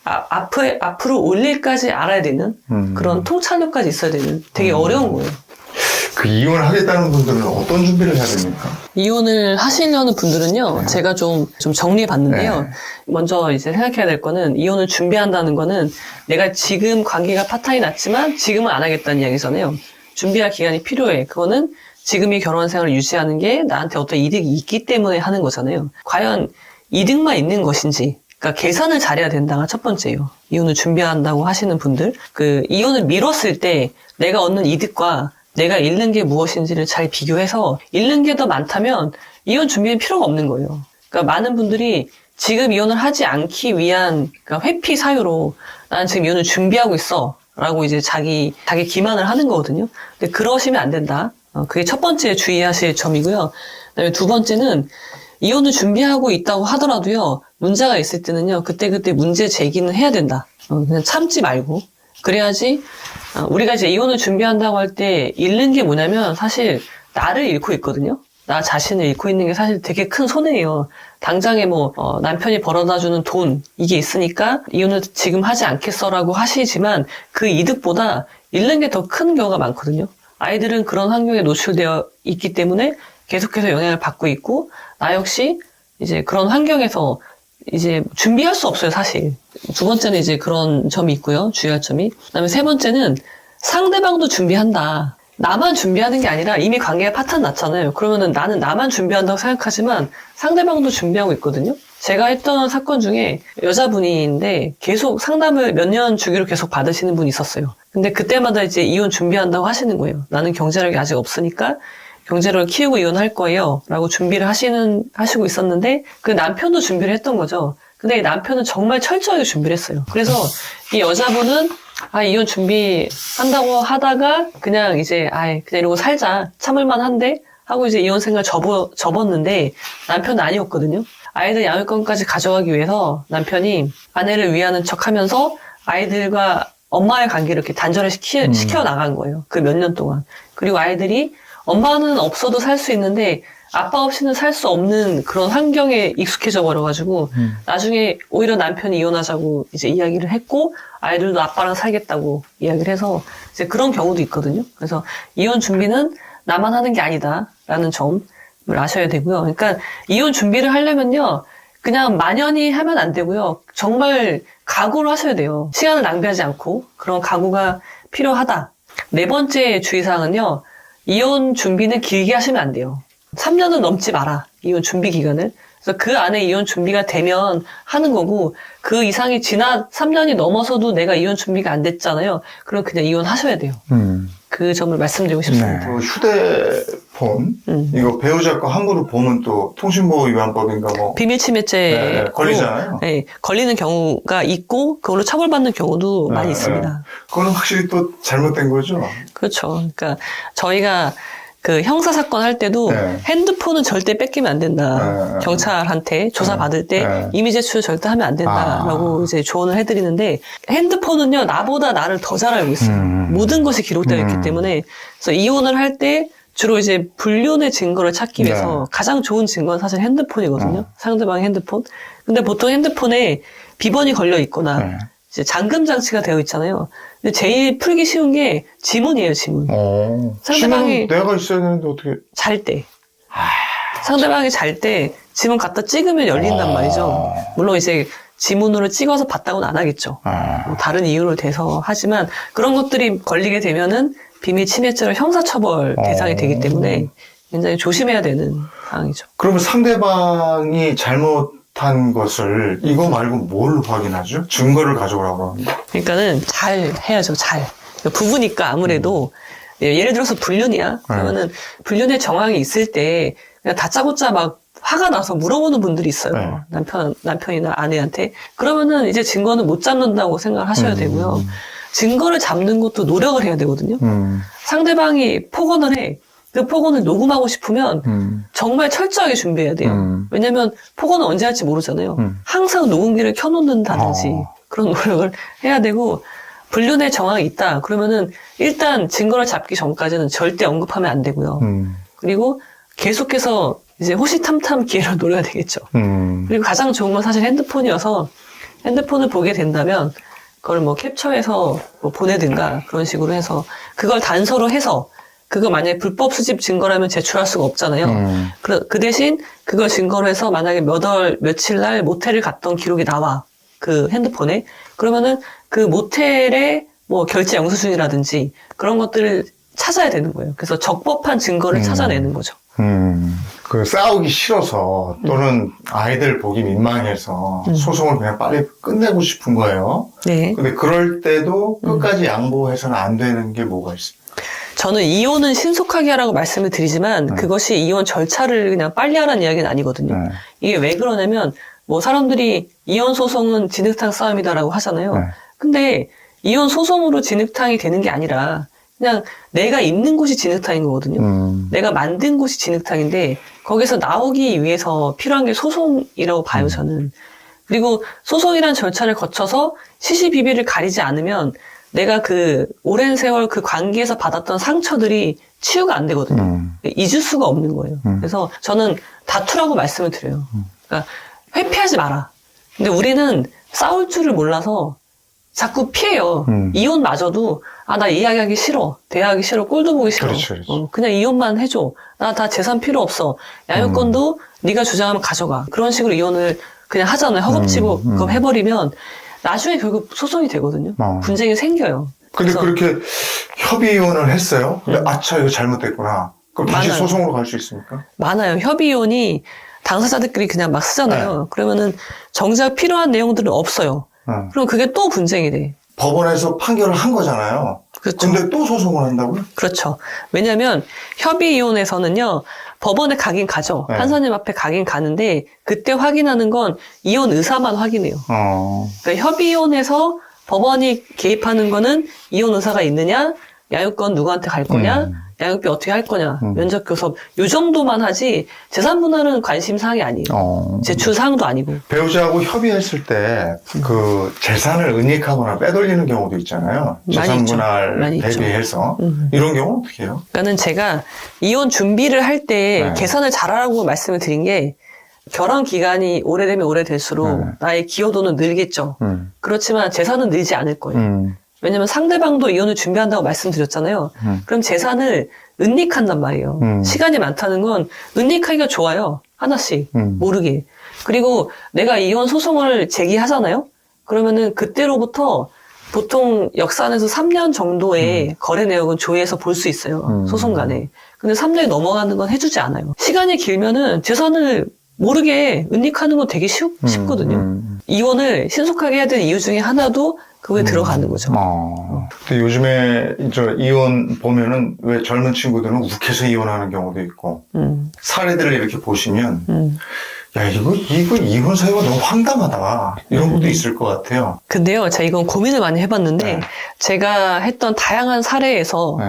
G: 앞으로 올 일까지 알아야 되는 그런 통찰력까지 있어야 되는 되게 어려운 거예요.
E: 그 이혼을 하겠다는 분들은 어떤 준비를 해야 됩니까?
G: 이혼을 하시려는 분들은요, 제가 좀 정리해 봤는데요. 먼저 이제 생각해야 될 거는 이혼을 준비한다는 거는 내가 지금 관계가 파탄이 났지만 지금은 안 하겠다는 이야기잖아요. 준비할 기간이 필요해. 그거는 지금 이 결혼 생활을 유지하는 게 나한테 어떤 이득이 있기 때문에 하는 거잖아요. 과연 이득만 있는 것인지, 그러니까 계산을 잘해야 된다가 첫 번째예요. 이혼을 준비한다고 하시는 분들, 이혼을 미뤘을 때 내가 얻는 이득과 내가 잃는 게 무엇인지를 잘 비교해서 잃는 게 더 많다면 이혼 준비는 필요가 없는 거예요. 그러니까 많은 분들이 지금 이혼을 하지 않기 위한 그러니까 회피 사유로 나는 지금 이혼을 준비하고 있어 라고 이제 자기 기만을 하는 거거든요. 근데 그러시면 안 된다. 그게 첫 번째 주의하실 점이고요. 그다음에 두 번째는 이혼을 준비하고 있다고 하더라도요, 문제가 있을 때는요, 그때그때 문제 제기는 해야 된다. 그냥 참지 말고. 그래야지, 우리가 이제 이혼을 준비한다고 할 때 잃는 게 뭐냐면 사실 나를 잃고 있거든요. 나 자신을 잃고 있는 게 사실 되게 큰 손해예요. 당장에 남편이 벌어다주는 돈, 이게 있으니까 이혼을 지금 하지 않겠어라고 하시지만 그 이득보다 잃는 게 더 큰 경우가 많거든요. 아이들은 그런 환경에 노출되어 있기 때문에 계속해서 영향을 받고 있고, 나 역시 이제 그런 환경에서 이제 준비할 수 없어요, 사실. 두 번째는 이제 그런 점이 있고요, 주의할 점이. 그다음에 세 번째는 상대방도 준비한다. 나만 준비하는 게 아니라 이미 관계가 파탄 났잖아요. 그러면은 나는 나만 준비한다고 생각하지만 상대방도 준비하고 있거든요. 제가 했던 사건 중에 여자분인데 계속 상담을 몇 년 주기로 계속 받으시는 분이 있었어요. 근데 그때마다 이제 이혼 준비한다고 하시는 거예요. 나는 경제력이 아직 없으니까 경제력을 키우고 이혼할 거예요. 라고 준비를 하시고 있었는데 그 남편도 준비를 했던 거죠. 근데 이 남편은 정말 철저하게 준비를 했어요. 그래서 이 여자분은 이혼 준비한다고 하다가 그냥 이제 그냥 이러고 살자, 참을만 한데 하고 이제 이혼 생활 접었는데 남편은 아니었거든요. 아이들 양육권까지 가져가기 위해서 남편이 아내를 위하는 척 하면서 아이들과 엄마의 관계를 이렇게 단절을 시켜 나간 거예요. 그 몇 년 동안. 그리고 아이들이 엄마는 없어도 살 수 있는데 아빠 없이는 살 수 없는 그런 환경에 익숙해져 버려가지고 나중에 오히려 남편이 이혼하자고 이제 이야기를 했고 아이들도 아빠랑 살겠다고 이야기를 해서 이제 그런 경우도 있거든요. 그래서 이혼 준비는 나만 하는 게 아니다라는 점을 아셔야 되고요. 그러니까 이혼 준비를 하려면요, 그냥 만연히 하면 안 되고요. 정말 각오를 하셔야 돼요. 시간을 낭비하지 않고 그런 각오가 필요하다. 네 번째 주의사항은요, 이혼 준비는 길게 하시면 안 돼요. 3년은 넘지 마라, 이혼 준비 기간을. 그래서 그 안에 이혼 준비가 되면 하는 거고, 그 이상이 3년이 넘어서도 내가 이혼 준비가 안 됐잖아요. 그럼 그냥 이혼하셔야 돼요. 그 점을 말씀드리고 싶습니다.
E: 그 휴대폰, 이거 배우자 거 함부로 보면 또 통신보호위반법인가
G: 비밀침해죄
E: 걸리잖아요.
G: 네, 걸리는 경우가 있고 그걸로 처벌받는 경우도 많이 있습니다.
E: 그거는 확실히 또 잘못된 거죠.
G: 그렇죠. 그러니까 저희가 그 형사사건 할 때도 핸드폰은 절대 뺏기면 안 된다. 경찰한테 조사받을 때 이미 제출 절대 하면 안 된다라고 이제 조언을 해드리는데, 핸드폰은요, 나보다 나를 더 잘 알고 있어요. 모든 것이 기록되어 있기 때문에. 그래서 이혼을 할 때 주로 이제 불륜의 증거를 찾기 위해서 가장 좋은 증거는 사실 핸드폰이거든요. 상대방의 핸드폰. 근데 보통 핸드폰에 비번이 걸려 있거나 이제 잠금 장치가 되어 있잖아요. 근데 제일 풀기 쉬운 게 지문이에요, 지문. 상대방이
E: 내가 있어야 되는데 어떻게?
G: 잘 때. 상대방이 잘 때 지문 갖다 찍으면 열린단 말이죠. 물론 이제 지문으로 찍어서 봤다고는 안 하겠죠. 뭐 다른 이유를 대서 하지만 그런 것들이 걸리게 되면은 비밀 침해죄로 형사처벌 대상이 되기 때문에 굉장히 조심해야 되는 상황이죠.
E: 그러면 상대방이 잘못한 것을 이거 말고 뭘 확인하죠? 증거를 가져오라고 합니다.
G: 그러니까는 잘 해야죠, 잘. 부부니까 아무래도 예를 들어서 불륜이야. 그러면은 불륜의 정황이 있을 때 그냥 다짜고짜 막 화가 나서 물어보는 분들이 있어요. 남편이나 아내한테. 그러면은 이제 증거는 못 잡는다고 생각을 하셔야 되고요. 증거를 잡는 것도 노력을 해야 되거든요. 상대방이 폭언을 해. 그 폭언을 녹음하고 싶으면 정말 철저하게 준비해야 돼요. 왜냐면 폭언은 언제 할지 모르잖아요. 항상 녹음기를 켜놓는다든지 그런 노력을 해야 되고, 불륜의 정황이 있다 그러면은 일단 증거를 잡기 전까지는 절대 언급하면 안 되고요. 그리고 계속해서 이제 호시탐탐 기회를 노려야 되겠죠. 그리고 가장 좋은 건 사실 핸드폰이어서 핸드폰을 보게 된다면 그걸 뭐 캡처해서 뭐 보내든가 그런 식으로 해서 그걸 단서로 해서, 그거 만약에 불법 수집 증거라면 제출할 수가 없잖아요. 그 대신 그걸 증거로 해서 만약에 며칠 날 모텔을 갔던 기록이 나와, 그 핸드폰에. 그러면은 그 모텔의 뭐 결제 영수증이라든지 그런 것들을 찾아야 되는 거예요. 그래서 적법한 증거를 찾아내는 거죠.
E: 그 싸우기 싫어서 또는 아이들 보기 민망해서 소송을 그냥 빨리 끝내고 싶은 거예요.
G: 네.
E: 근데 그럴 때도 끝까지 양보해서는 안 되는 게 뭐가 있습니까?
G: 저는 이혼은 신속하게 하라고 말씀을 드리지만 그것이 이혼 절차를 그냥 빨리 하라는 이야기는 아니거든요. 이게 왜 그러냐면 뭐 사람들이 이혼 소송은 진흙탕 싸움이다라고 하잖아요. 근데 이혼 소송으로 진흙탕이 되는 게 아니라 그냥 내가 있는 곳이 진흙탕인 거거든요. 내가 만든 곳이 진흙탕인데 거기서 나오기 위해서 필요한 게 소송이라고 봐요, 저는. 그리고 소송이란 절차를 거쳐서 시시비비를 가리지 않으면 내가 그 오랜 세월 그 관계에서 받았던 상처들이 치유가 안 되거든요. 잊을 수가 없는 거예요. 그래서 저는 다투라고 말씀을 드려요. 그러니까 회피하지 마라. 근데 우리는 싸울 줄을 몰라서 자꾸 피해요. 이혼마저도 나 이야기하기 싫어. 대화하기 싫어. 꼴도 보기 싫어.
E: 그렇죠, 그렇죠.
G: 그냥 이혼만 해줘. 나 다 재산 필요 없어. 양육권도 네가 주장하면 가져가. 그런 식으로 이혼을 그냥 하잖아요. 허겁지겁 해버리면 나중에 결국 소송이 되거든요. 분쟁이 생겨요.
H: 근데
G: 그래서
H: 그렇게 협의 이혼을 했어요. 근데 아차 이거 잘못됐구나. 그럼 다시
G: 많아요.
H: 소송으로 갈 수 있습니까?
G: 많아요. 협의이혼이 당사자들끼리 그냥 막 쓰잖아요. 그러면은 정작 필요한 내용들은 없어요. 그럼 그게 또 분쟁이 돼.
H: 법원에서 판결을 한 거잖아요.
G: 그렇죠.
H: 근데 또 소송을 한다고요?
G: 그렇죠. 왜냐하면 협의이혼에서는요. 법원에 가긴 가죠.
H: 네.
G: 판사님 앞에 가긴 가는데 그때 확인하는 건 이혼 의사만 확인해요. 그러니까 협의이혼에서 법원이 개입하는 거는 이혼 의사가 있느냐, 양육권 누구한테 갈 거냐, 양육비 어떻게 할 거냐, 면접 교섭 요 정도만 하지 재산 분할은 관심 사항이 아니에요. 제출 사항도 아니고.
H: 배우자하고 협의했을 때 그 재산을 은닉하거나 빼돌리는 경우도 있잖아요. 재산
G: 있죠.
H: 분할
G: 많이 있죠.
H: 대비해서 이런 경우는 어떻게 해요?
G: 그러니까는 제가 이혼 준비를 할 때
H: 네.
G: 계산을 잘하라고 말씀을 드린 게 결혼 기간이 오래되면 오래될수록 나의 기여도는 늘겠죠. 그렇지만 재산은 늘지 않을 거예요. 왜냐면 상대방도 이혼을 준비한다고 말씀드렸잖아요. 그럼 재산을 은닉한단 말이에요. 시간이 많다는 건 은닉하기가 좋아요. 하나씩 모르게. 그리고 내가 이혼 소송을 제기하잖아요. 그러면은 그때로부터 보통 역산에서 3년 정도의 거래 내역은 조회해서 볼 수 있어요. 소송 간에. 근데 3년이 넘어가는 건 해주지 않아요. 시간이 길면은 재산을 모르게 은닉하는 건 되게 쉽거든요. 이혼을 신속하게 해야 되는 이유 중에 하나도 그거에 들어가는 거죠.
H: 근데 요즘에 이혼 보면은 왜 젊은 친구들은 욱해서 이혼하는 경우도 있고 사례들을 이렇게 보시면 야 이거 이혼 사유가 너무 황당하다 이런 것도 있을 것 같아요.
G: 근데요, 제가 이건 고민을 많이 해봤는데 제가 했던 다양한 사례에서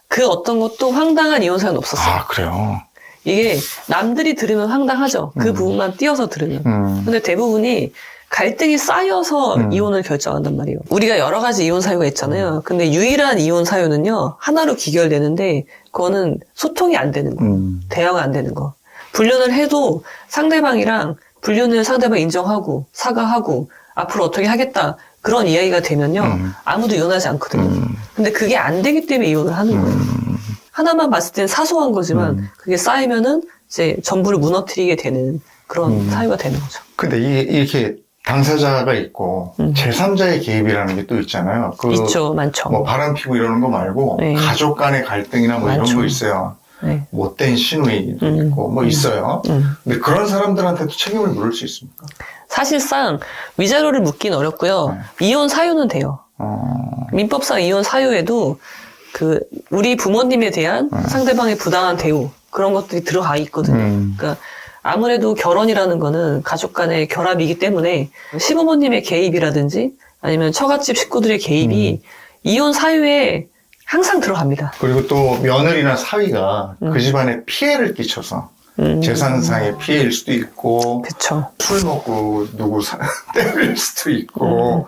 G: 그 어떤 것도 황당한 이혼 사유는 없었어요.
H: 아 그래요?
G: 이게 남들이 들으면 황당하죠. 그 부분만 띄어서 들으면. 근데 대부분이 갈등이 쌓여서 이혼을 결정한단 말이에요. 우리가 여러 가지 이혼 사유가 있잖아요. 근데 유일한 이혼 사유는요, 하나로 기결되는데 그거는 소통이 안 되는 거. 대화가 안 되는 거. 불륜을 해도 상대방이랑 불륜을 상대방 인정하고 사과하고 앞으로 어떻게 하겠다 그런 이야기가 되면요, 아무도 이혼하지 않거든요. 근데 그게 안 되기 때문에 이혼을 하는 거예요. 하나만 봤을 땐 사소한 거지만 그게 쌓이면은 이제 전부를 무너뜨리게 되는 그런 사유가 되는 거죠.
H: 근데 이렇게 당사자가 있고 제3자의 개입이라는 게 또 있잖아요.
G: 있죠, 많죠.
H: 뭐 바람 피고 이러는 거 말고
G: 네.
H: 가족 간의 갈등이나 뭐
G: 많죠.
H: 이런 거 있어요.
G: 네.
H: 못된 시누이도 있고 뭐 있어요. 근데 그런 사람들한테도 책임을 물을 수 있습니까?
G: 사실상 위자료를 묻긴 어렵고요. 이혼 사유는 돼요. 민법상 이혼 사유에도 그 우리 부모님에 대한 상대방의 부당한 대우 그런 것들이 들어가 있거든요. 그러니까 아무래도 결혼이라는 거는 가족 간의 결합이기 때문에 시부모님의 개입이라든지 아니면 처갓집 식구들의 개입이 이혼 사유에 항상 들어갑니다.
H: 그리고 또 며느리나 사위가 그 집안에 피해를 끼쳐서 재산상의 피해일 수도 있고
G: 그렇죠.
H: 술 먹고 누구 때릴 수도 있고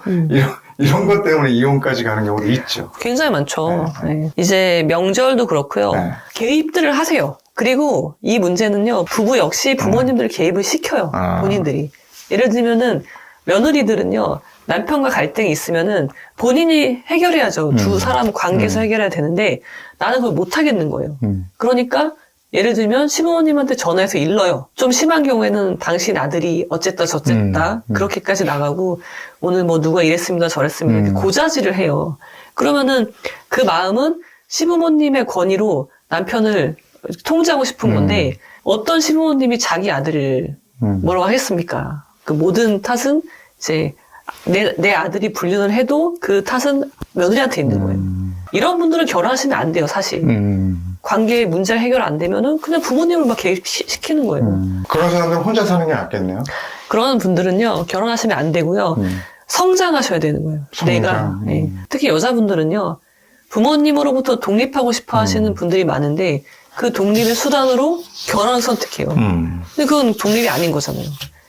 H: 이런 것 때문에 이혼까지 가는 경우도 있죠.
G: 굉장히 많죠. 네. 이제 명절도 그렇고요. 개입들을 하세요. 그리고 이 문제는요, 부부 역시 부모님들 개입을 시켜요. 본인들이. 예를 들면은 며느리들은요, 남편과 갈등이 있으면은 본인이 해결해야죠. 두 사람 관계에서 해결해야 되는데 나는 그걸 못 하겠는 거예요. 그러니까 예를 들면 시부모님한테 전화해서 일러요. 좀 심한 경우에는 당신 아들이 어쨌다 저쨌다 그렇게까지 나가고 오늘 뭐 누가 이랬습니다 저랬습니다 이렇게 고자질을 해요. 그러면은 그 마음은 시부모님의 권위로 남편을 통제하고 싶은 건데 어떤 시부모님이 자기 아들을 뭐라고 하겠습니까? 그 모든 탓은 이제 내 아들이 불륜을 해도 그 탓은 며느리한테 있는 거예요. 이런 분들은 결혼하시면 안 돼요, 사실. 관계의 문제 해결 안 되면은 그냥 부모님을 막 개입시키는 거예요.
H: 그런 사람들은 혼자 사는 게 낫겠네요.
G: 그런 분들은요, 결혼하시면 안 되고요. 성장하셔야 되는 거예요. 내가. 예. 특히 여자분들은요, 부모님으로부터 독립하고 싶어 하시는 분들이 많은데, 그 독립의 수단으로 결혼을 선택해요. 근데 그건 독립이 아닌 거잖아요.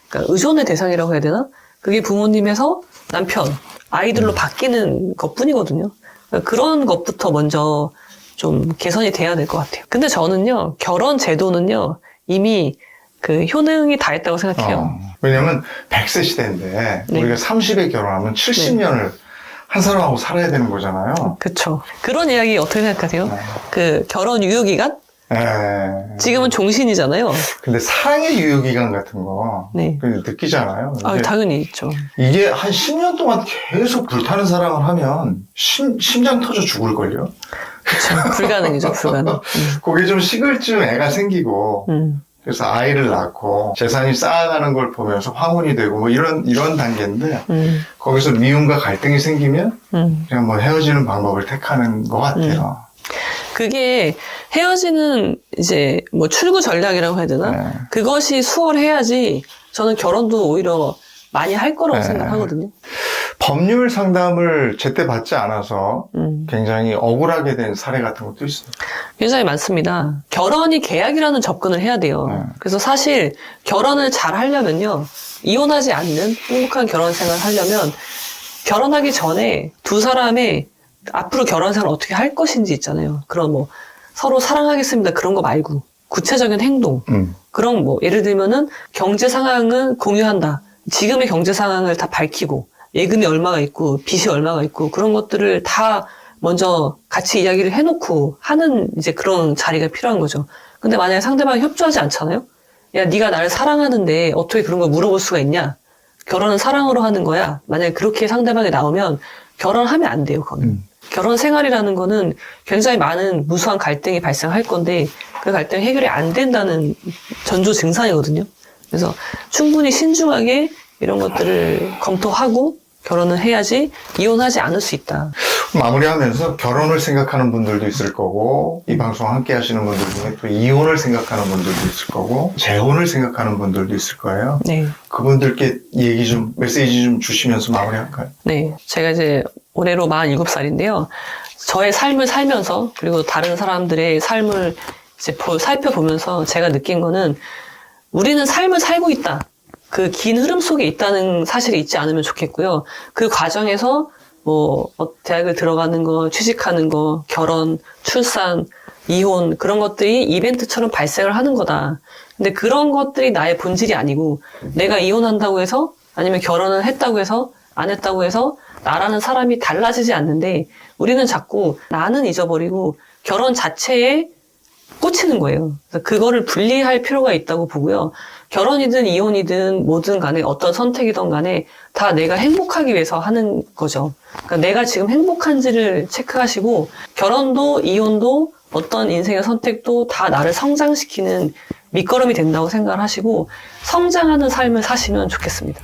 G: 그러니까 의존의 대상이라고 해야 되나? 그게 부모님에서 남편, 아이들로 바뀌는 것 뿐이거든요. 그러니까 그런 것부터 먼저 좀 개선이 돼야 될 것 같아요. 근데 저는요, 결혼 제도는요, 이미 그 효능이 다 했다고 생각해요.
H: 왜냐면 100세 시대인데
G: 네.
H: 우리가 30에 결혼하면 70년을 한 사람하고 살아야 되는 거잖아요.
G: 그쵸. 그런 이야기 어떻게 생각하세요? 그 결혼 유효기간? 지금은 종신이잖아요.
H: 근데 사랑의 유효기간 같은 거
G: 네.
H: 느끼잖아요. 근데
G: 당연히 있죠.
H: 이게 한 10년 동안 계속 불타는 사랑을 하면 심장 터져 죽을걸요?
G: 그쵸. 불가능이죠, 불가능.
H: 그게 좀 식을 쯤 애가 생기고 그래서 아이를 낳고 재산이 쌓아가는 걸 보면서 황혼이 되고 뭐 이런 단계인데 거기서 미움과 갈등이 생기면 그냥 뭐 헤어지는 방법을 택하는 것 같아요.
G: 그게 헤어지는 이제 뭐 출구 전략이라고 해야 되나?
H: 네.
G: 그것이 수월해야지 저는 결혼도 오히려 많이 할 거라고
H: 네.
G: 생각하거든요.
H: 법률 상담을 제때 받지 않아서 굉장히 억울하게 된 사례 같은 것도 있어요.
G: 굉장히 많습니다. 결혼이 계약이라는 접근을 해야 돼요. 그래서 사실 결혼을 잘 하려면요. 이혼하지 않는 행복한 결혼 생활을 하려면 결혼하기 전에 두 사람의 앞으로 결혼 생활을 어떻게 할 것인지 있잖아요. 그런 뭐 서로 사랑하겠습니다. 그런 거 말고 구체적인 행동. 그런 뭐 예를 들면은 경제 상황은 공유한다. 지금의 경제 상황을 다 밝히고 예금이 얼마가 있고 빚이 얼마가 있고 그런 것들을 다 먼저 같이 이야기를 해놓고 하는 이제 그런 자리가 필요한 거죠. 근데 만약에 상대방이 협조하지 않잖아요? 야, 네가 나를 사랑하는데 어떻게 그런 걸 물어볼 수가 있냐? 결혼은 사랑으로 하는 거야. 만약에 그렇게 상대방이 나오면 결혼하면 안 돼요, 그거는. 결혼 생활이라는 거는 굉장히 많은 무수한 갈등이 발생할 건데 그 갈등이 해결이 안 된다는 전조 증상이거든요. 그래서 충분히 신중하게 이런 것들을 검토하고 결혼을 해야지 이혼하지 않을 수 있다.
H: 마무리하면서 결혼을 생각하는 분들도 있을 거고 이 방송 함께 하시는 분들 중에 또 이혼을 생각하는 분들도 있을 거고 재혼을 생각하는 분들도 있을 거예요.
G: 네.
H: 그분들께 메시지 좀 주시면서 마무리할까요?
G: 네. 제가 이제 올해로 47살인데요. 저의 삶을 살면서 그리고 다른 사람들의 삶을 이제 살펴보면서 제가 느낀 거는 우리는 삶을 살고 있다. 그 긴 흐름 속에 있다는 사실이 있지 않으면 좋겠고요. 그 과정에서 뭐 대학을 들어가는 거, 취직하는 거, 결혼, 출산, 이혼 그런 것들이 이벤트처럼 발생을 하는 거다. 근데 그런 것들이 나의 본질이 아니고 내가 이혼한다고 해서 아니면 결혼을 했다고 해서 안 했다고 해서 나라는 사람이 달라지지 않는데 우리는 자꾸 나는 잊어버리고 결혼 자체에 꽂히는 거예요. 그래서 그거를 분리할 필요가 있다고 보고요. 결혼이든 이혼이든 뭐든 간에 어떤 선택이든 간에 다 내가 행복하기 위해서 하는 거죠. 그러니까 내가 지금 행복한지를 체크하시고 결혼도 이혼도 어떤 인생의 선택도 다 나를 성장시키는 밑거름이 된다고 생각을 하시고 성장하는 삶을 사시면 좋겠습니다.